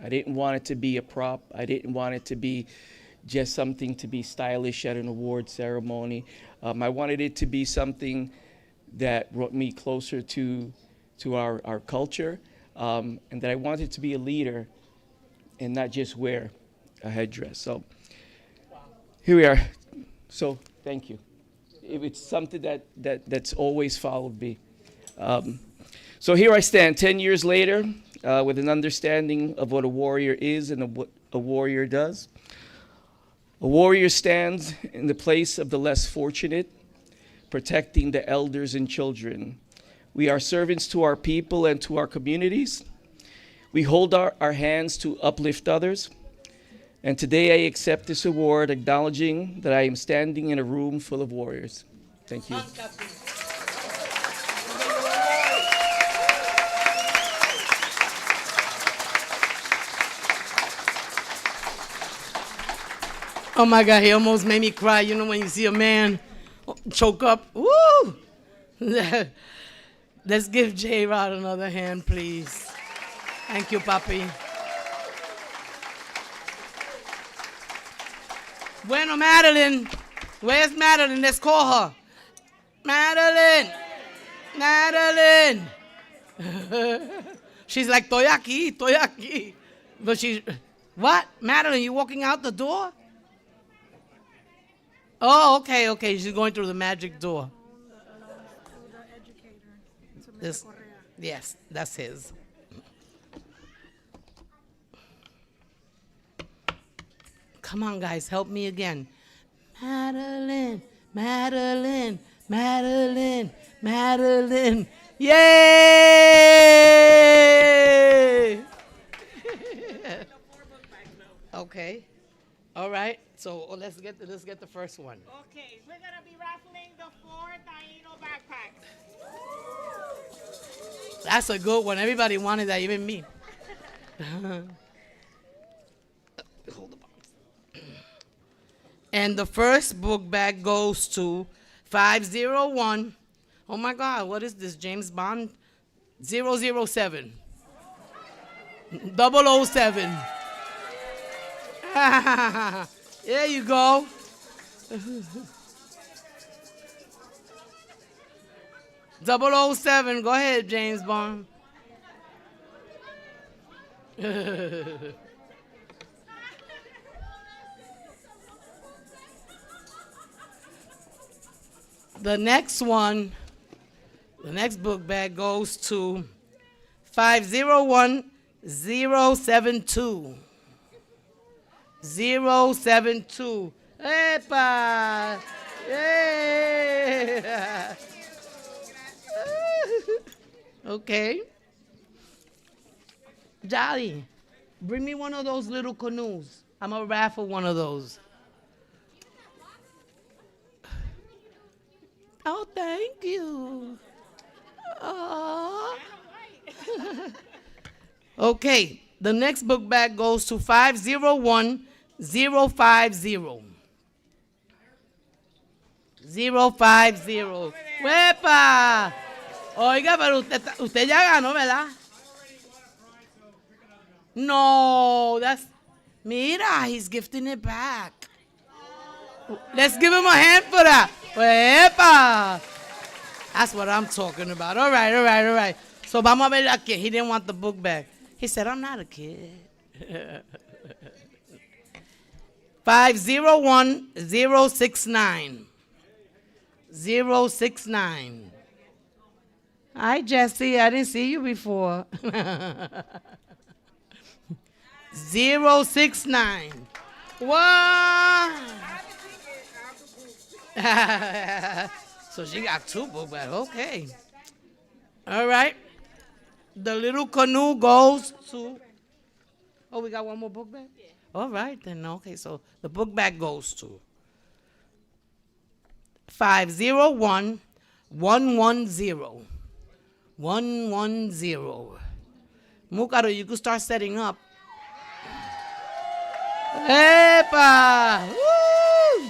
I didn't want it to be a prop. I didn't want it to be just something to be stylish at an award ceremony. I wanted it to be something that brought me closer to our culture, and that I wanted to be a leader and not just wear a headdress. So here we are. So thank you. It's something that's always followed me. So here I stand 10 years later with an understanding of what a warrior is and what a warrior does. A warrior stands in the place of the less fortunate, protecting the elders and children. We are servants to our people and to our communities. We hold our hands to uplift others. And today I accept this award, acknowledging that I am standing in a room full of warriors. Thank you. Oh my God, he almost made me cry. You know when you see a man choke up? Woo! Let's give J-Rod another hand, please. Thank you, Papi. Bueno, Madeline. Where's Madeline? Let's call her. Madeline. Madeline. She's like, estoy aquí. But she's, what? Madeline, you walking out the door? Oh, okay. She's going through the magic door. This, yes, that's his. Come on, guys, help me again. Madeline, Madeline, Madeline, Madeline. Yay! Okay. All right. So let's get the first one. Okay, we're gonna be raffling the 4 Taino backpacks. That's a good one. Everybody wanted that, even me. Hold the box. And the first book bag goes to 501. Oh my God, what is this? James Bond? 007. 007. There you go. 007. Go ahead, James Bond. The next one, the next book bag goes to 501072. 072. Epa! Yeah. Okay. Jolly, bring me one of those little canoes. I'm gonna raffle one of those. Oh, thank you. Aw. Okay, the next book bag goes to 501050. 050. ¡Huepa! Oiga, pero usted ya ganó, ¿verdad? No, that's... Mira, he's gifting it back. Let's give him a hand for that. ¡Huepa! That's what I'm talking about. All right. So vamos a ver aquí. He didn't want the book bag. He said, I'm not a kid. 501069. 069. Hi, Jesse. I didn't see you before. 069. What? So she got two book bags. Okay. All right. The little canoe goes to... Oh, we got one more book bag? Yeah. All right, then. Okay, so the book bag goes to 501110. 110. Mukaro, you could start setting up. Epa! Woo!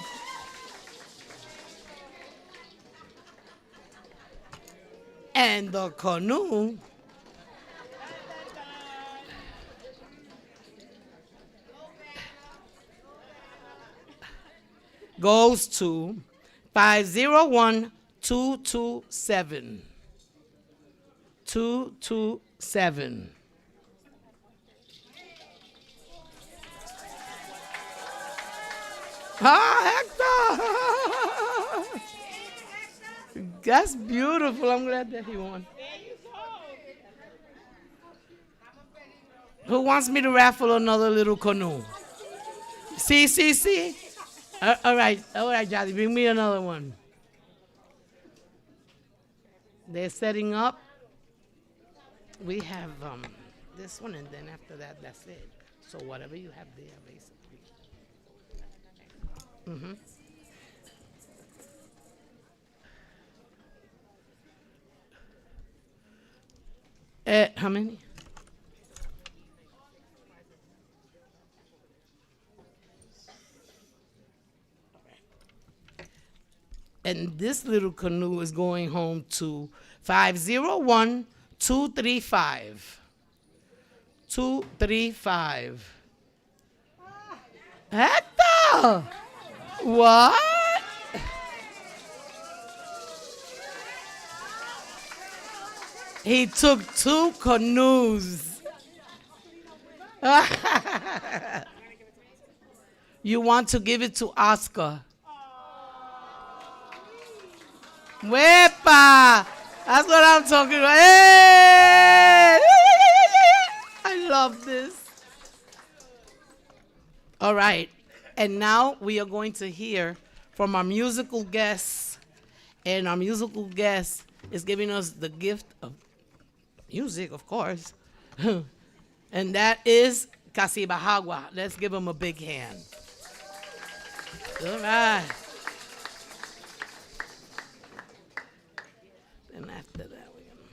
And the canoe goes to 501227. 227. Hector! That's beautiful. I'm glad that he won. Who wants me to raffle another little canoe? See? All right, Jolly, bring me another one. They're setting up. We have this one, and then after that, that's it. So whatever you have there, basically. Mm-hmm. How many? And this little canoe is going home to 501235. 235. Hector! What? He took two canoes. You want to give it to Oscar? Wepa! That's what I'm talking about. Hey! I love this. All right. And now we are going to hear from our musical guests. And our musical guest is giving us the gift of music, of course. And that is Casibahagua. Let's give him a big hand. All right. And after that, we're gonna...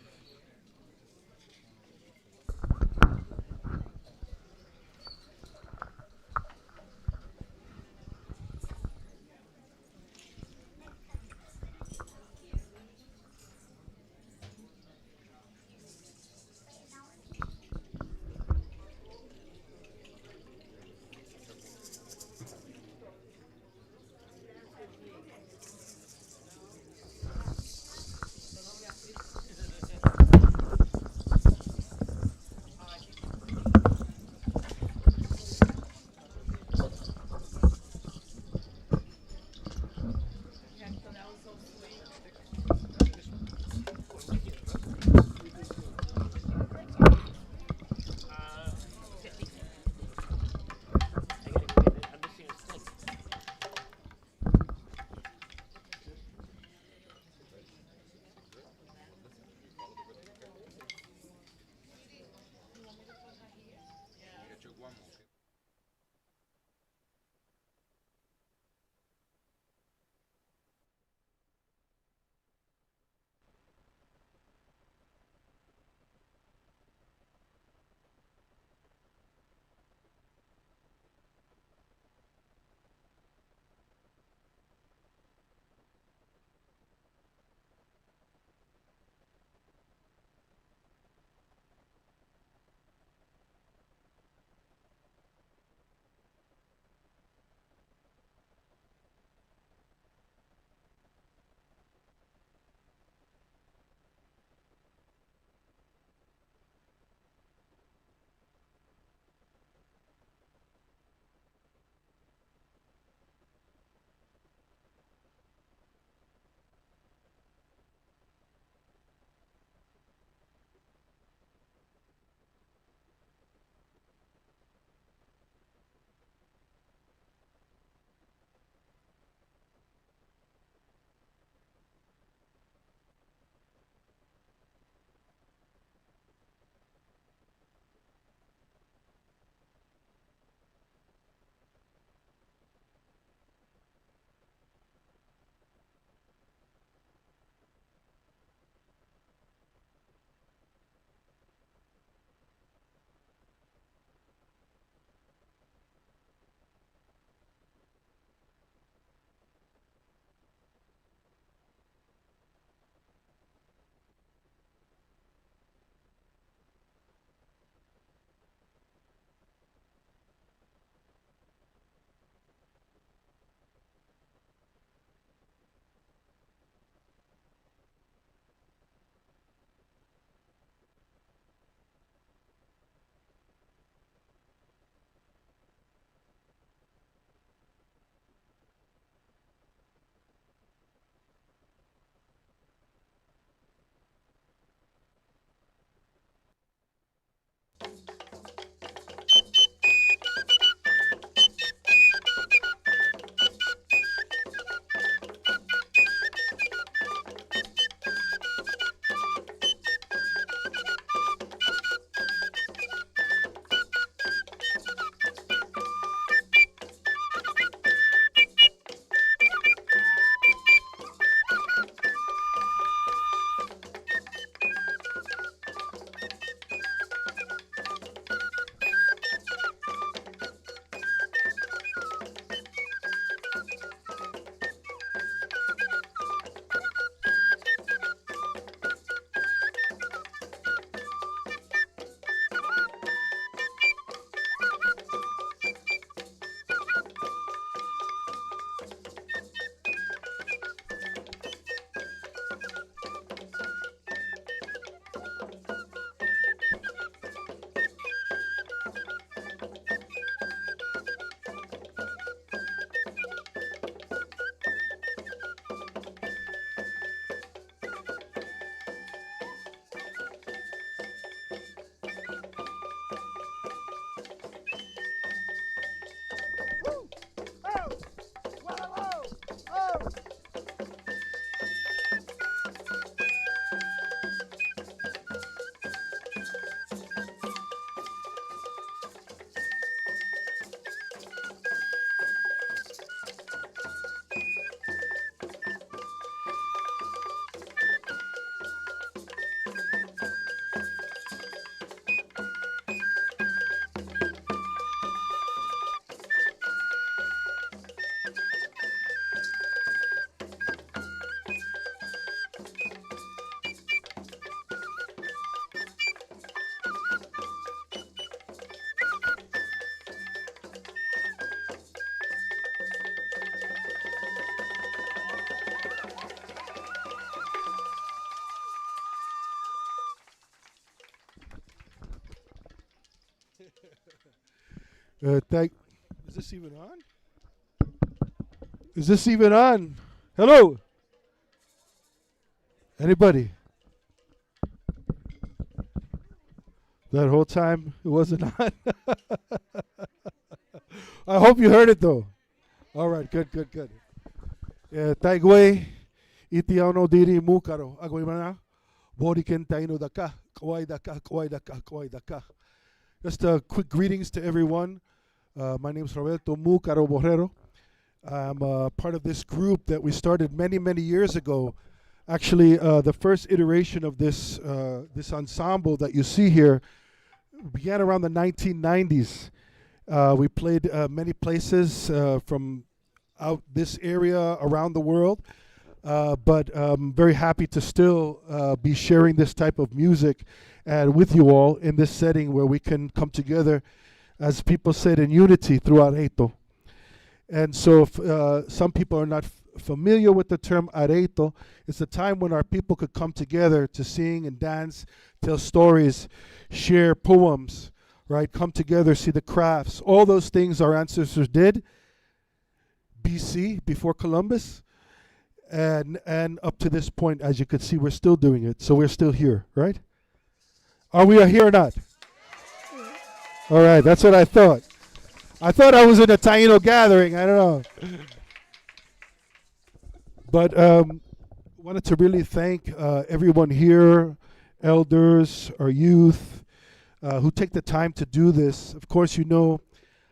Is this even on? Is this even on? Hello? Anybody? That whole time it wasn't on. I hope you heard it though. All right, good. Taigwe, itiano diri mukaro. Agwe mana. Boriken taino daka. Kawai daka. Just quick greetings to everyone. My name is Roberto Mukaro Borrero. I'm part of this group that we started many, many years ago. Actually, the first iteration of this ensemble that you see here began around the 1990s. We played many places from out this area around the world, but I'm very happy to still be sharing this type of music and with you all in this setting where we can come together, as people said, in unity through areito. And so if some people are not familiar with the term areito, it's a time when our people could come together to sing and dance, tell stories, share poems, right? Come together, see the crafts, all those things our ancestors did, BC, before Columbus, and up to this point, as you can see, we're still doing it. So we're still here, right? Are we here or not? All right, that's what I thought. I thought I was in a Taino gathering. I don't know. But wanted to really thank everyone here, elders, our youth, who take the time to do this. Of course, you know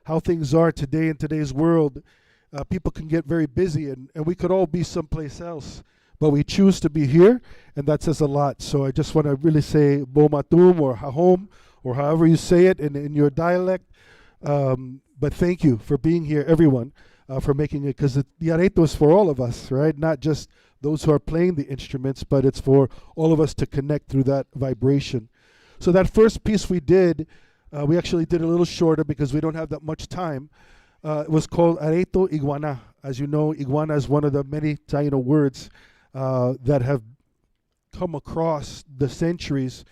how things are today in today's world. People can get very busy, and we could all be someplace else. But we choose to be here, and that says a lot. So I just want to really say Bomatum or Hahom, or however you say it in your dialect. But thank you for being here, everyone, for making it, because the areito is for all of us, right? Not just those who are playing the instruments, but it's for all of us to connect through that vibration. So that first piece we did, we actually did a little shorter because we don't have that much time. It was called Areito Iguana. As you know, iguana is one of the many Taino words that have come across the centuries,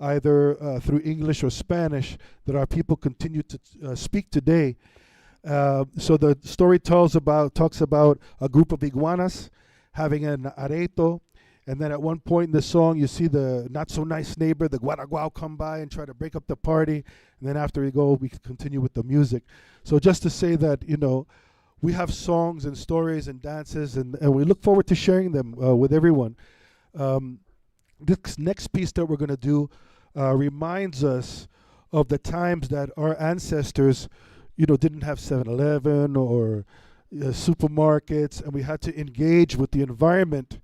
either through English or Spanish, that our people continue to speak today. So the story talks about a group of iguanas having an areito, and then at one point in the song, you see the not so nice neighbor, the guaraguao, come by and try to break up the party. And then after we go, we continue with the music. So just to say that, you know, we have songs and stories and dances, and we look forward to sharing them with everyone. This next piece that we're going to do reminds us of the times that our ancestors, you know, didn't have 7-Eleven or supermarkets, and we had to engage with the environment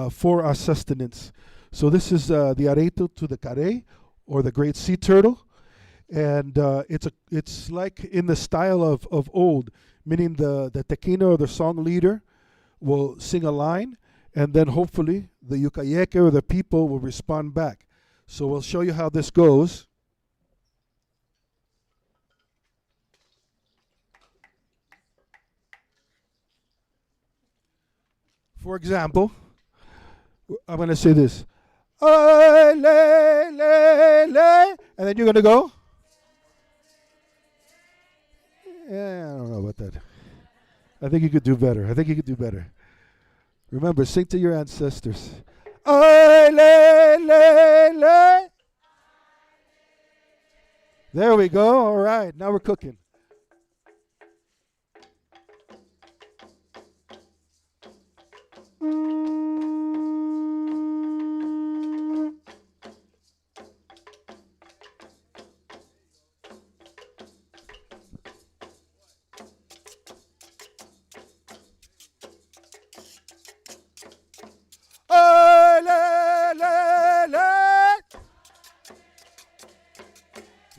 for our sustenance. So this is the areito to the carey, or the great sea turtle, and it's like in the style of old, meaning the tequino, or the song leader, will sing a line, and then hopefully the yukayeke, or the people, will respond back. So we'll show you how this goes. For example, I'm going to say this. Ay, le, le, le. And then you're going to go. Yeah, I don't know about that. I think you could do better. Remember, sing to your ancestors. Ay, le, le, le. There we go. All right. Now we're cooking.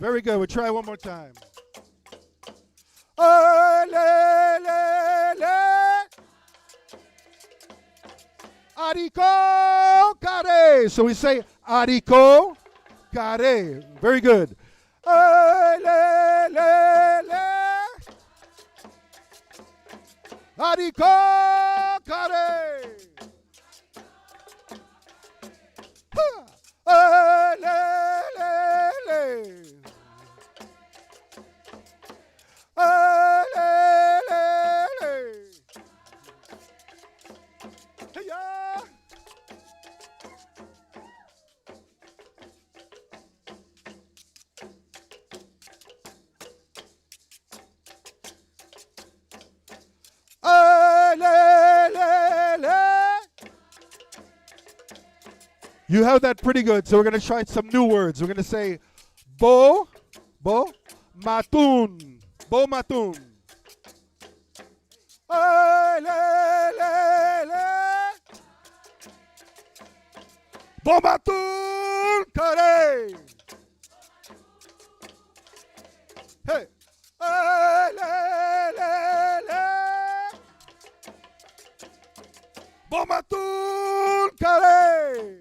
Very good. We'll try one more time. Ariko kare. So we say ariko kare. Very good. Ariko kare. Hey-ya! You have that pretty good, so we're going to try some new words. We're going to say bo, matun, bo matun. Bo matun kare. Hey. Bo matun kare.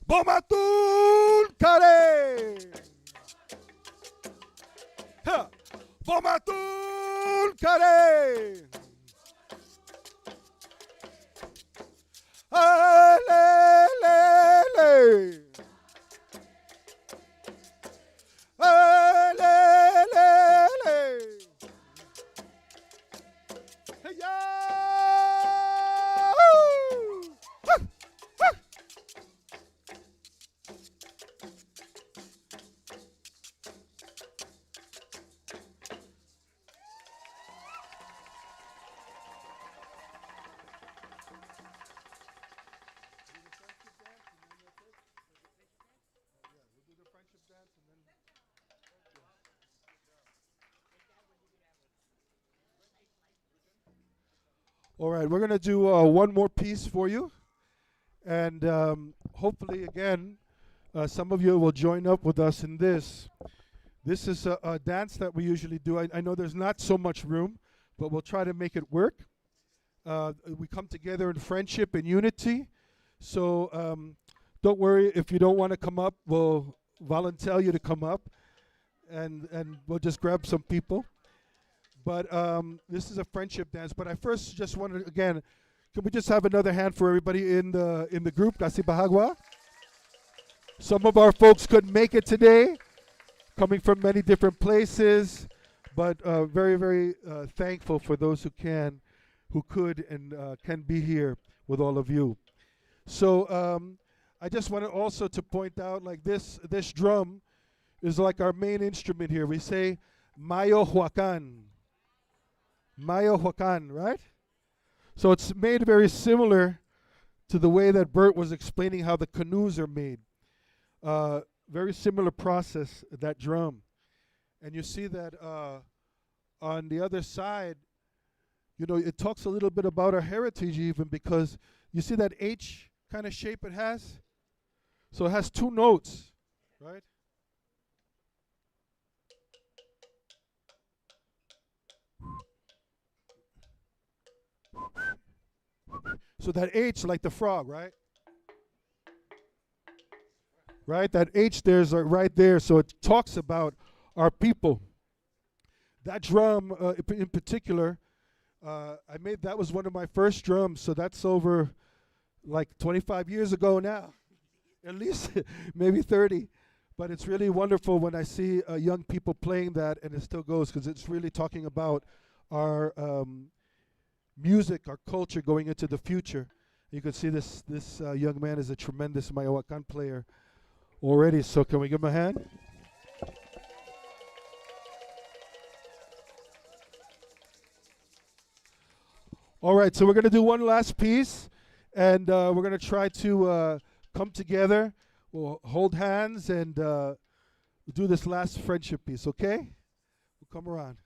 Bomatul kare. Bomatul kare. All right, we're going to do one more piece for you. And hopefully, again, some of you will join up with us in this. This is a dance that we usually do. I know there's not so much room, but we'll try to make it work. We come together in friendship and unity. So don't worry if you don't want to come up. We'll volunteer you to come up, and we'll just grab some people. But this is a friendship dance. But I first just wanted, again, can we just have another hand for everybody in the group? Nasi Bahagwa. Some of our folks couldn't make it today, coming from many different places, but very, very thankful for those who could, and can be here with all of you. So I just wanted also to point out, like this drum is like our main instrument here. We say Mayo Huacan. Mayo Huacan, right? So it's made very similar to the way that Bert was explaining how the canoes are made. Very similar process, that drum. And you see that on the other side, you know, it talks a little bit about our heritage even, because you see that H kind of shape it has? So it has two notes, right? So that H, like the frog, right? Right? That H there's right there. So it talks about our people. That drum in particular, that was one of my first drums. So that's over like 25 years ago now. At least maybe 30. But it's really wonderful when I see young people playing that, and it still goes, because it's really talking about our music, our culture going into the future. You can see this young man is a tremendous Mayawakan player already. So can we give him a hand? All right, so we're going to do one last piece, and we're going to try to come together. We'll hold hands and do this last friendship piece, okay? We'll come around.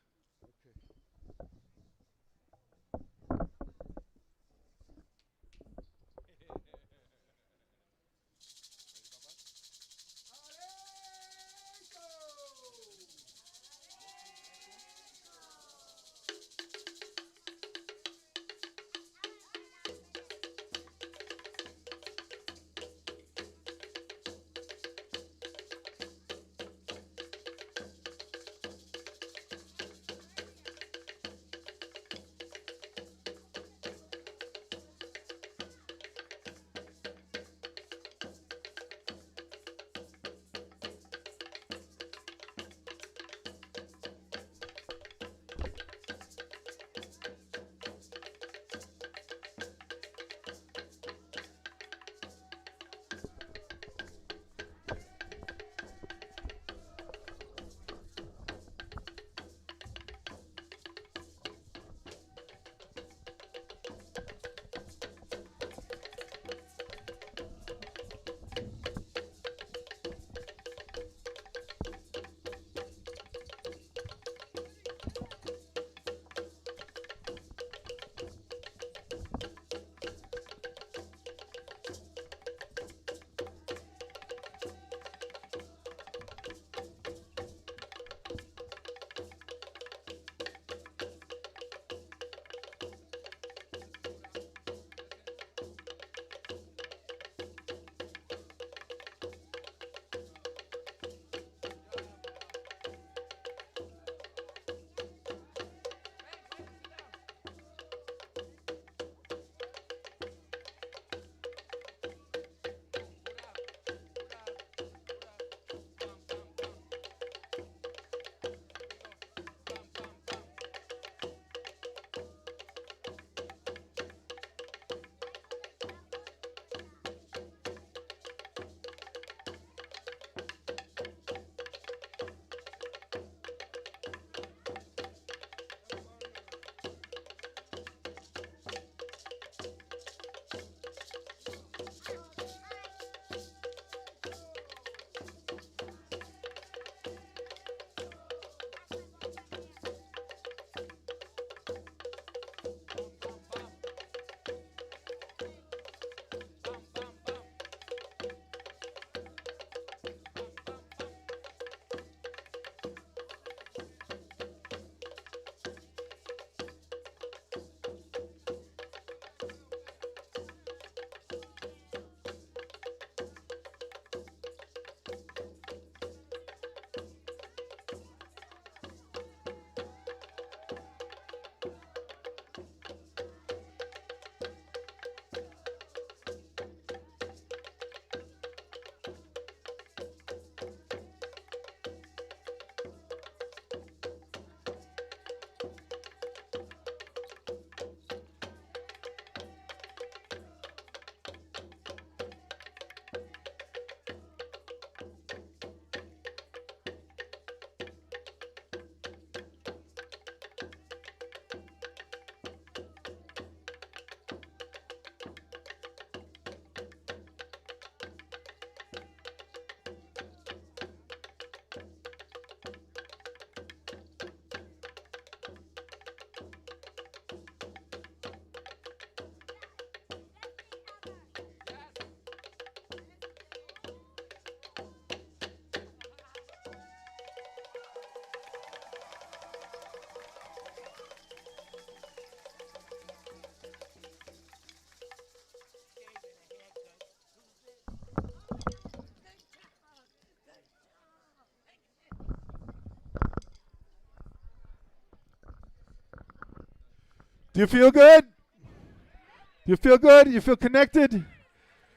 Do you feel good? Do you feel good? You feel connected?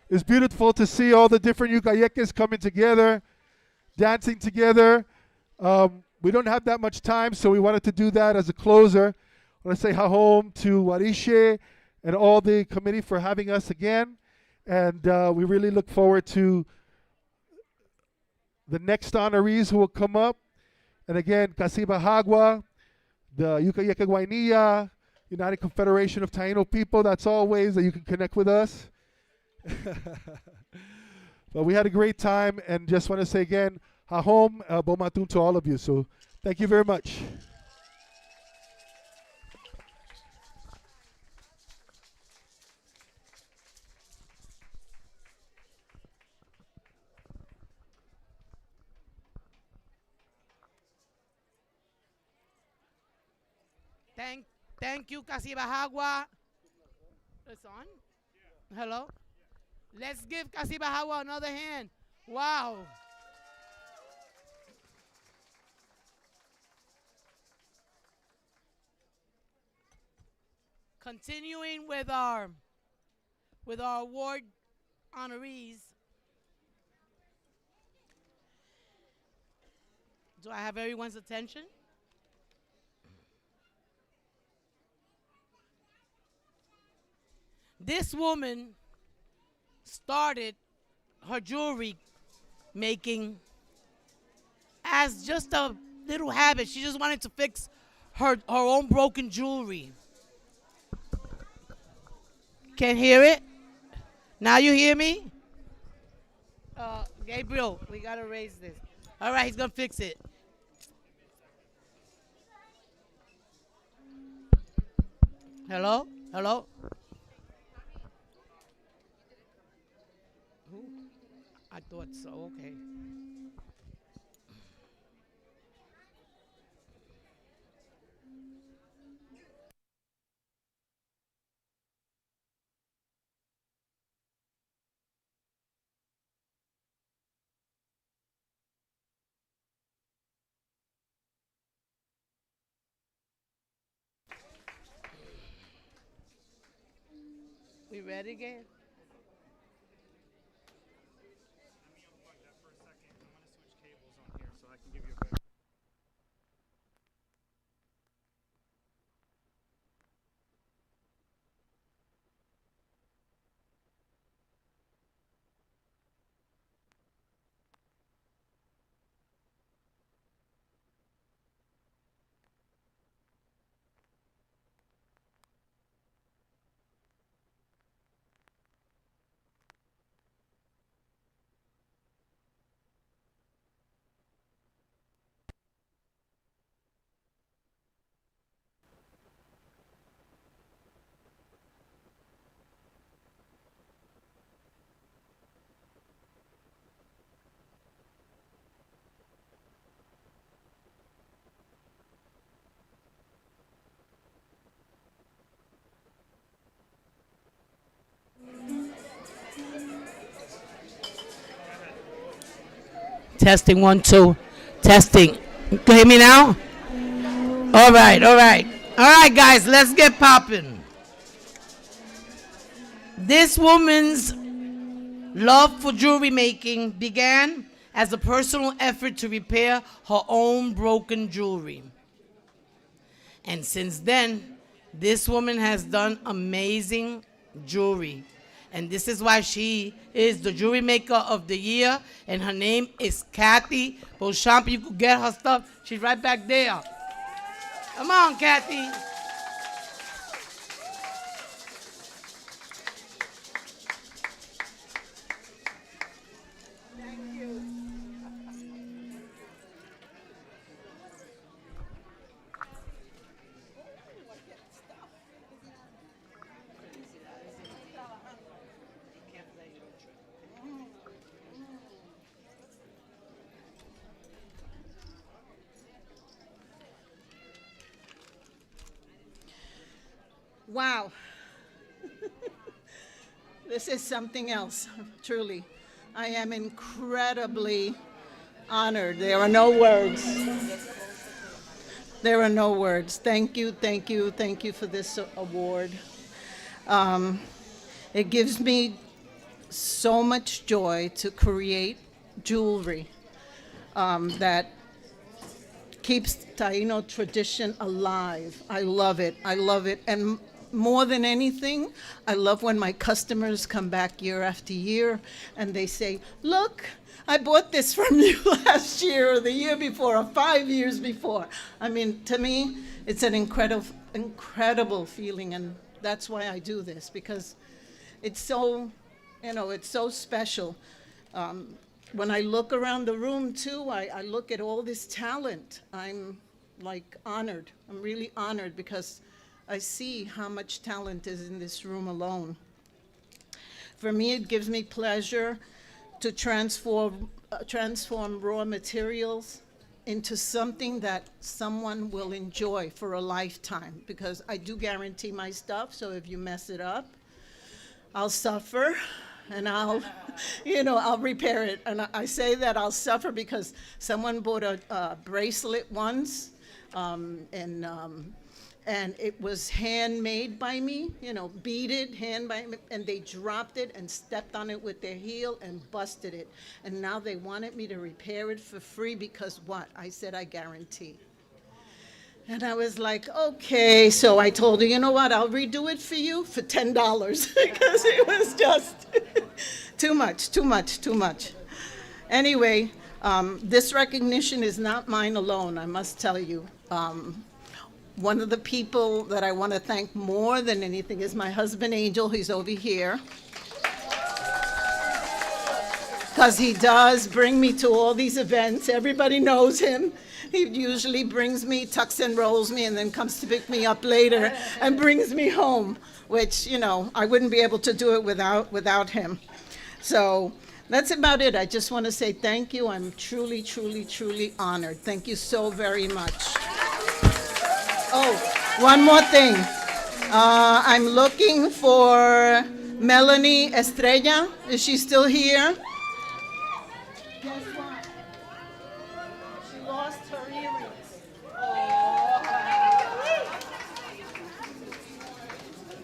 It's beautiful to see all the different yucayecas coming together, dancing together. We don't have that much time, so we wanted to do that as a closer. I want to say home to Warishe and all the committee for having us again. And we really look forward to the next honorees who will come up. And again, Casiba Hagua, the Yucayeca Guainilla, United Confederation of Taino People. That's all ways that you can connect with us. But we had a great time, and just want to say again, Hahom, Bomatun to all of you. So thank you very much. Thank you, Casibahagua. It's on? Hello? Let's give Casibahagua another hand. Wow. Continuing with our award honorees. Do I have everyone's attention? This woman started her jewelry making as just a little habit. She just wanted to fix her own broken jewelry. Can't hear it? Now you hear me? Gabriel, we gotta raise this. All right, he's gonna fix it. Hello? Hello? I thought so, okay. We ready again? Testing, 1, 2. Testing. You can hear me now? All right, all right. All right, guys, let's get popping. This woman's love for jewelry making began as a personal effort to repair her own broken jewelry. And since then, this woman has done amazing jewelry. And this is why she is the jewelry maker of the year. And her name is Kathy Beauchamp. You could get her stuff. She's right back there. Come on, Kathy. Wow. This is something else, truly. I am incredibly honored. There are no words. There are no words. Thank you, thank you, thank you for this award. It gives me so much joy to create jewelry that keeps Taino tradition alive. I love it. I love it. And more than anything, I love when my customers come back year after year and they say, look, I bought this from you last year or the year before or 5 years before. I mean, to me, it's an incredible feeling, and that's why I do this, because it's so, it's so special. When I look around the room too, I look at all this talent. I'm like honored. I'm really honored because I see how much talent is in this room alone. For me, it gives me pleasure to transform raw materials into something that someone will enjoy for a lifetime, because I do guarantee my stuff, so if you mess it up, I'll suffer and I'll repair it. And I say that I'll suffer because someone bought a bracelet once, and it was handmade by me, beaded, and they dropped it and stepped on it with their heel and busted it. And now they wanted me to repair it for free because what? I said I guarantee. And I was like, okay. So I told her, you know what? I'll redo it for you for $10 because it was just too much, too much, too much. Anyway, this recognition is not mine alone, I must tell you. One of the people that I want to thank more than anything is my husband, Angel. He's over here. Because he does bring me to all these events. Everybody knows him. He usually brings me, tucks and rolls me, and then comes to pick me up later and brings me home, which, I wouldn't be able to do it without him. So that's about it. I just want to say thank you. I'm truly, truly, truly honored. Thank you so very much. Oh, one more thing. I'm looking for Melanie Estrella. Is she still here? Guess what? She lost her earrings. Oh.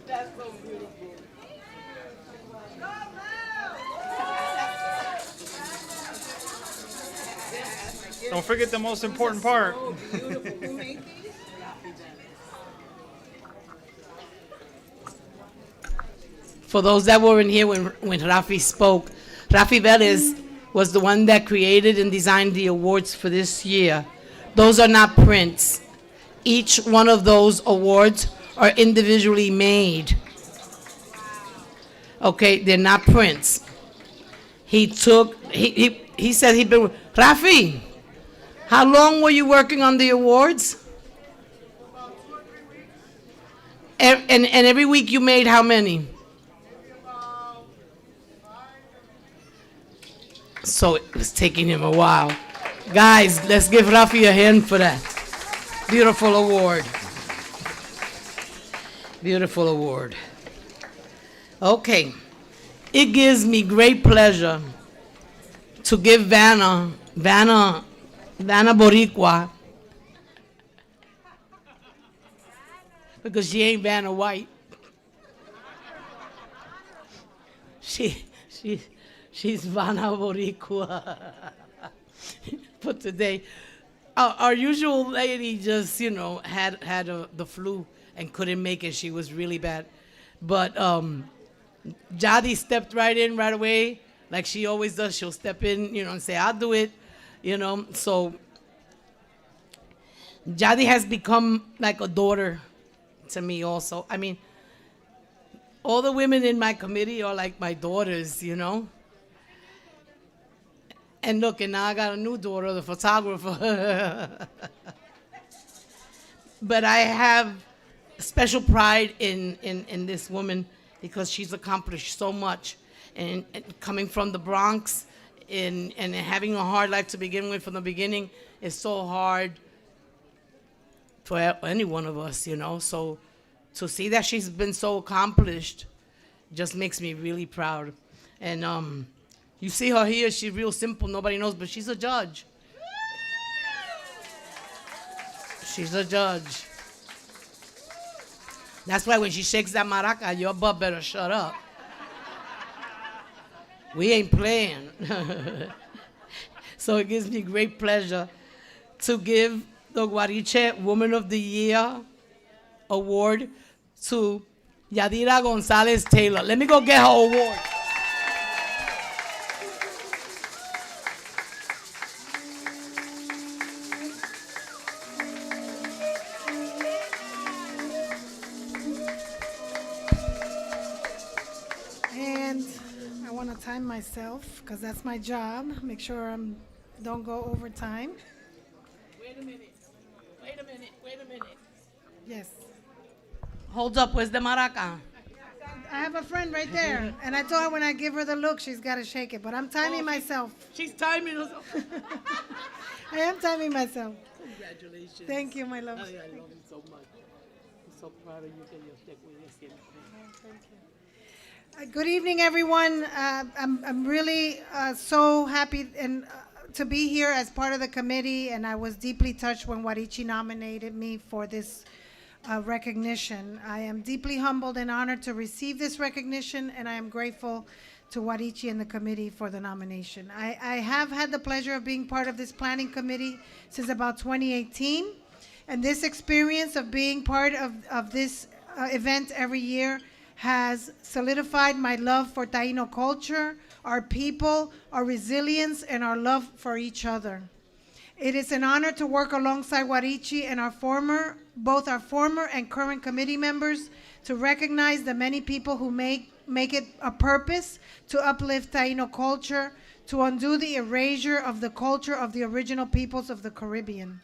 That's so beautiful. Don't forget the most important part. So beautiful. Who made these? For those that weren't here when Rafi spoke, Rafi Velez was the one that created and designed the awards for this year. Those are not prints. Each one of those awards are individually made. Okay, they're not prints. He said he'd been, Rafi, how long were you working on the awards? And every week you made how many? So it was taking him a while. Guys, let's give Rafi a hand for that. Beautiful award. Beautiful award. Okay. It gives me great pleasure to give Vanna Boricua, because she ain't Vanna White. She's Vanna Boricua. But today, our usual lady just, had the flu and couldn't make it. She was really bad. But Jadi stepped right in right away, like she always does. She'll step in, and say, I'll do it, So Jadi has become like a daughter to me also. I mean, all the women in my committee are like my daughters, And look, and now I got a new daughter, the photographer. But I have special pride in this woman because she's accomplished so much. And coming from the Bronx and having a hard life to begin with from the beginning is so hard for any one of us, So to see that she's been so accomplished just makes me really proud. And you see her here, she's real simple, nobody knows, but she's a judge. She's a judge. That's why when she shakes that maraca, your butt better shut up. We ain't playing. So it gives me great pleasure to give the Guariche Woman of the Year award to Yadira Gonzalez Taylor. Let me go get her award. And I want to time myself because that's my job. Make sure I don't go over time. Wait a minute. Yes. Hold up, where's the maraca? I have a friend right there, and I told her when I give her the look, she's got to shake it. But I'm timing myself. She's timing herself. I am timing myself. Congratulations. Tk you, my love. I love you so much. I'm so proud of you. Good evening, everyone. I'm really so happy and to be here as part of the committee, and I was deeply touched when Warichi nominated me for this recognition. I am deeply humbled and honored to receive this recognition, and I am grateful to Warichi and the committee for the nomination. I have had the pleasure of being part of this planning committee since about 2018, and this experience of being part of this event every year has solidified my love for Taino culture, our people, our resilience, and our love for each other. It is an honor to work alongside Warichi and both our former and current committee members to recognize the many people who make it a purpose to uplift Taino culture, to undo the erasure of the culture of the original peoples of the Caribbean.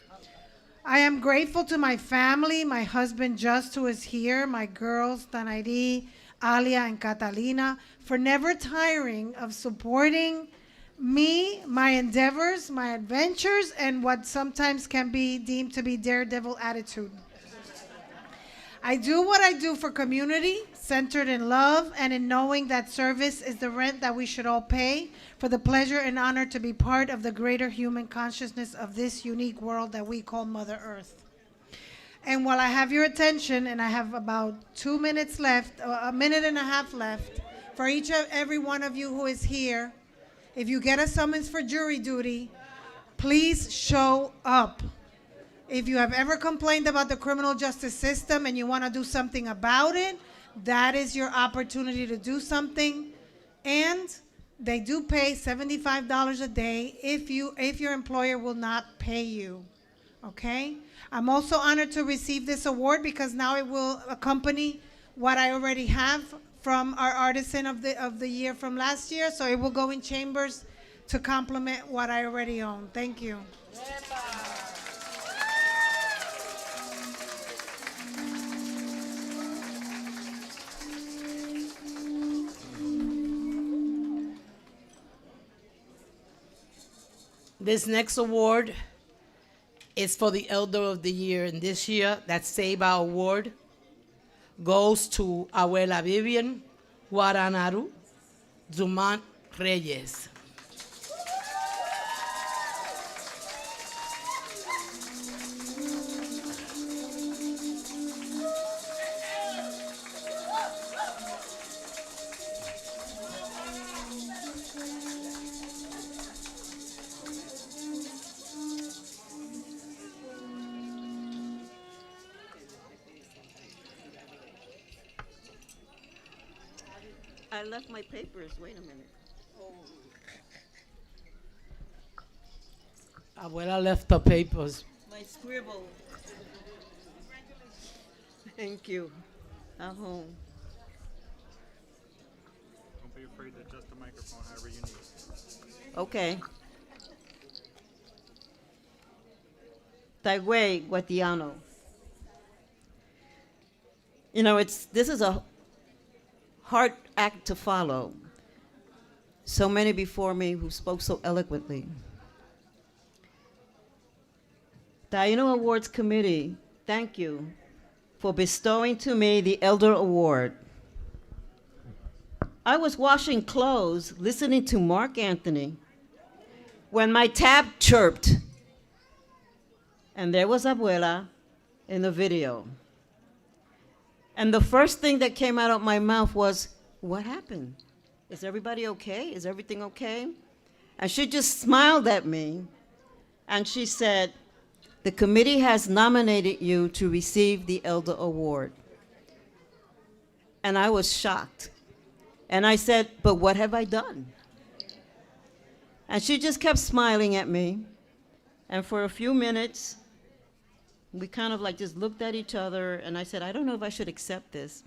I am grateful to my family, my husband Just, who is here, my girls, Tanairi, Alia, and Catalina, for never tiring of supporting me, my endeavors, my adventures, and what sometimes can be deemed to be daredevil attitude. I do what I do for community, centered in love and in knowing that service is the rent that we should all pay for the pleasure and honor to be part of the greater human consciousness of this unique world that we call Mother Earth. And while I have your attention, and I have about 2 minutes left, a minute and a half left, for every one of you who is here, if you get a summons for jury duty, please show up. If you have ever complained about the criminal justice system and you want to do something about it, that is your opportunity to do something. And they do pay $75 a day if your employer will not pay you. Okay? I'm also honored to receive this award because now it will accompany what I already have from our Artisan of the year from last year. So it will go in chambers to complement what I already own. Thank you. This next award is for the Elder of the Year, and this year, that Seba Award goes to Abuela Vivian Guaranaru Dumont Reyes. I left my papers. Wait a minute. Abuela left the papers. My scribble. Thank you. I'm home. Don't be afraid to adjust the microphone however you need. Okay. Taigüe Guatiano. You know, this is a hard act to follow. So many before me who spoke so eloquently. Taino Awards Committee, thank you for bestowing to me the Elder Award. I was washing clothes, listening to Mark Anthony, when my tab chirped. And there was Abuela in the video. And the first thing that came out of my mouth was, what happened? Is everybody okay? Is everything okay? And she just smiled at me and she said, the committee has nominated you to receive the Elder Award. And I was shocked. And I said, but what have I done? And she just kept smiling at me. And for a few minutes, we kind of like just looked at each other. And I said, I don't know if I should accept this.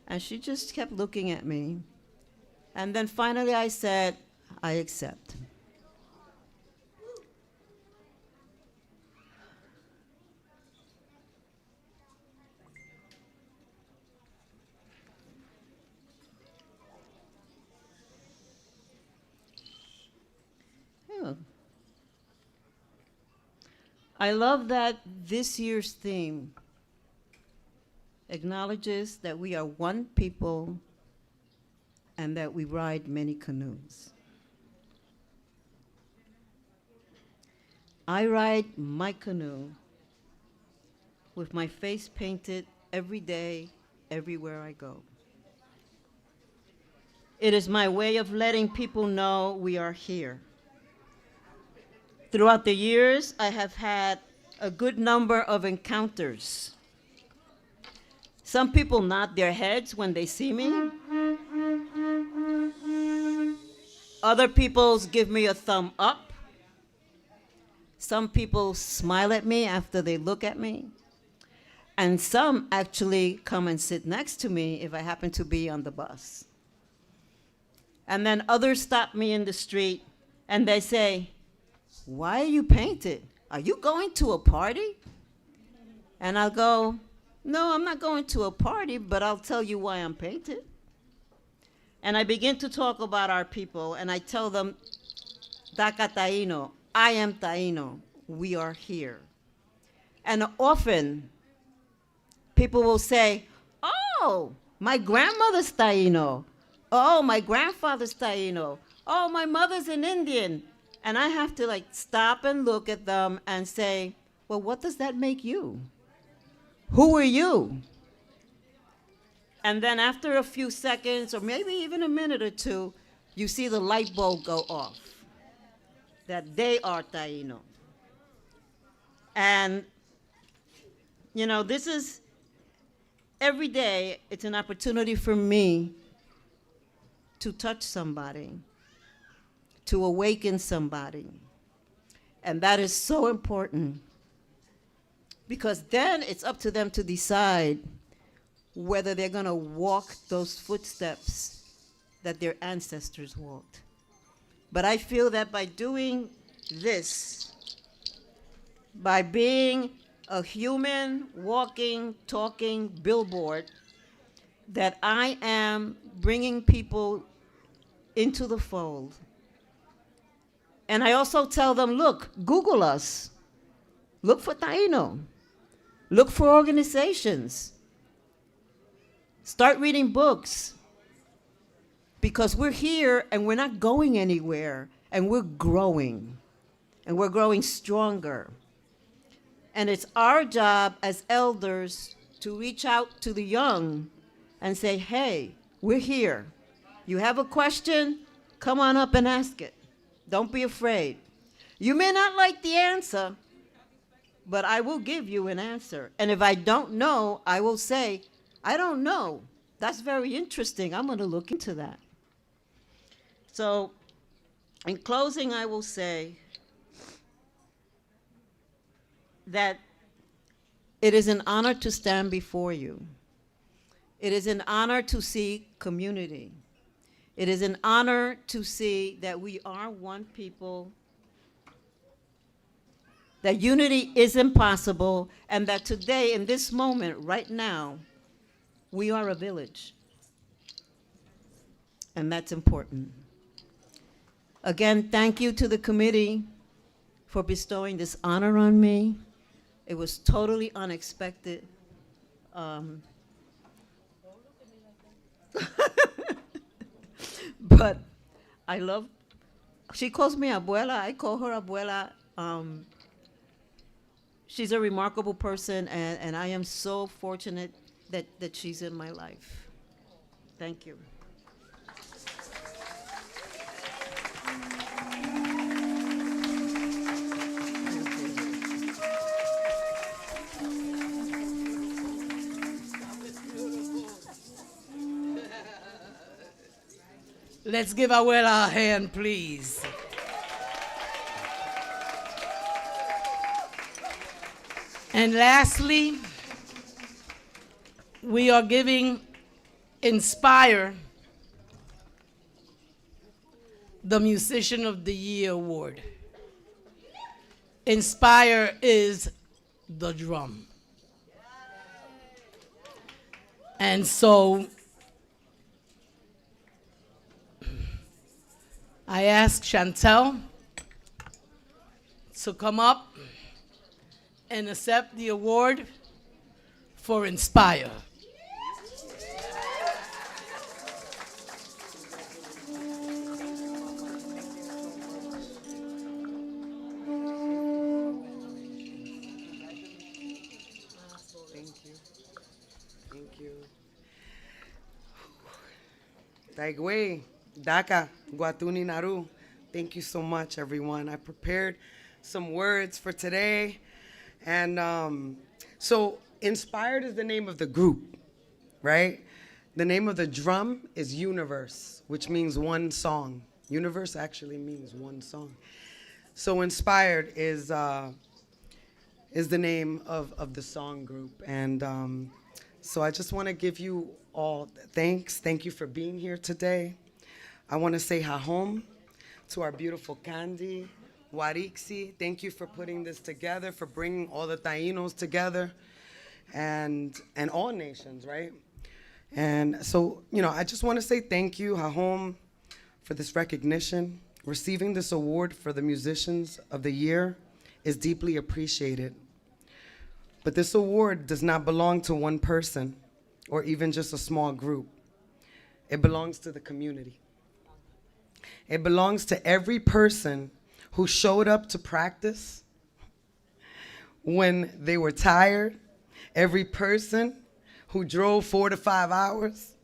And she just kept looking at me. And then finally I said, I accept. Yeah. I love that this year's theme acknowledges that we are one people and that we ride many canoes. I ride my canoe with my face painted every day, everywhere I go. It is my way of letting people know we are here. Throughout the years, I have had a good number of encounters. Some people nod their heads when they see me. Other people give me a thumb up. Some people smile at me after they look at me. And some actually come and sit next to me if I happen to be on the bus. And then others stop me in the street and they say, why are you painted? Are you going to a party? And I'll go, no, I'm not going to a party, but I'll tell you why I'm painted. And I begin to talk about our people, and I tell them, Daka Taino, I am Taino, we are here. And often, people will say, oh, my grandmother's Taino. Oh, my grandfather's Taino. Oh, my mother's an Indian. And I have to like stop and look at them and say, well, what does that make you? Who are you? And then after a few seconds, or maybe even a minute or two, you see the light bulb go off, that they are Taino. And, you know, this is, every day, it's an opportunity for me to touch somebody, to awaken somebody. And that is so important, because then it's up to them to decide whether they're going to walk those footsteps that their ancestors walked. But I feel that by doing this, by being a human, walking, talking billboard, that I am bringing people into the fold. And I also tell them, look, Google us. Look for Taino. Look for organizations. Start reading books. Because we're here and we're not going anywhere, and we're growing. And we're growing stronger. And it's our job as elders to reach out to the young and say, hey, we're here. You have a question? Come on up and ask it. Don't be afraid. You may not like the answer, but I will give you an answer. And if I don't know, I will say, I don't know. That's very interesting. I'm going to look into that. So, in closing, I will say that it is an honor to stand before you. It is an honor to see community. It is an honor to see that we are one people, that unity is impossible, and that today, in this moment, right now, we are a village. And that's important. Again, thank you to the committee for bestowing this honor on me. It was totally unexpected. But I love, she calls me abuela, I call her abuela. she's a remarkable person, and I am so fortunate that she's in my life. Thank you. Let's give Abuela a hand, please. And lastly, we are giving Inspire the Musician of the Year award. Inspire is the drum. And so I ask Chantel to come up and accept the award for Inspire. Thank you. Taigwe, Daka, Guatuni Naru. Thank you so much, everyone. I prepared some words for today. And so Inspired is the name of the group, right? The name of the drum is Universe, which means one song. Universe actually means one song. So Inspired is the name of the song group. And so I just want to give you all thanks. Thank you for being here today. I want to say hahom to our beautiful Candy, Warixi. Thank you for putting this together, for bringing all the Tainos together and all nations, right? And so, you know, I just want to say thank you, hahom, for this recognition. Receiving this award for the Musicians of the Year is deeply appreciated. But this award does not belong to one person or even just a small group. It belongs to the community. It belongs to every person who showed up to practice when they were tired, every person who drove 4 to 5 hours,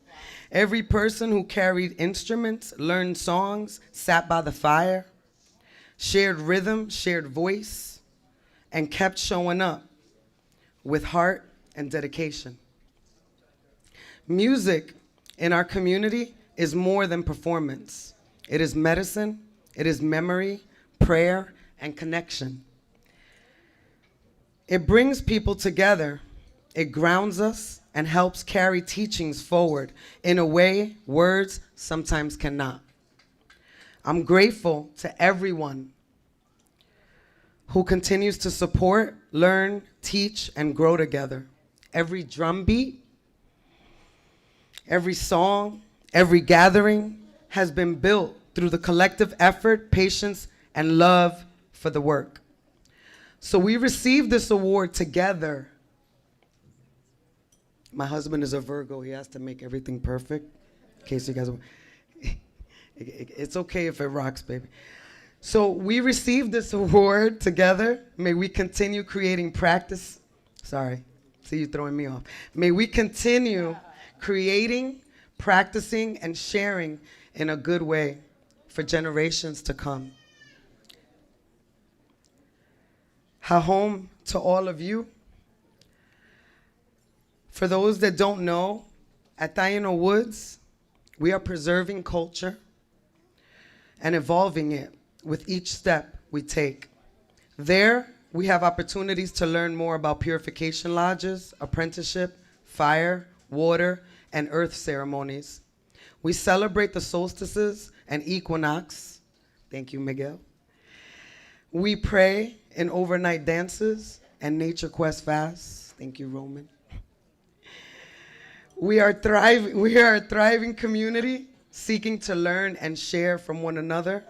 every person who carried instruments, learned songs, sat by the fire, shared rhythm, shared voice, and kept showing up with heart and dedication. Music in our community is more than performance. It is medicine, it is memory, prayer, and connection. It brings people together, it grounds us, and helps carry teachings forward in a way words sometimes cannot. I'm grateful to everyone who continues to support, learn, teach, and grow together. Every drum beat, every song, every gathering has been built through the collective effort, patience, and love for the work. So we received this award together. My husband is a Virgo. He has to make everything perfect. In case you guys, it's okay if it rocks, baby. So we received this award together. May we continue creating practice. Sorry, see you throwing me off. May we continue creating, practicing, and sharing in a good way for generations to come. Hahom to all of you. For those that don't know, at Taino Woods, we are preserving culture and evolving it with each step we take. There, we have opportunities to learn more about purification lodges, apprenticeship, fire, water, and earth ceremonies. We celebrate the solstices and equinox. Thank you, Miguel. We pray in overnight dances and nature quest fasts. Thank you, Roman. We are a thriving community seeking to learn and share from one another.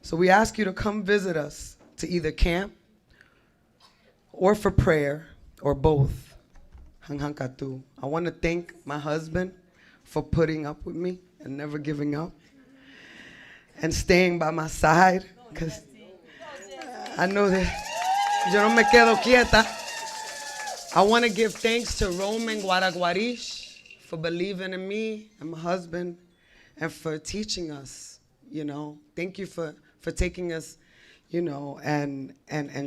So we ask you to come visit us to either camp or for prayer or both. Hanghankatu. I want to thank my husband for putting up with me and never giving up and staying by my side, because I know that Yo no me quedo quieta. I want to give thanks to Roman Guaraguarish for believing in me and my husband and for teaching us, you know. Thank you for taking us, you know, and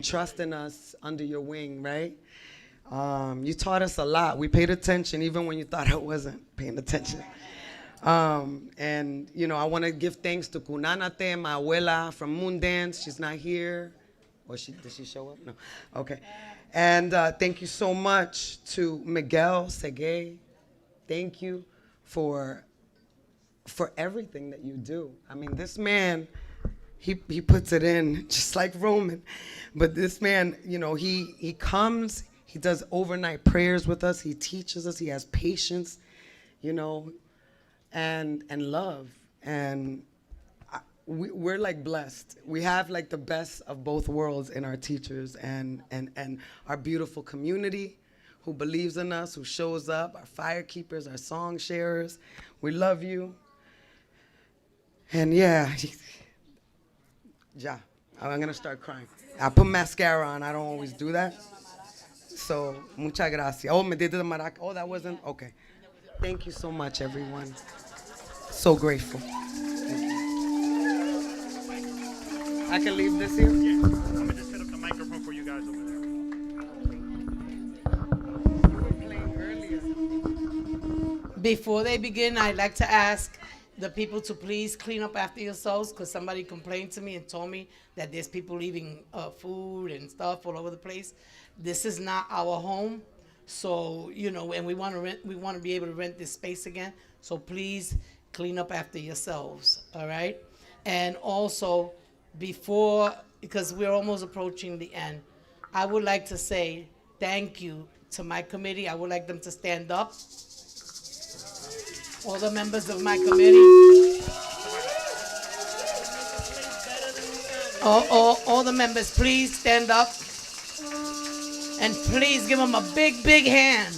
trusting us under your wing, right? You taught us a lot. We paid attention even when you thought I wasn't paying attention. And, you know, I want to give thanks to Kunanate, my abuela from Moondance. She's not here. Or did she show up? No. Okay. And thank you so much to Miguel Segay. Thank you for everything that you do. I mean, this man, he puts it in just like Roman. But this man, you know, he comes, he does overnight prayers with us. He teaches us. He has patience, you know, and love. And we're like blessed. We have like the best of both worlds in our teachers and our beautiful community who believes in us, who shows up, our fire keepers, our song sharers. We love you. And yeah, I'm gonna start crying. I put mascara on, I don't always do that. So, muchas gracias. Oh, me did the maraca. Oh, that wasn't, okay. Thank you so much, everyone. So grateful. I can leave this here? Yeah. I'm going to just set up the microphone for you guys over there. Before they begin, I'd like to ask the people to please clean up after yourselves, because somebody complained to me and told me that there's people leaving food and stuff all over the place. This is not our home, so, you know, and we want to be able to rent this space again. So please clean up after yourselves, all right? And also, before, because we're almost approaching the end, I would like to say thank you to my committee. I would like them to stand up. All the members of my committee. All the members, please stand up. And please give them a big, big hand.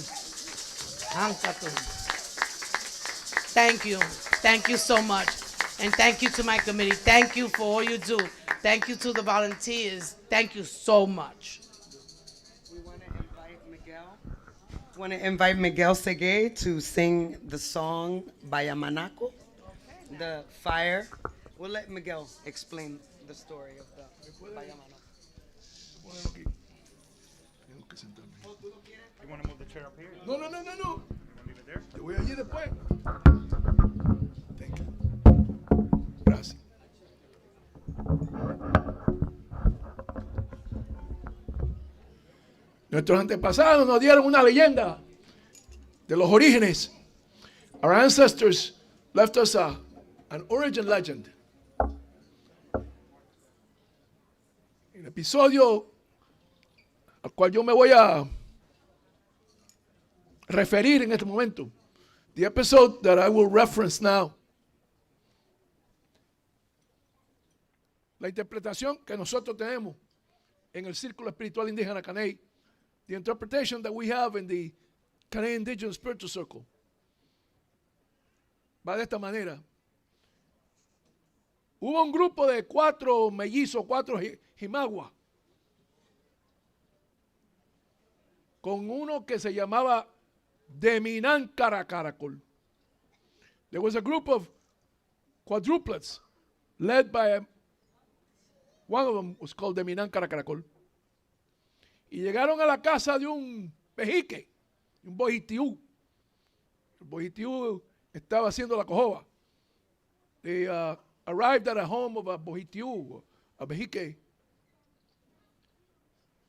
Thank you. Thank you so much. And thank you to my committee. Thank you for all you do. Thank you to the volunteers. Thank you so much. We want to invite Miguel Segay to sing the song Bayamanako, the fire. We'll let Miguel explain the story of the Bayamanako. You want to move the chair up here? No. You want to leave it there? Te voy allí después. Thank you. Gracias. Nuestros antepasados nos dieron una leyenda de los orígenes. Our ancestors left us an origin legend. El episodio al cual yo me voy a referir en este momento, the episode that I will reference now, la interpretación que nosotros tenemos en el Círculo Espiritual Indígena Canoe, the interpretation that we have in the Canadian Indigenous Spiritual Circle, va de esta manera. Hubo un grupo de 4 mellizos, 4 jimaguas, con uno que se llamaba Deminan Caracol. There was a group of quadruplets led by one of them was called Deminan Caracol. Y llegaron a la casa de un mexique, un bojitiú. El bojitiú estaba haciendo la cojoba. They arrived at a home of a bojitiú, a mexique.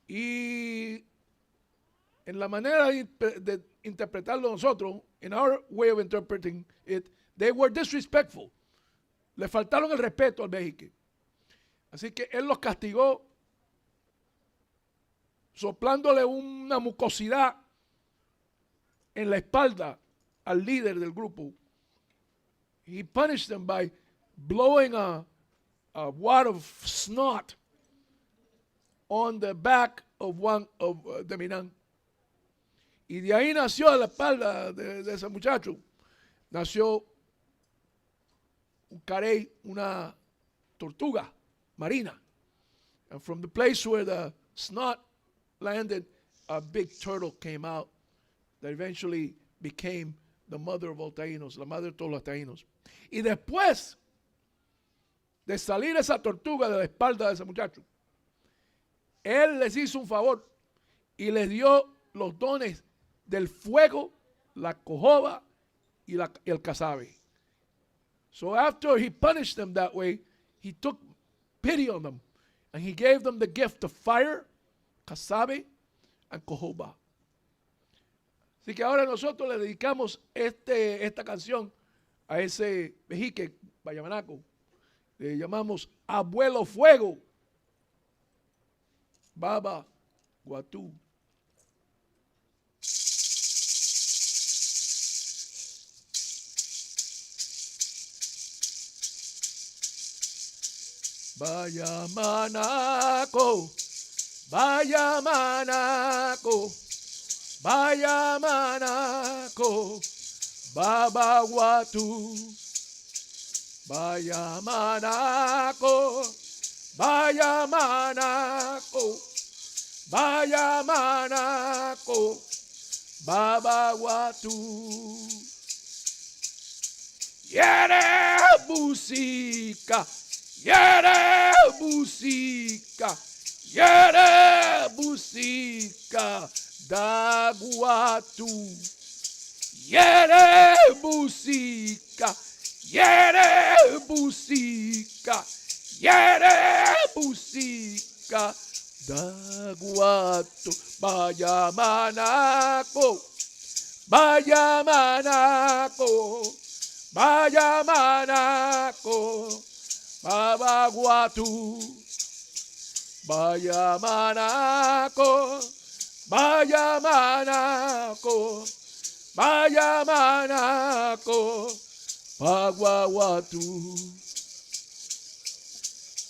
Y en la manera de interpretarlo nosotros, in our way of interpreting it, they were disrespectful. Le faltaron el respeto al mexique. Así que él los castigó soplándole una mucosidad en la espalda al líder del grupo. He punished them by blowing a wad of snot on the back of one of the Minan. Y de ahí nació a la espalda de ese muchacho, nació un carey, una tortuga marina. And from the place where the snot landed, a big turtle came out that eventually became the mother of all Taínos, la madre de todos los Taínos. Y después de salir esa tortuga de la espalda de ese muchacho, él les hizo un favor y les dio los dones del fuego, la cojoba y el casabe. So after he punished them that way, he took pity on them and he gave them the gift of fire, casabe, and cojoba. Así que ahora nosotros le dedicamos esta canción a ese mexique bayamanaco. Le llamamos Abuelo Fuego, Baba Guatú. Vaya manaco, vaya manaco, vaya manaco, Baba Guatú. Vaya manaco, vaya manaco, vaya manaco, Baba Guatú. Yere música, yere música, yere música da Guatú. Yere música, yere música, yere música da Guatú. Vaya manaco, vaya manaco, vaya manaco, Baba Guatú. Vaya manaco, vaya manaco, vaya manaco, Baba Guatú.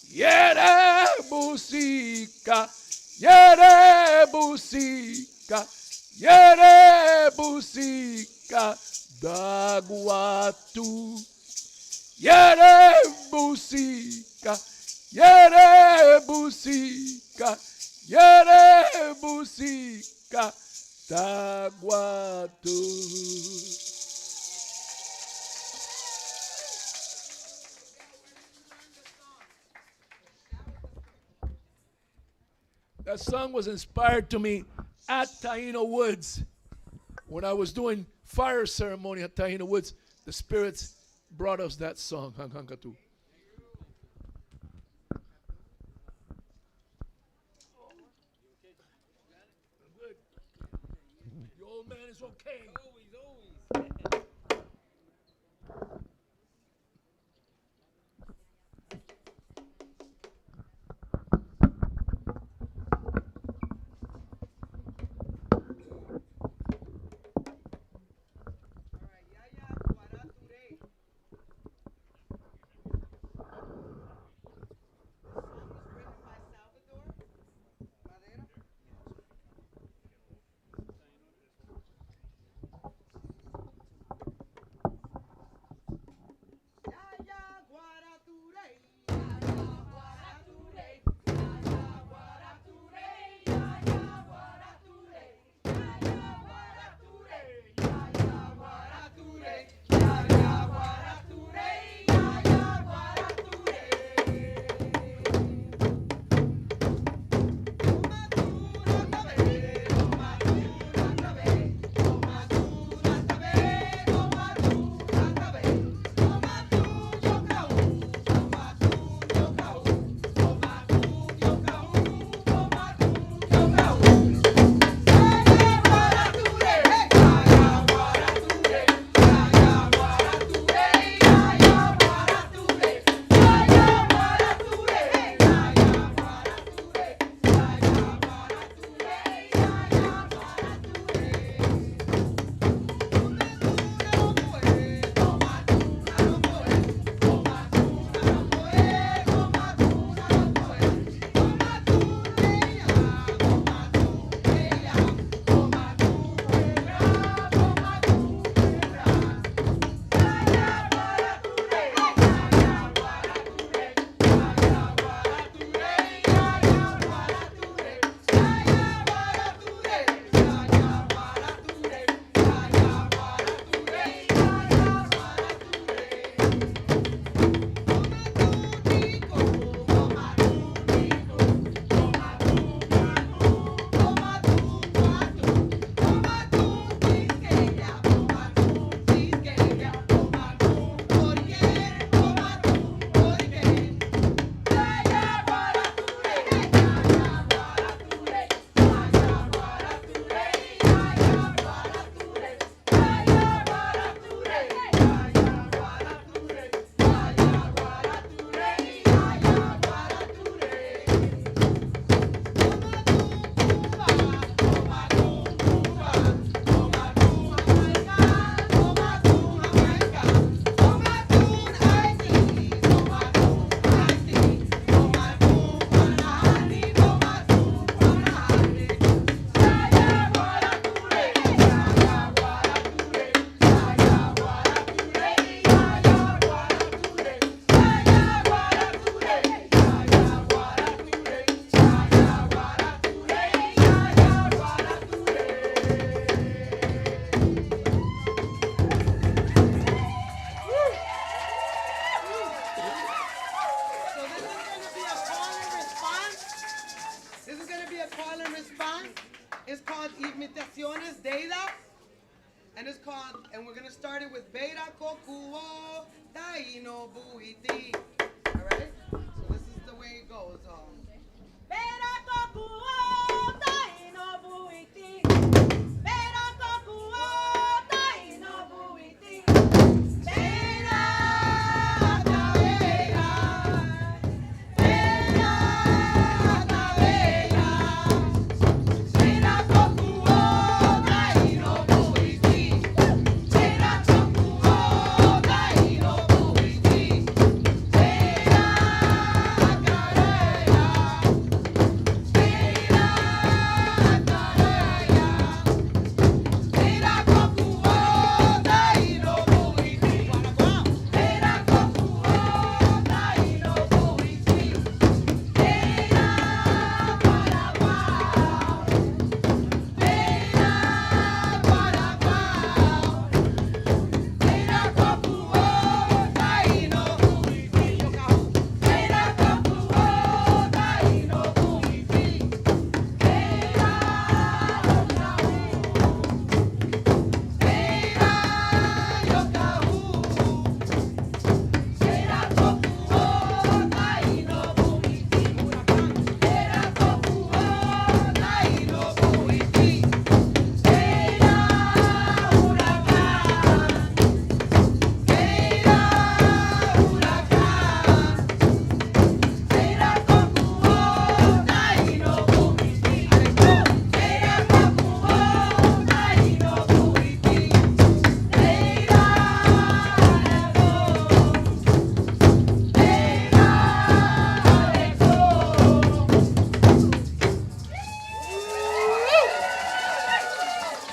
Yere música, yere música, yere música da Guatú. Yere música, yere música, yere música da Guatú. That song was inspired to me at Taino Woods. When I was doing fire ceremony at Taino Woods, the spirits brought us that song, Hankatu. Your old man is okay. and it's called, and we're gonna start it with Beira Kokuo Taino Buiti. All right? So this is the way it goes. Beira Kokuo Taino Buiti. Beira Kokuo Taino Buiti. Beira Tabeira. Beira Tabeira. Beira Kokuo Taino Buiti. Beira Kokuo Taino Buiti. Beira Tabeira.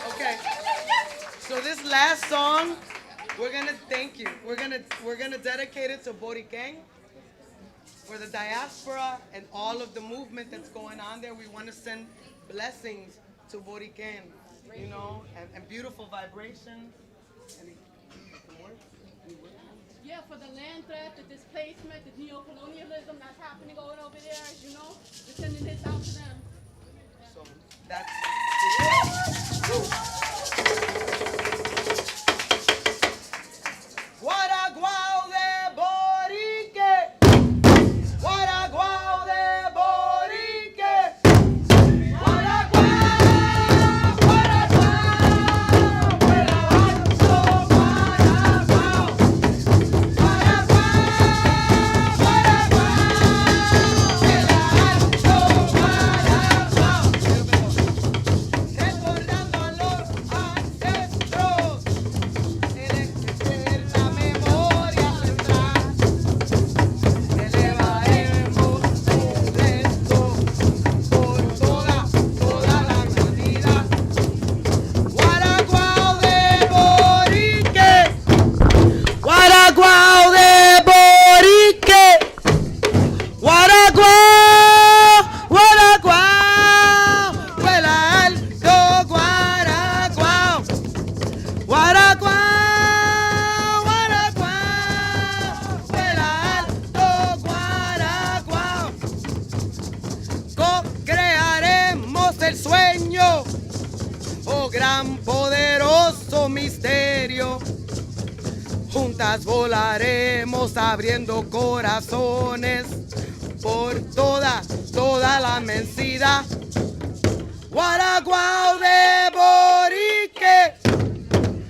Okay. So this last song, we're gonna thank you. We're gonna dedicate it to Borican for the diaspora and all of the movement that's going on there. We want to send blessings to Borican, you know, and beautiful vibrations. Yeah, for the land threat, the displacement, the neo-colonialism that's happening over there, as you know, we're sending this out to them. So that's Guaraguao de Borique. Guaraguao de Borique. Guaraguao, Guaraguao, Guaraguao, Guaraguao. Recordando a los ancestros, la memoria central, elevaremos un resto por toda la humanidad. Guaraguao de Borique, Guaraguao de Borique, Guaraguao, Guaraguao, vuela alto Guaraguao, Guaraguao, Guaraguao, vuela alto Guaraguao. Co-crearemos el sueño, oh gran poderoso misterio. Juntas volaremos abriendo corazones por toda la inmensidad. Guaraguao de Borique,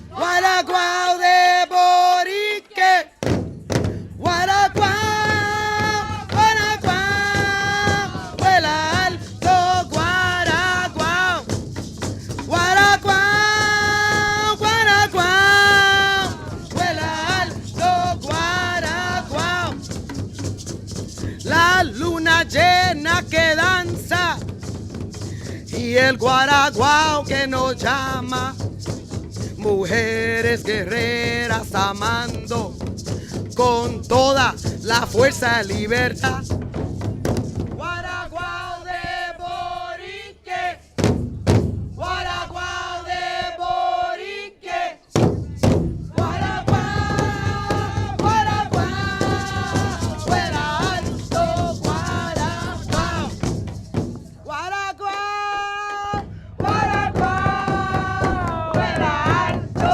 Guaraguao de Borique, Guaraguao, Guaraguao, vuela alto Guaraguao, Guaraguao, Guaraguao, vuela alto Guaraguao. La luna llena que danza y el guaraguao que nos llama. Mujeres guerreras amando con toda la fuerza y libertad. Guaraguao de Borique, Guaraguao de Borique, Guaraguao, Guaraguao, vuela alto Guaraguao, Guaraguao, Guaraguao, vuela alto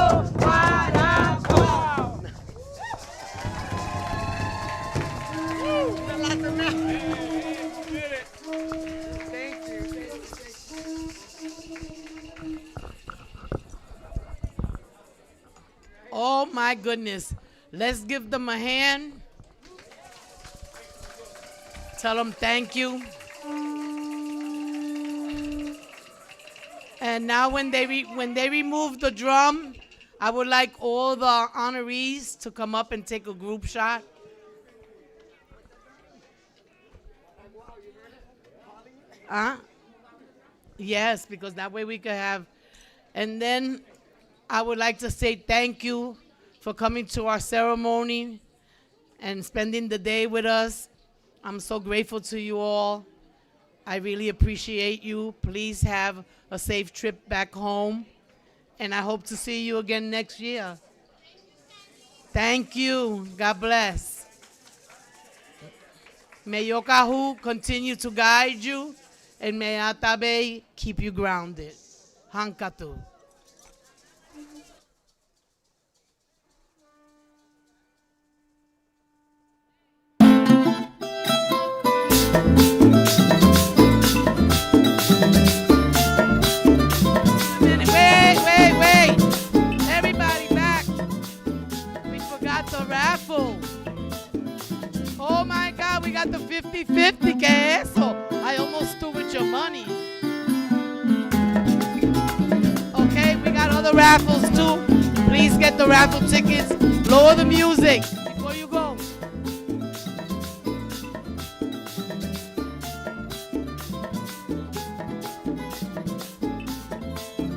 Oh my goodness. Let's give them a hand. Tell them thank you. And now when they remove the drum, I would like all the honorees to come up and take a group shot. Yes, because that way we could have. And then I would like to say thank you for coming to our ceremony and spending the day with us. I'm so grateful to you all. I really appreciate you. Please have a safe trip back home. And I hope to see you again next year. Thank you. God bless. May Yokahu continue to guide you, and may Atabe keep you grounded. Hankatu. Wait. Everybody back. We forgot the raffle. Oh my God, we got the 50-50, que eso? I almost threw with your money. Okay, we got other raffles too. Please get the raffle tickets. Lower the music before you go.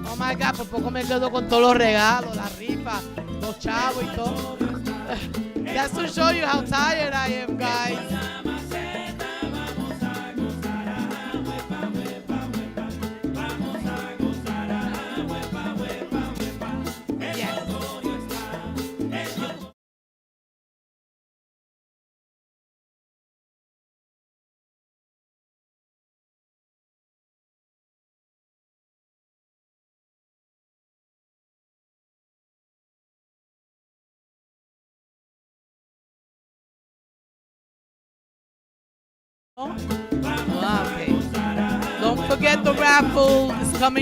Oh my God, por poco me quedo con todos los regalos, la rifa, los chavos y todo. That's to show you how tired I am, guys. Okay. Don't forget the raffle is coming